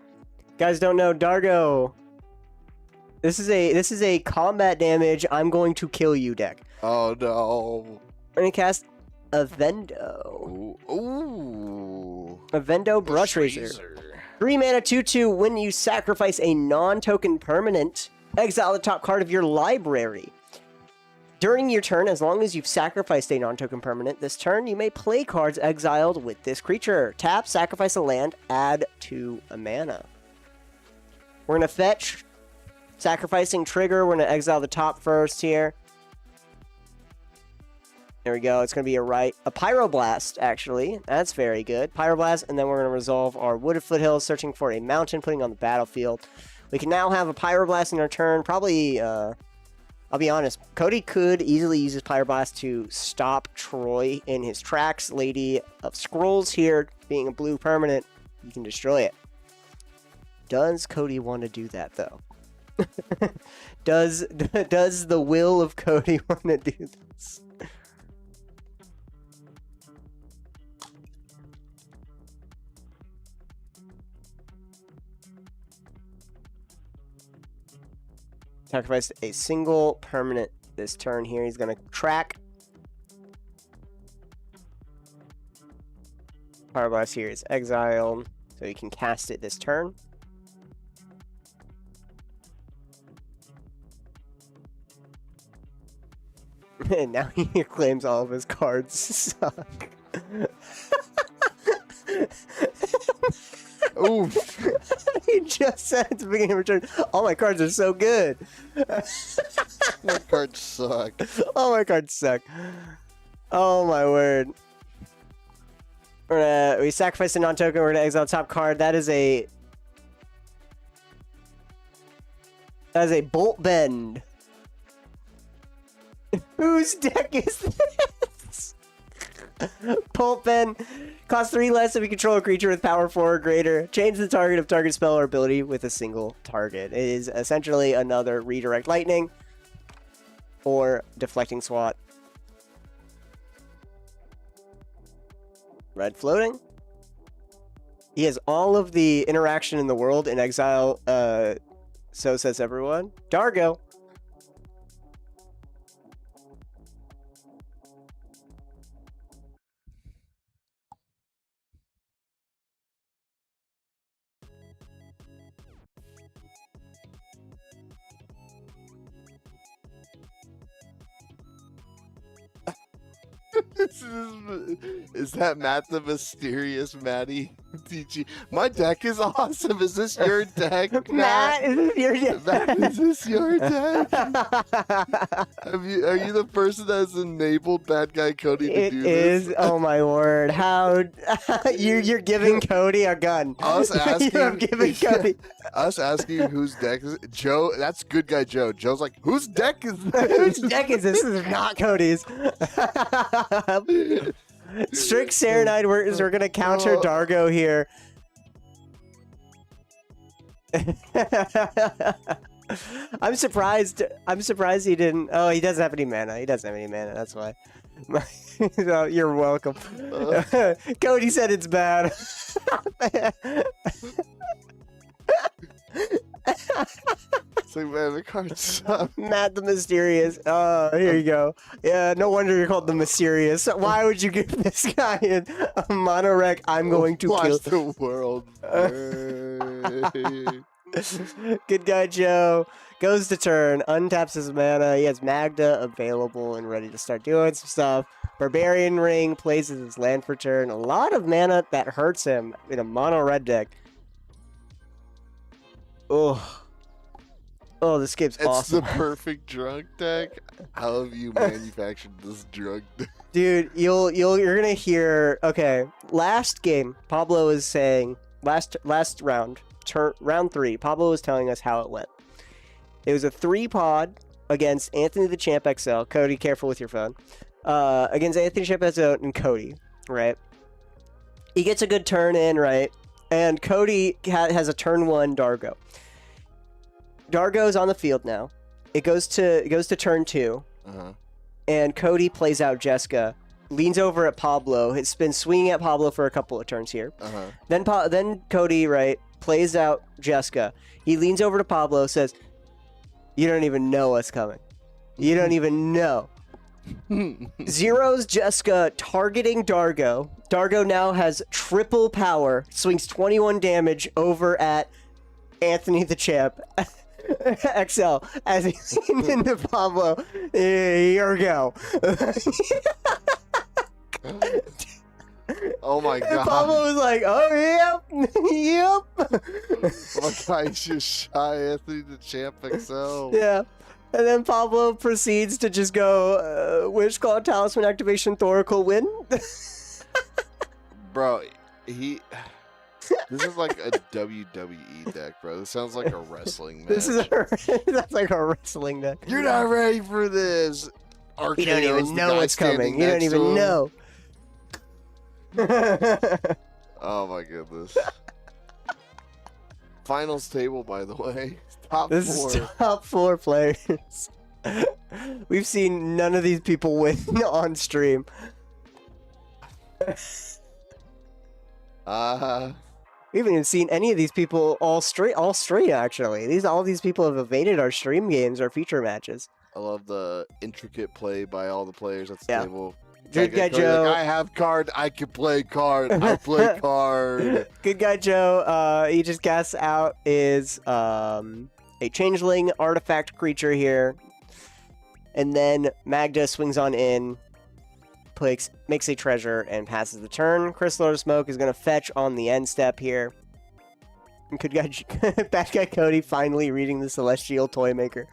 Guys don't know Dargo. This is a combat damage. I'm going to kill you deck. Oh no! I'm gonna cast Avendo. Ooh. Avendo Brush Razor. 3 mana 2/2. When you sacrifice a non-token permanent, exile the top card of your library. During your turn, as long as you've sacrificed a non-token permanent this turn, you may play cards exiled with this creature. Tap, sacrifice a land, add 2 mana. We're going to fetch, sacrificing trigger. We're going to exile the top first here. There we go. It's going to be a Pyroblast, actually. That's very good. Pyroblast, and then we're going to resolve our Wooded Foothills, searching for a mountain, putting on the battlefield. We can now have a Pyroblast in our turn. Probably, I'll be honest, Cody could easily use his Pyroblast to stop Troy in his tracks. Lady of Scrolls here, being a blue permanent, you can destroy it. Does Cody want to do that, though? Does the will of Cody want to do this? Sacrifice a single permanent this turn here. He's going to track. Pyroblast here is exiled. So you can cast it this turn. And now he claims all of his cards suck. Ooh. He just said at the beginning of return, all my cards are so good. My cards suck. All my cards suck. Oh my word. We sacrifice a non-token, we're gonna exile top card. That is a Bolt Bend. Whose deck is this? Bolt Bend. Costs 3 less if you control a creature with power 4 or greater. Change the target of target spell or ability with a single target. It is essentially another Redirect Lightning or Deflecting Swat. Red floating. He has all of the interaction in the world in exile. So says everyone. Dargo. Is that Matt the Mysterious Matty? TG. My deck is awesome. Is this your deck, Matt, is this your deck? Matt, is this your deck? Are you the person that has enabled Bad Guy Cody to It do is. this? Oh my word! How you're giving Cody a gun? Us asking. You're giving Cody. Us asking whose deck is it? Joe. That's good guy Joe. Joe's like, whose deck is Whose this? deck is this? This is not Cody's. Strict Serenade. We're gonna counter Dargo here. I'm surprised he didn't. Oh, he doesn't have any mana. He doesn't have any mana. That's why. So, you're welcome. Cody said it's bad. It's like, man, the cards suck. Matt the Mysterious. Oh, here you go. Yeah, no wonder you're called the Mysterious. Why would you give this guy a mono rec? I'm going to Watch kill. the world burn. Good guy Joe goes to turn, untaps his mana. He has Magda available and ready to start doing some stuff. Barbarian Ring plays his land for turn. A lot of mana that hurts him in a mono red deck. Oh, this game's It's awesome. the perfect drug deck. How have you manufactured this drug deck? Dude, you're gonna hear. Okay, last game, Pablo is saying last round, round 3. Pablo was telling us how it went. It was a 3-pod against Anthony the Champ XL. Cody, careful with your phone. Against Anthony Champ XL and Cody, right? He gets a good turn in, right? And Cody has a turn 1 Dargo. Dargo's on the field now. It goes to turn 2. Uh-huh. And Cody plays out Jessica, leans over at Pablo. It's been swinging at Pablo for a couple of turns here. Uh-huh. Then Cody, right, plays out Jessica. He leans over to Pablo, says, "You don't even know what's coming. You don't even know." Zeroes Jessica, targeting Dargo. Dargo now has triple power, swings 21 damage over at Anthony the Champ. XL as he's into Pablo. Here we go. Oh my And god. Pablo was like, "Oh yep." My guy's just shy Anthony the Champ XL. Yeah. And then Pablo proceeds to just go, Wish Claw, Talisman Activation, Thoracle, win. Bro, this is like a WWE deck, bro. This sounds like a wrestling match. That's like a wrestling deck. You're not ready for this. You don't even know what's coming. You don't next to even him. know. Oh my goodness. Finals table, by the way. Top This 4. is top 4 players. We've seen none of these people win on stream. We haven't even seen any of these people all stream actually. All these people have evaded our stream games or feature matches. I love the intricate play by all the players at the Yeah. table. Good guy Like, Joe. I have card. I can play card. I play card. Good guy Joe. He just guessed out is a changeling artifact creature here. And then Magda swings on in, makes a treasure, and passes the turn. Chris Lord of Smoke is going to fetch on the end step here. Good guy, bad guy Cody finally reading the Celestial Toy Maker.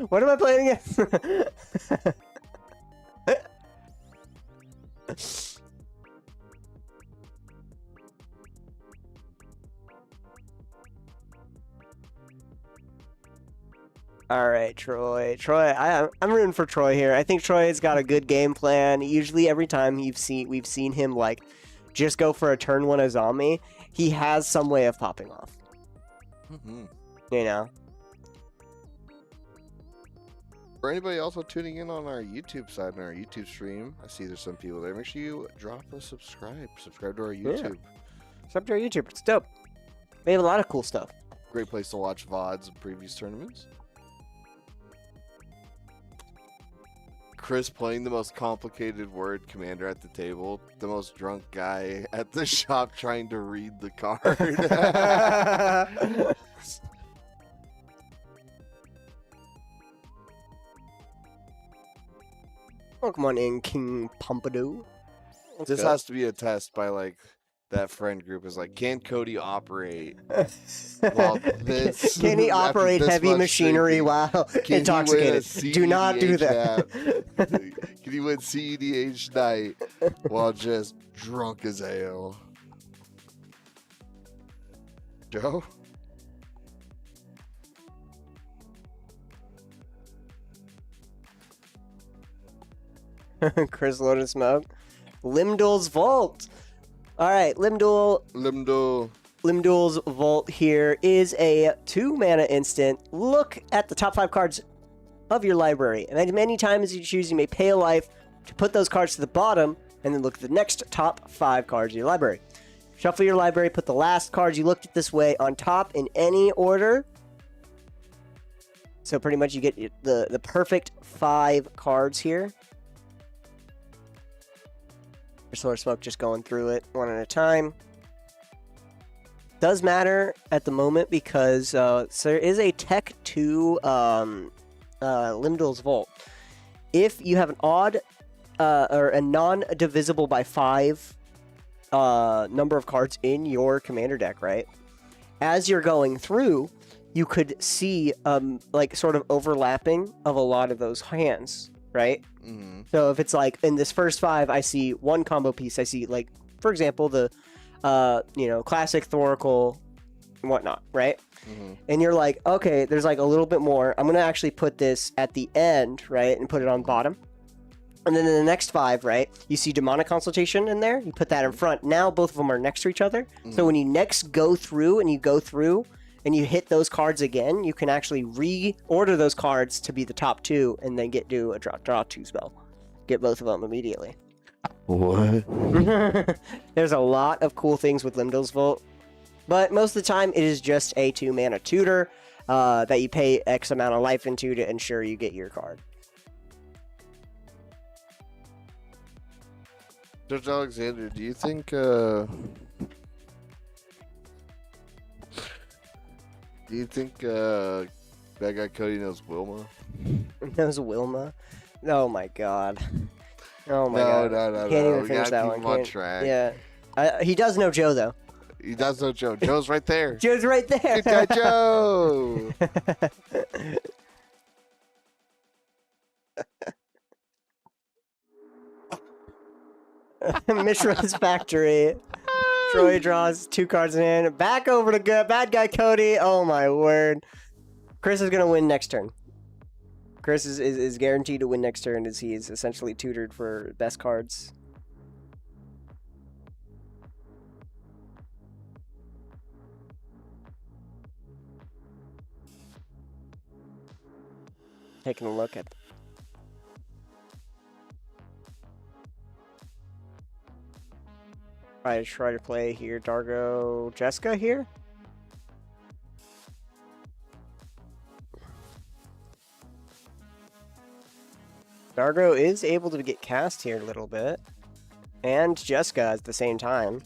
What am I playing against? All right, Troy. I'm rooting for Troy here. I think Troy's got a good game plan. Usually, every time we've seen him like just go for a turn one a zombie, he has some way of popping off. Mm-hmm. You know. For anybody also tuning in on our YouTube side and our YouTube stream, I see there's some people there. Make sure you drop a subscribe. Subscribe to our YouTube. Sub to our YouTube. It's dope. We have a lot of cool stuff. Great place to watch VODs of previous tournaments. Chris playing the most complicated word commander at the table. The most drunk guy at the shop trying to read the card. Welcome on in, King Pompidou. This has to be a test by like that friend group is like, can Cody operate? Well, this, can he operate this heavy much machinery drinking? while Can intoxicated? he win a Do not do CEDH that. Can he win CEDH night while just drunk as hell? Joe? Chris Loaded Smoke. Limdul's Vault. All right, Limdul. Limdul's Vault here is a 2-mana instant. Look at the top 5 cards of your library. And as many times as you choose, you may pay a life to put those cards to the bottom, and then look at the next top 5 cards of your library. Shuffle your library, put the last cards you looked at this way on top in any order. So pretty much you get the perfect 5 cards here. Solar Smoke just going through it one at a time. Does matter at the moment because so there is a Tech 2 Limdul's Vault. If you have an odd or a non-divisible by 5 number of cards in your commander deck, right? As you're going through, you could see like sort of overlapping of a lot of those hands, right? Mm-hmm. So if it's like in this first 5, I see one combo piece. I see like, for example, the classic Thoracle and whatnot, right? Mm-hmm. And you're like, okay, there's like a little bit more. I'm gonna actually put this at the end, right, and put it on bottom. And then in the next 5, right, you see Demonic Consultation in there. You put that in front. Now both of them are next to each other. Mm-hmm. So when you next go through and you hit those cards again, you can actually reorder those cards to be the top 2 and then do a draw 2 spell. Get both of them immediately. What? There's a lot of cool things with Limdul's Vault, but most of the time it is just a 2-mana tutor that you pay X amount of life into to ensure you get your card. Judge Alexander, do you think that guy Cody knows Wilma? Knows Wilma? Oh my god. Oh my god. No. Can't even We finish gotta that keep one. him on Can't- track. Yeah. He does know Joe, though. He does know Joe. Joe's right there. Joe's right there. Good guy, Joe. Mishra's Factory. Troy draws 2 cards in hand. Back over to bad guy Cody. Oh my word. Chris is going to win next turn. Chris is guaranteed to win next turn as he is essentially tutored for best cards. Taking a look at try to play here. Dargo Jessica here. Dargo is able to get cast here a little bit. And Jessica at the same time.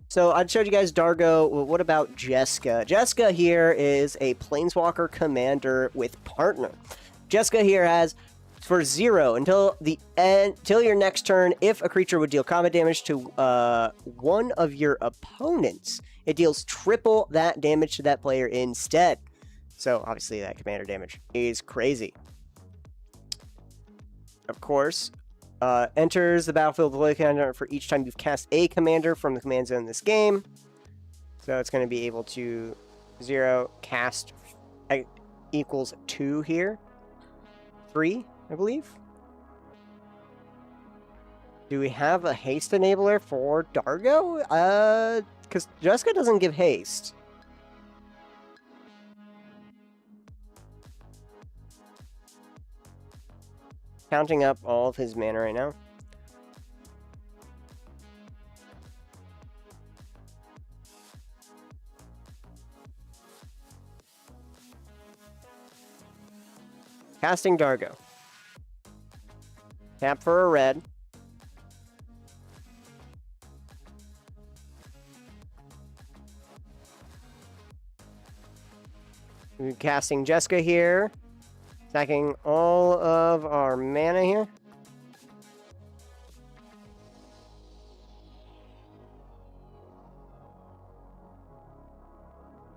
So I showed you guys Dargo. Well, what about Jessica? Jessica here is a Planeswalker commander with partner. Jessica here has for 0 until the end, till your next turn. If a creature would deal combat damage to one of your opponents, it deals triple that damage to that player instead. So obviously that commander damage is crazy. Of course. Enters the battlefield with a commander for each time you've cast a commander from the command zone in this game. So it's going to be able to 0 cast equals 2 here. 3, I believe. Do we have a haste enabler for Dargo? Because Jessica doesn't give haste. Counting up all of his mana right now. Casting Dargo. Tap for a red. We're casting Jessica here. Stacking all of our mana here.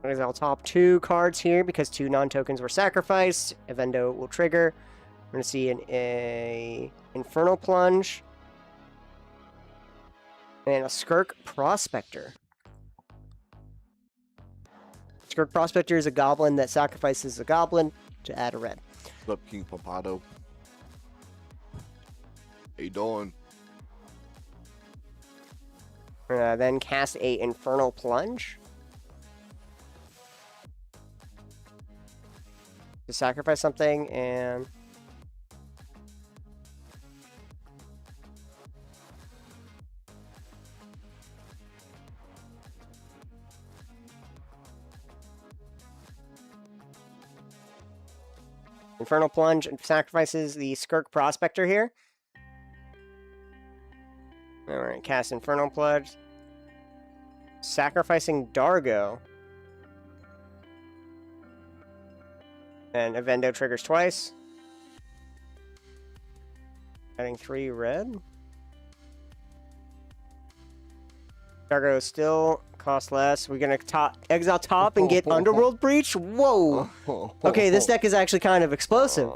I'll top 2 cards here because 2 non-tokens were sacrificed. Evendo will trigger. We're going to see a Infernal Plunge. And a Skirk Prospector. Skirk Prospector is a goblin that sacrifices a goblin to add a red. What's up, King Papato? How you doing? Then cast a Infernal Plunge. To sacrifice something, and Infernal Plunge sacrifices the Skirk Prospector here. Alright, cast Infernal Plunge. Sacrificing Dargo. And Evendo triggers twice. Adding 3 red. Dargo still costs less. We're going to exile top and get Underworld Breach? Whoa! Okay, this deck is actually kind of explosive.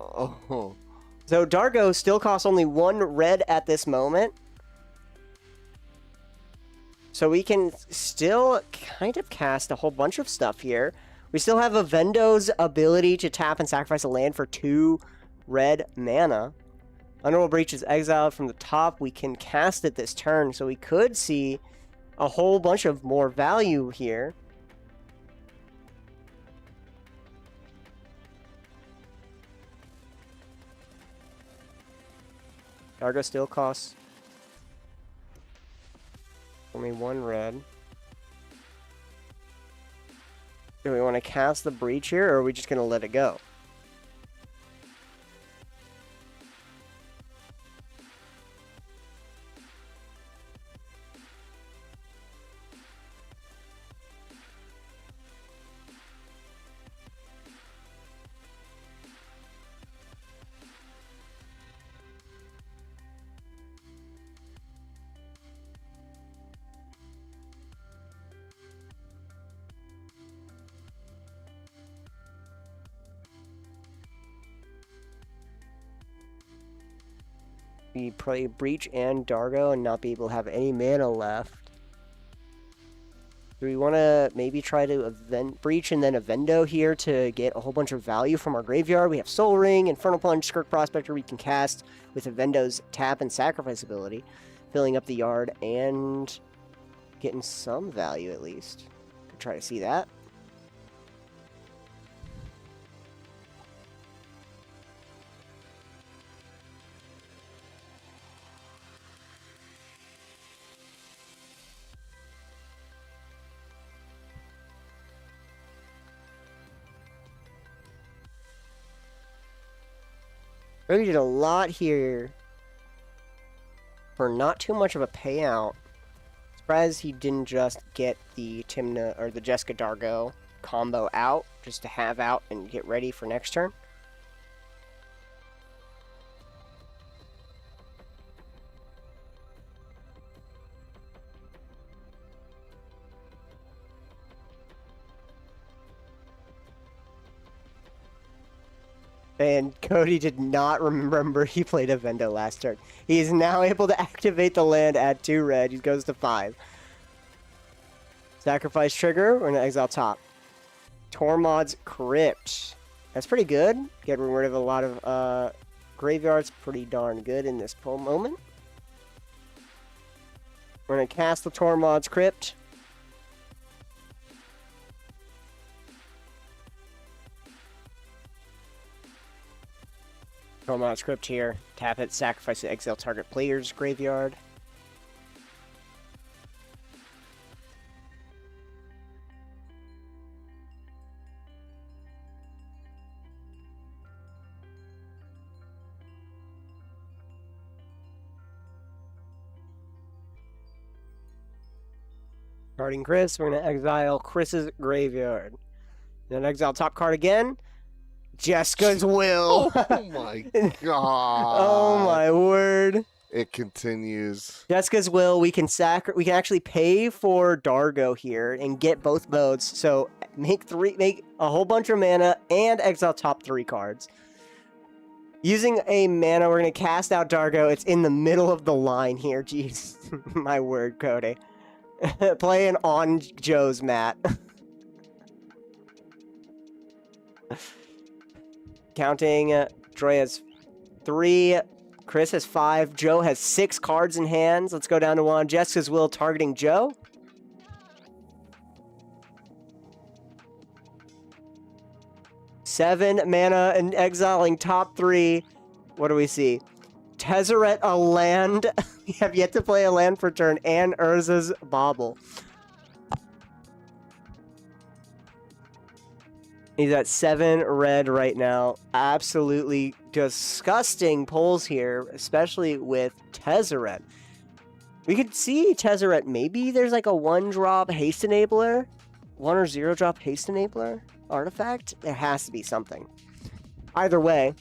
So Dargo still costs only 1 red at this moment. So we can still kind of cast a whole bunch of stuff here. We still have Evendo's ability to tap and sacrifice a land for 2 red mana. Underworld Breach is exiled from the top. We can cast it this turn, so we could see a whole bunch of more value here. Dargo still costs only 1 red. Do we want to cast the Breach here, or are we just going to let it go? We play Breach and Dargo and not be able to have any mana left. Do we want to maybe try to Breach and then Evendo here to get a whole bunch of value from our graveyard? We have Soul Ring, Infernal Plunge, Skirk Prospector we can cast with Evendo's tap and sacrifice ability, filling up the yard and getting some value at least. Could try to see that. Really did a lot here for not too much of a payout. Surprised he didn't just get the Timna or the Jessica Dargo combo out just to have out and get ready for next turn. And Cody did not remember he played a Vendo last turn. He is now able to activate the land at 2 red. He goes to 5. Sacrifice trigger. We're going to exile top. Tormod's Crypt. That's pretty good. Getting rid of a lot of graveyards. Pretty darn good in this moment. We're going to cast the Tormod's Crypt. Tormod's Crypt here. Tap it, sacrifice the exile target player's graveyard. Guarding Chris, we're going to exile Chris's graveyard. Then exile top card again. Jessica's Will. Oh my god. Oh my word. It continues. Jessica's Will, we can actually pay for Dargo here and get both modes. So make a whole bunch of mana and exile top 3 cards. Using a mana, we're going to cast out Dargo. It's in the middle of the line here. Jeez. My word, Cody. Playing on Joe's mat. Counting, Troy has 3, Chris has 5, Joe has 6 cards in hands. Let's go down to 1. Jessica's Will targeting Joe. Seven mana and exiling top 3. What do we see? Tezzeret, a land. We have yet to play a land per turn, and Urza's Bauble. He's at 7 red right now. Absolutely disgusting pulls here, especially with Tezzeret. We could see Tezzeret, maybe there's like a 1-drop haste enabler, 1 or 0-drop haste enabler artifact. There has to be something. Either way.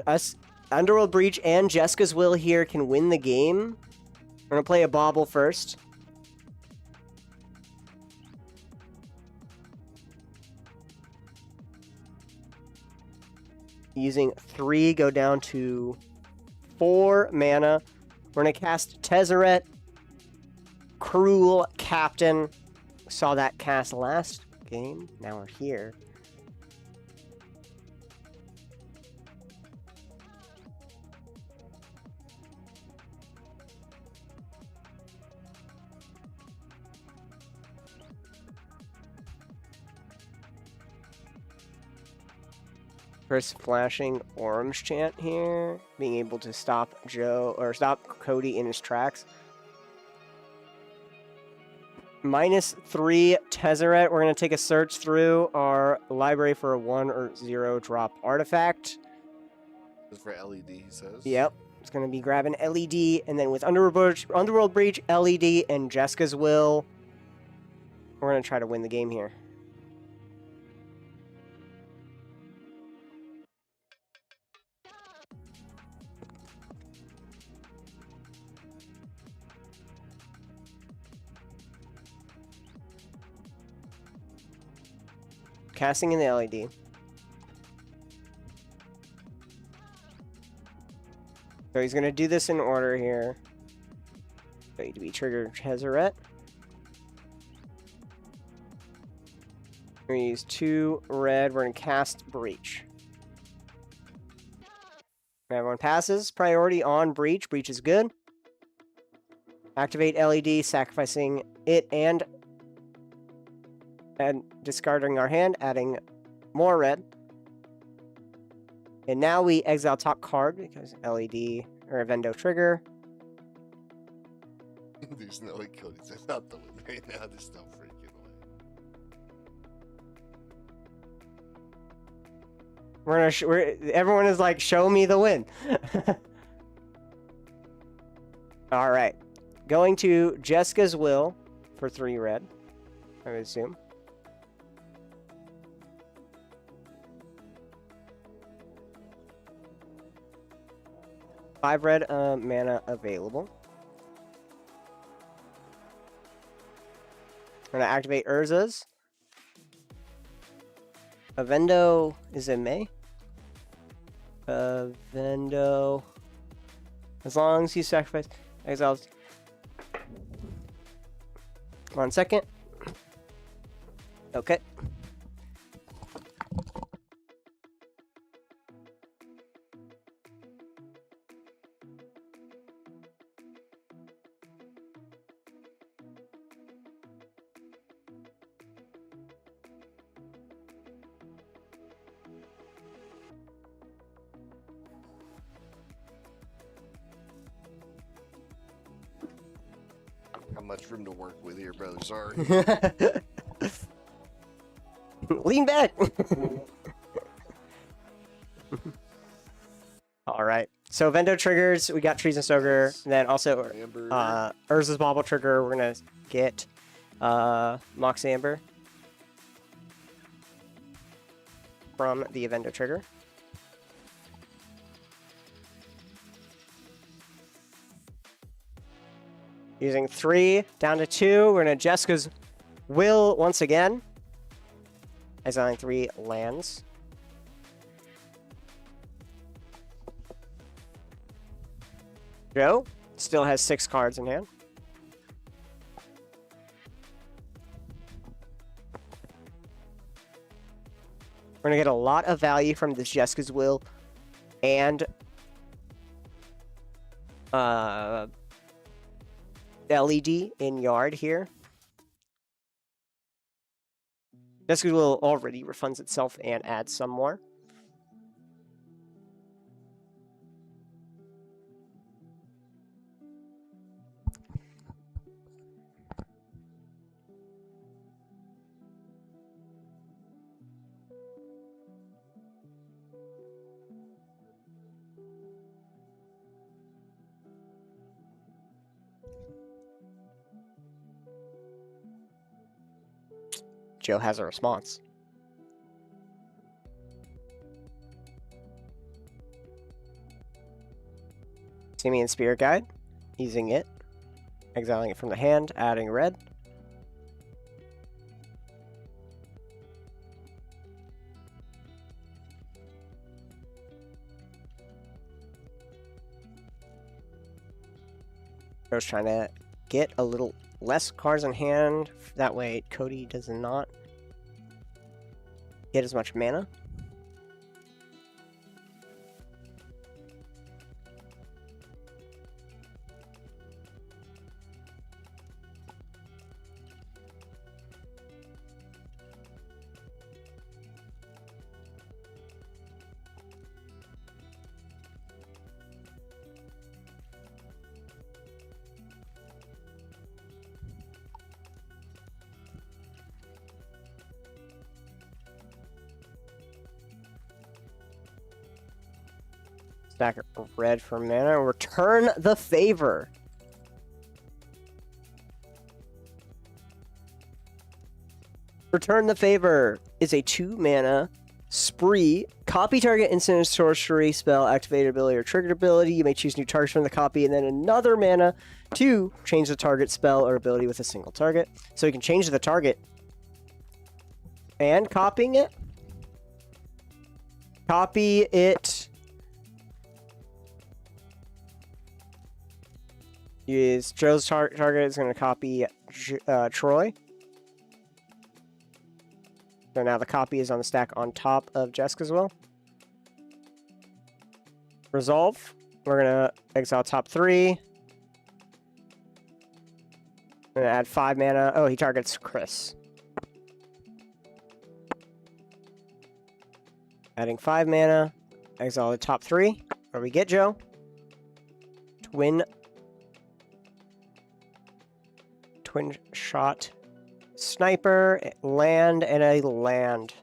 Us, Underworld Breach and Jessica's Will here can win the game. We're going to play a Bauble first. Using 3, go down to 4 mana. We're going to cast Tezzeret, Cruel Captain. Saw that cast last game. Now we're here. First flashing orange chant here, being able to stop Joe or stop Cody in his tracks. -3 Tezzeret. We're going to take a search through our library for a 1 or 0-drop artifact. This is for LED, he says. Yep. It's going to be grabbing LED, and then with Underworld Breach, LED, and Jessica's Will, we're going to try to win the game here. Casting in the LED. So he's going to do this in order here. Going to be trigger Tezzeret. We're going to use 2 red. We're going to cast Breach. Everyone passes. Priority on Breach. Breach is good. Activate LED, sacrificing it and discarding our hand, adding more red. And now we exile top card because LED or Vendo trigger. There's no way Cody's out the win right now. There's no freaking way. Everyone is like, show me the win. All right. Going to Jessica's Will for 3 red, I would assume. Five red mana available. I'm going to activate Urza's. Avendo is in May. Avendo. As long as you sacrifice exiles. 1 second. Okay. How much room to work with here, brother? Sorry. Lean back. All right. So Vendo triggers. We got Trees and Stoker. And then also Amber. Urza's Bauble trigger. We're gonna get Mox Amber from the Vendo trigger. Using 3 down to 2. We're gonna Jessica's Will once again. Exiling 3 lands. Joe still has 6 cards in hand. We're gonna get a lot of value from this Jessica's Will and LED in Yard here. Jessica's Will already refunds itself and adds some more. Joe has a response. Simeon Spirit Guide, using it, exiling it from the hand, adding red. Joe's trying to get a little less cards in hand. That way Cody does not get as much mana. Stack of red for mana. Return the Favor. Return the Favor is a 2 mana spree. Copy target instant sorcery spell, activated ability, or triggered ability. You may choose new targets from the copy, and then another mana to change the target spell or ability with a single target. So you can change the target and copying it. Copy it. Is Joe's target is going to copy Troy. So now the copy is on the stack on top of Jessica's Will. Resolve. We're going to exile top 3. Going to add 5 mana. Oh, he targets Chris. Adding 5 mana. Exile the top 3. Where we get Joe. Twin shot sniper, land, and a land.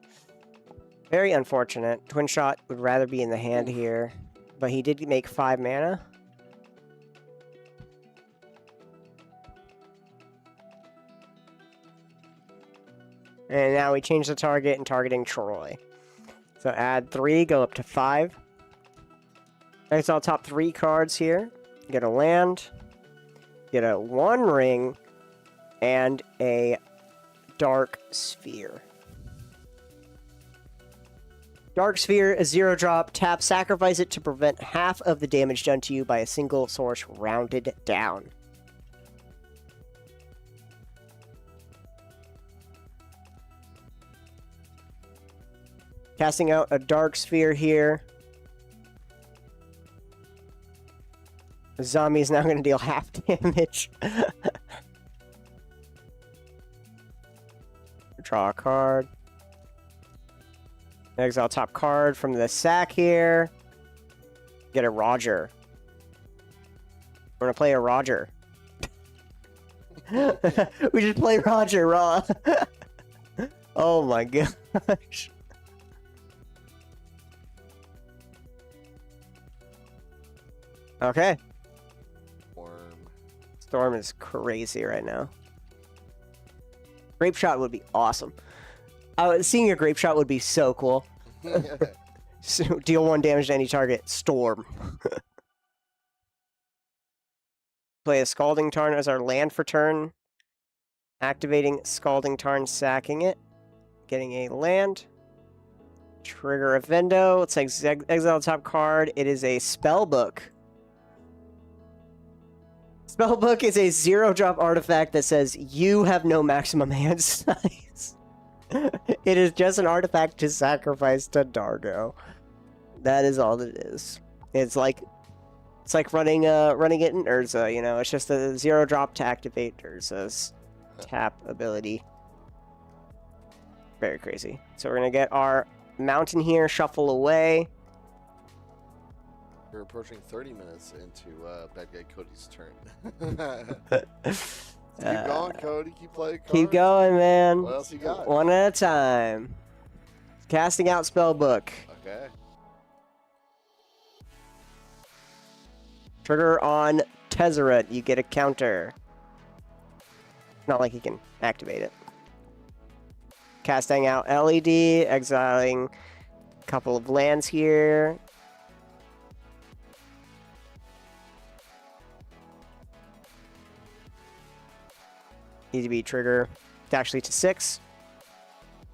Very unfortunate. Twin Shot would rather be in the hand here, but he did make 5 mana. And now we change the target and targeting Troy. So add 3, go up to 5. Next, I'll top 3 cards here. Get a land, get a 1 ring, and a Dark Sphere. Dark Sphere, a 0-drop. Tap, sacrifice it to prevent half of the damage done to you by a single source rounded down. Casting out a Dark Sphere here. The zombie is now going to deal half damage. Draw a card. Exile top card from the sack here. Get a Roger. We're going to play a Roger. We just play Roger raw. Oh my gosh. Okay. Storm is crazy right now. Grape Shot would be awesome. Seeing a Grape Shot would be so cool. So, deal 1 damage to any target. Storm. Play a Scalding Tarn as our land for turn. Activating Scalding Tarn, sacking it. Getting a land. Trigger a Vendo. Let's exile top card. It is a Spellbook. Spellbook is a 0-drop artifact that says you have no maximum hand size. It is just an artifact to sacrifice to Dargo. That is all it is. It's like running it in Urza, you know. It's just a 0-drop to activate Urza's tap ability. Very crazy. So we're gonna get our mountain here, shuffle away. We're approaching 30 minutes into Bad Guy Cody's turn. Keep going, Cody. Keep playing cards. Keep going, man. What else you got? One at a time. Casting out Spellbook. Okay. Trigger on Tezzeret. You get a counter. Not like you can activate it. Casting out LED. Exiling a couple of lands here. EDB trigger actually to 6.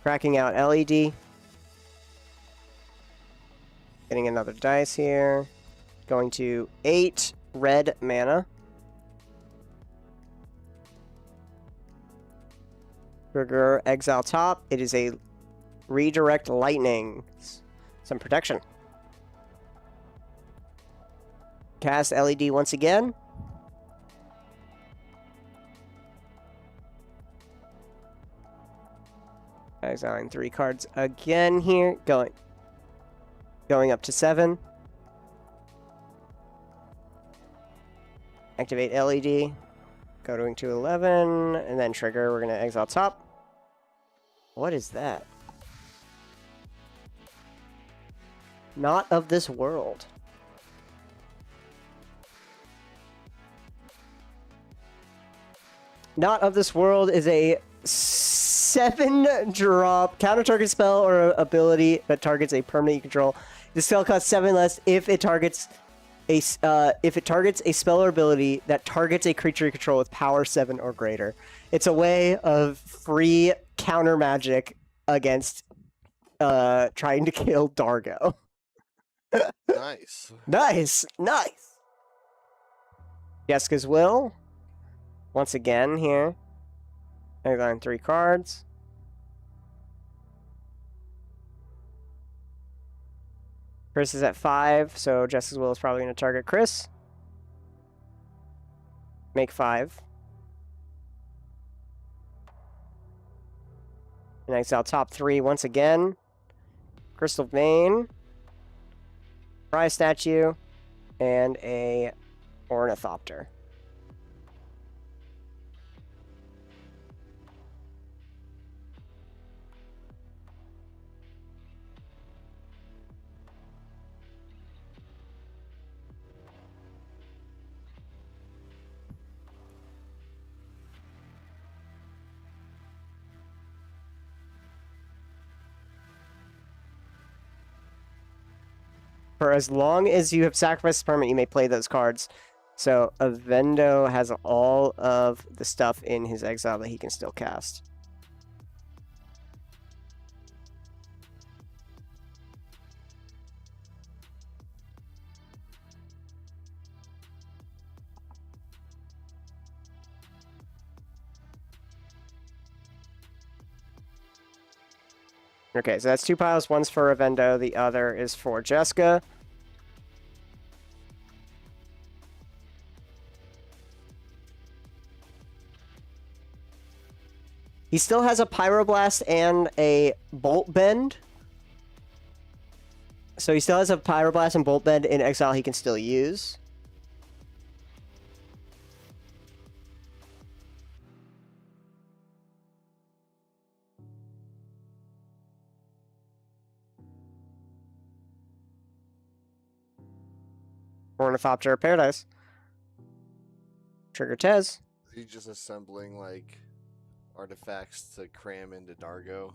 Cracking out LED. Getting another dice here. Going to 8 red mana. Trigger exile top. It is a redirect lightning. Some protection. Cast LED once again. Exiling 3 cards again here. Going up to 7. Activate LED. Going to 11. And then trigger. We're going to exile top. What is that? Not of this world. Not of this world is a 7-drop counter target spell or ability that targets a permanent you control. The spell costs 7 less if it targets a spell or ability that targets a creature you control with power 7 or greater. It's a way of free counter magic against trying to kill Dargo. Nice. Nice. Jessica's Will. Once again here. Exiling 3 cards. Chris is at 5, so Jessica's Will is probably going to target Chris. Make 5. And exile top 3 once again. Crystal Vein. Prize Statue. And a Ornithopter. For as long as you have sacrificed a permanent, you may play those cards. So Avendo has all of the stuff in his exile that he can still cast. Okay, so that's 2 piles. One's for Avendo, the other is for Jessica. He still has a Pyroblast and a Bolt Bend. So he still has a Pyroblast and Bolt Bend in exile he can still use. Ornithopter Paradise. Trigger Tez. He's just assembling like artifacts to cram into Dargo.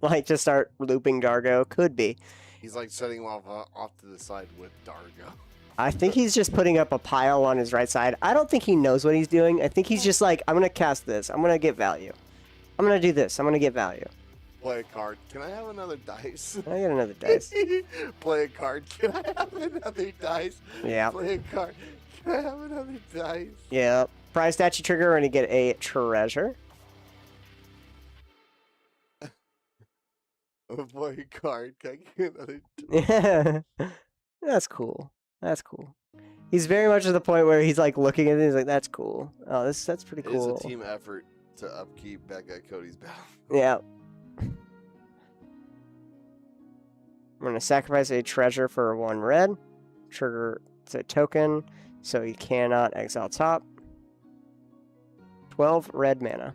Like to start looping Dargo. Could be. He's like setting him off to the side with Dargo. I think he's just putting up a pile on his right side. I don't think he knows what he's doing. I think he's just like, I'm going to cast this. I'm going to get value. I'm going to do this. I'm going to get value. Play a card. Can I have another dice? I get another dice. Play a card. Can I have another dice? Yeah. Play a card. Can I have another dice? Yeah. Prize statue trigger, we're going to get a treasure. Play a card. Can I get another Yeah. That's cool. That's cool. He's very much at the point where he's like looking at it. He's like, "That's cool. Oh, that's pretty cool." It's a team effort to upkeep Bad Guy Cody's battle. Yeah. I'm gonna sacrifice a treasure for 1 red. Trigger the token, so he cannot exile top. 12 red mana.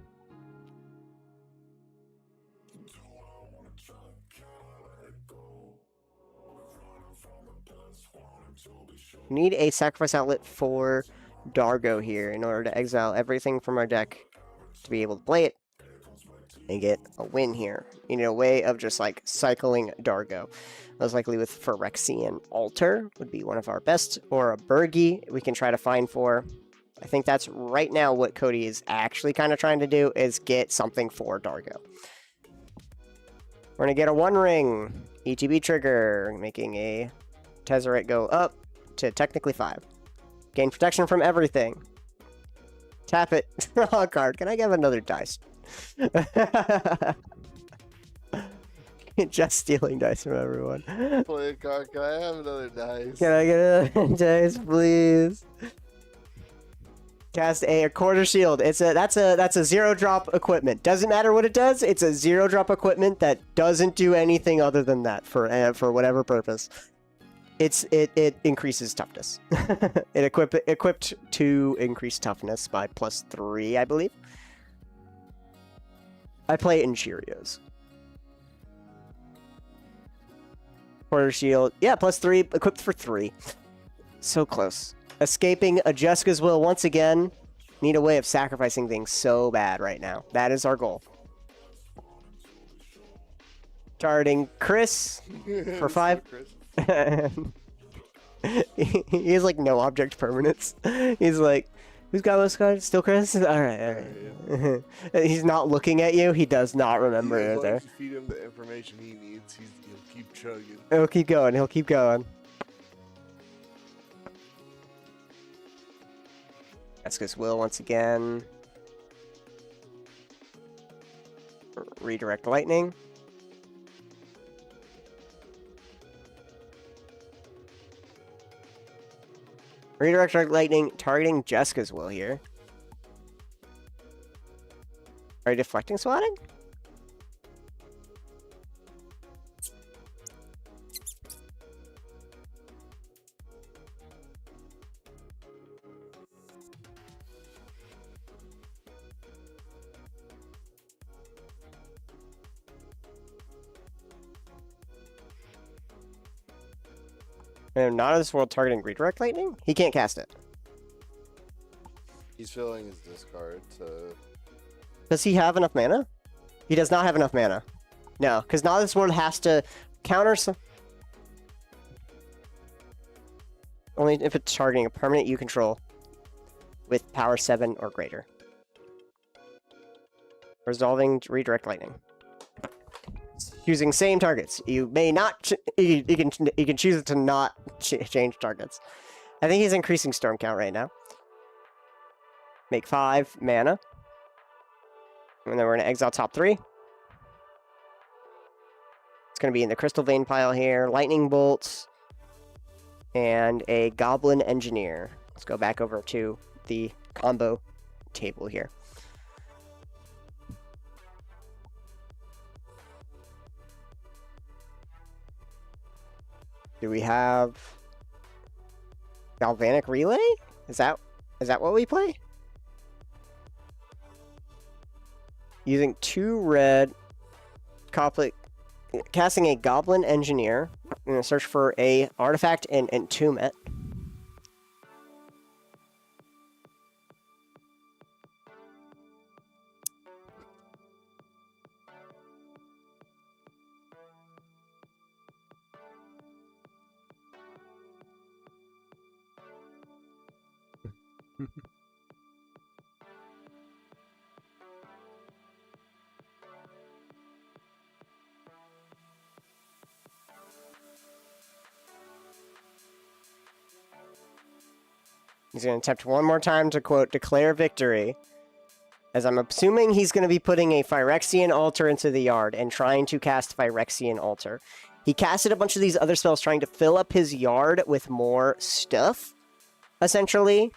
Need a sacrifice outlet for Dargo here in order to exile everything from our deck to be able to play it and get a win here. You need a way of just like cycling Dargo. Most likely with Phyrexian Altar would be one of our best, or a Burgi we can try to find for. I think that's right now what Cody is actually kind of trying to do, is get something for Dargo. We're going to get a 1 ring ETB trigger, making a Tezzeret go up to technically 5. Gain protection from everything. Tap it. Draw a card. Can I get another dice? Just stealing dice from everyone. Play a card. Can I have another dice? Can I get another dice, please? Cast a quarter shield. That's a 0-drop equipment. Doesn't matter what it does. It's a 0-drop equipment that doesn't do anything other than that for whatever purpose. It increases toughness. It equipped to increase toughness by +3, I believe. I play in Cheerios. Quarter shield. Yeah, +3, equipped for 3. So close. Escaping a Jessica's Will once again. Need a way of sacrificing things so bad right now. That is our goal. Targeting Chris for 5. He has like no object permanence. He's like, who's got those cards? Still Chris? Alright. Yeah. He's not looking at you. He does not remember it there. As long as you feed him the information he needs, he'll keep chugging. He'll keep going. He'll keep going. Jessica's Will once again. Redirect Lightning. Redirect Lightning, targeting Jessica's Will here. Are you deflecting swatting? And not of this world targeting Redirect Lightning? He can't cast it. He's filling his discard to... Does he have enough mana? He does not have enough mana. No, because not of this world has to counter some... only if it's targeting a permanent you control with power 7 or greater. Resolving redirect lightning. Using same targets. You may not. You can choose it to not change targets. I think he's increasing storm count right now. Make 5 mana, and then we're gonna exile top 3. It's gonna be in the Crystal Vein pile here. Lightning bolts and a Goblin Engineer. Let's go back over to the combo table here. Do we have Galvanic Relay? Is that what we play? Using 2 red, casting a Goblin Engineer. I'm gonna search for a artifact and entomb it. He's going to attempt one more time to, quote, declare victory. As I'm assuming he's going to be putting a Phyrexian Altar into the yard and trying to cast Phyrexian Altar. He casted a bunch of these other spells trying to fill up his yard with more stuff, essentially.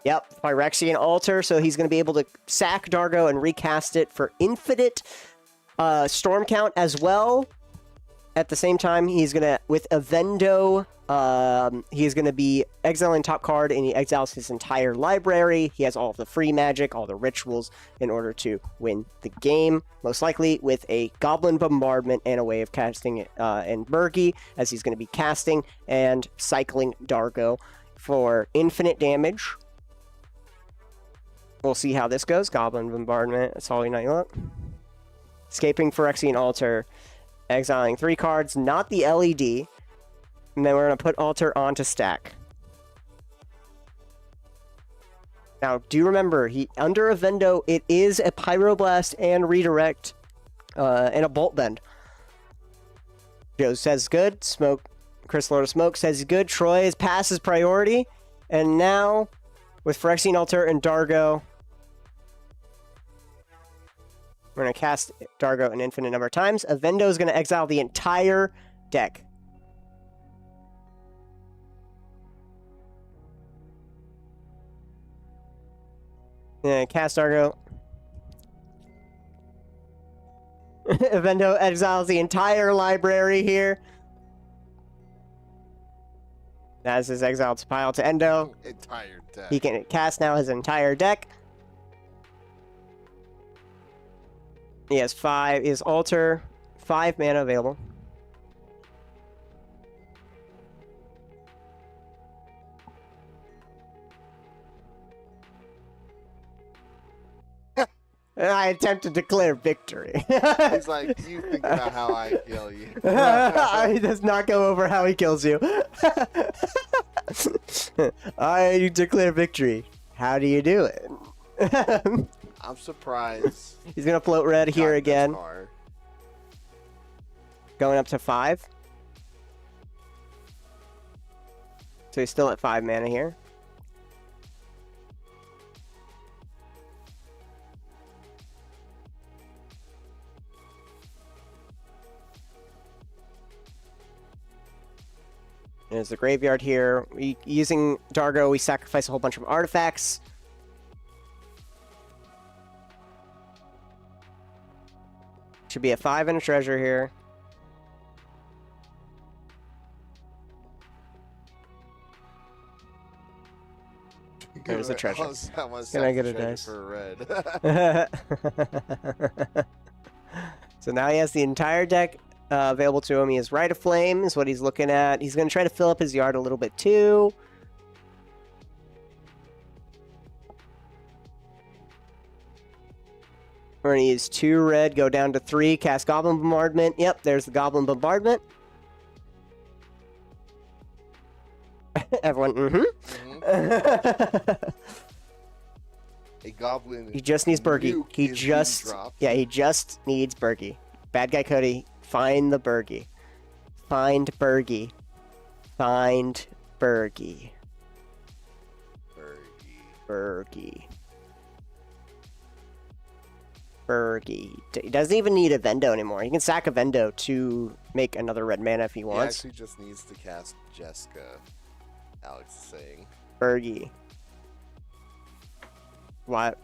Yep, Phyrexian Altar, so he's going to be able to sack Dargo and recast it for infinite storm count as well. At the same time, he's going to, with Avendo, he's going to be exiling top card, and he exiles his entire library. He has all of the free magic, all the rituals, in order to win the game. Most likely with a Goblin Bombardment and a way of casting it in Bergie, as he's going to be casting and cycling Dargo for infinite damage. We'll see how this goes. Goblin Bombardment, that's all you look. Escaping Phyrexian Altar, exiling 3 cards, not the LED. And then we're going to put Altar onto stack. Now, do remember, under Avendo, it is a Pyroblast and Redirect and a Bolt Bend. Joe says good. Smoke, Chris Lord of Smoke says good. Troy is passes priority. And now, with Phyrexian Altar and Dargo, we're going to cast Dargo an infinite number of times. Avendo is going to exile the entire deck. And cast Dargo. Avendo exiles the entire library here. As his exiled pile to Endo. Entire deck. He can cast now his entire deck. He has 5, his Altar, 5 mana available. I attempt to declare victory. He's like, you think about how I kill you. He does not go over how he kills you. I declare victory. How do you do it? I'm surprised. He's going to float red here again. Far. Going up to 5. So he's still at 5 mana here. There's the graveyard here. Using Dargo, we sacrifice a whole bunch of artifacts. Should be a 5 and a treasure here. There's a treasure. Can I get a dice? For red. So now he has the entire deck available to him. He has Rite of Flame is what he's looking at. He's going to try to fill up his yard a little bit too. We're going to use 2 red, go down to 3, cast Goblin Bombardment. Yep, there's the Goblin Bombardment. Everyone, A goblin. He just needs Bergie. nuke He is just, being dropped. yeah, he just needs Bergie. Bad guy Cody, find the Bergie. Find Bergie. Find Bergie. Bergie. Bergie. He doesn't even need a Vendo anymore. He can sack a Vendo to make another red mana if he He wants. actually just needs to cast Jessica. Alex is saying. Bergie. What?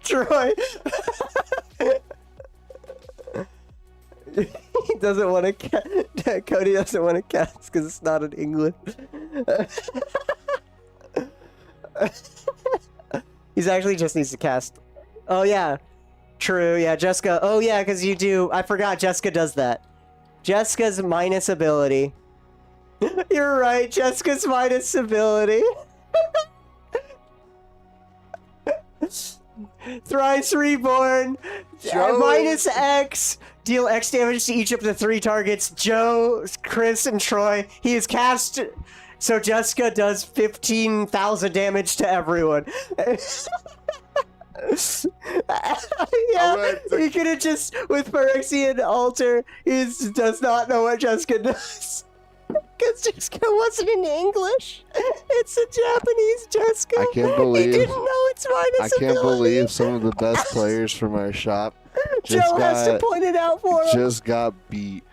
Troy. He doesn't want to. Cody doesn't want to cast because it's not in English. He's actually just needs to cast. Oh yeah, true. Yeah, Jessica. Oh yeah, because you do. I forgot Jessica does that. Jessica's minus ability. You're right. Jessica's minus ability. Thrice Reborn. Minus X. Deal X damage to each up to 3 targets. Joe, Chris, and Troy. He is cast. So Jessica does 15,000 damage to everyone. Yeah, he could have just, with Phyrexian Altar, he does not know what Jessica does. Because Jessica wasn't in English. It's a Japanese Jessica. I can't believe. He didn't know it's minus I can't ability. believe some of the best players from our shop Joe has to point it out for him. just got beat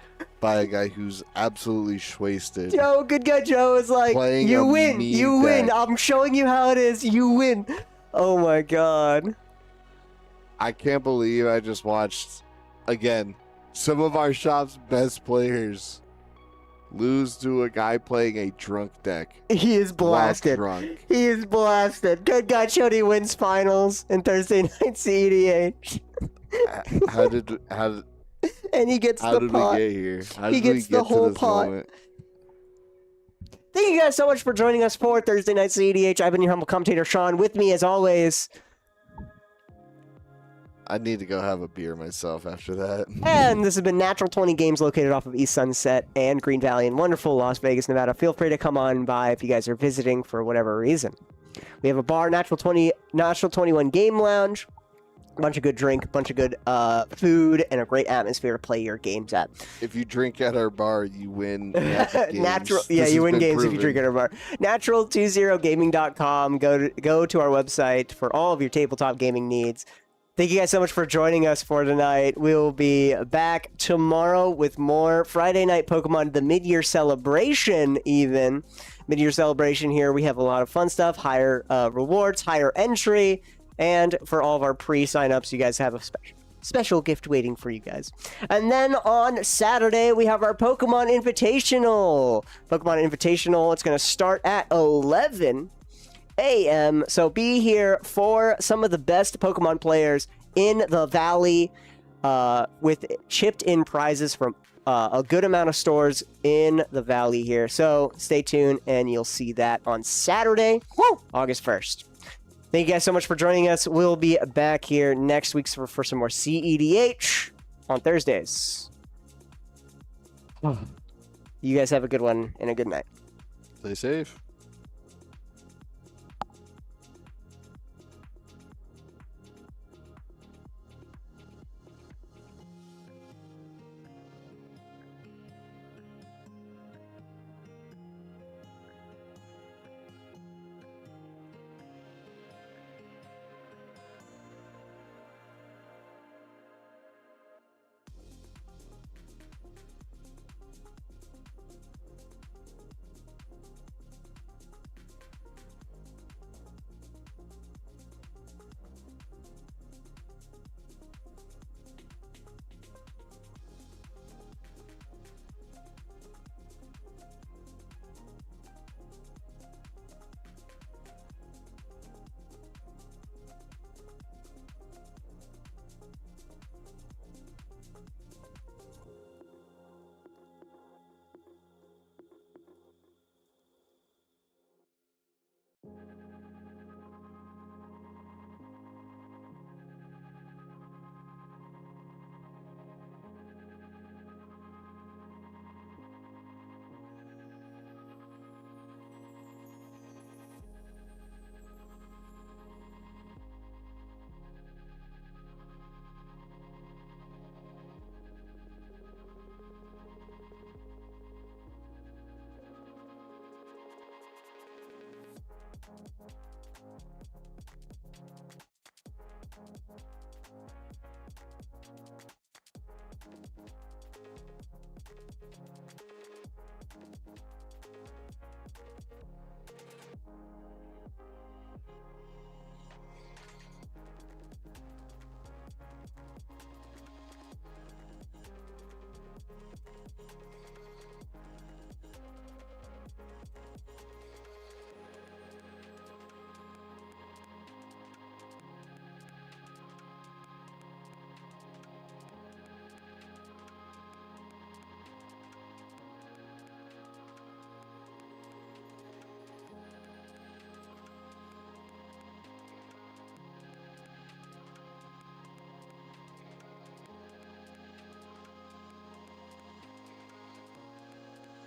by a guy who's absolutely wasted. Joe, good guy Joe is like, Playing you a win, mean you win. deck. I'm showing you how it is. You win. Oh my god. I can't believe I just watched, again, some of our shop's best players lose to a guy playing a drunk deck. He is while blasted. drunk. He is blasted. Good guy Chody wins finals in Thursday night CEDH. How did And he gets the we pot. get here? How He did we gets get the whole to this pot. moment? Thank you guys so much for joining us for Thursday night CEDH. I've been your humble commentator, Sean. With me, as always, I need to go have a beer myself after that. and this has been Natural 20 Games located off of East Sunset and Green Valley in wonderful Las Vegas, Nevada. Feel free to come on by if you guys are visiting for whatever reason. We have a bar, Natural 21 Game Lounge, a bunch of good drink, a bunch of good food, and a great atmosphere to play your games at. If you drink at our bar, you win. Epic games. Natural, This yeah, has you win been games if you proven. drink at our bar. Natural20gaming.com. Go to our website for all of your tabletop gaming needs. Thank you guys so much for joining us for tonight. We'll be back tomorrow with more Friday Night Pokemon, the mid-year celebration even. Mid-year celebration here. We have a lot of fun stuff, higher rewards, higher entry, and for all of our pre-sign-ups, you guys have a special gift waiting for you guys. And then on Saturday, we have our Pokemon Invitational. It's going to start at 11 a.m. So be here for some of the best Pokemon players in the Valley with chipped in prizes from a good amount of stores in the Valley here. So stay tuned and you'll see that on Saturday, August 1st. Thank you guys so much for joining us. We'll be back here next week for some more CEDH on Thursdays. You guys have a good one and a good night. Stay safe.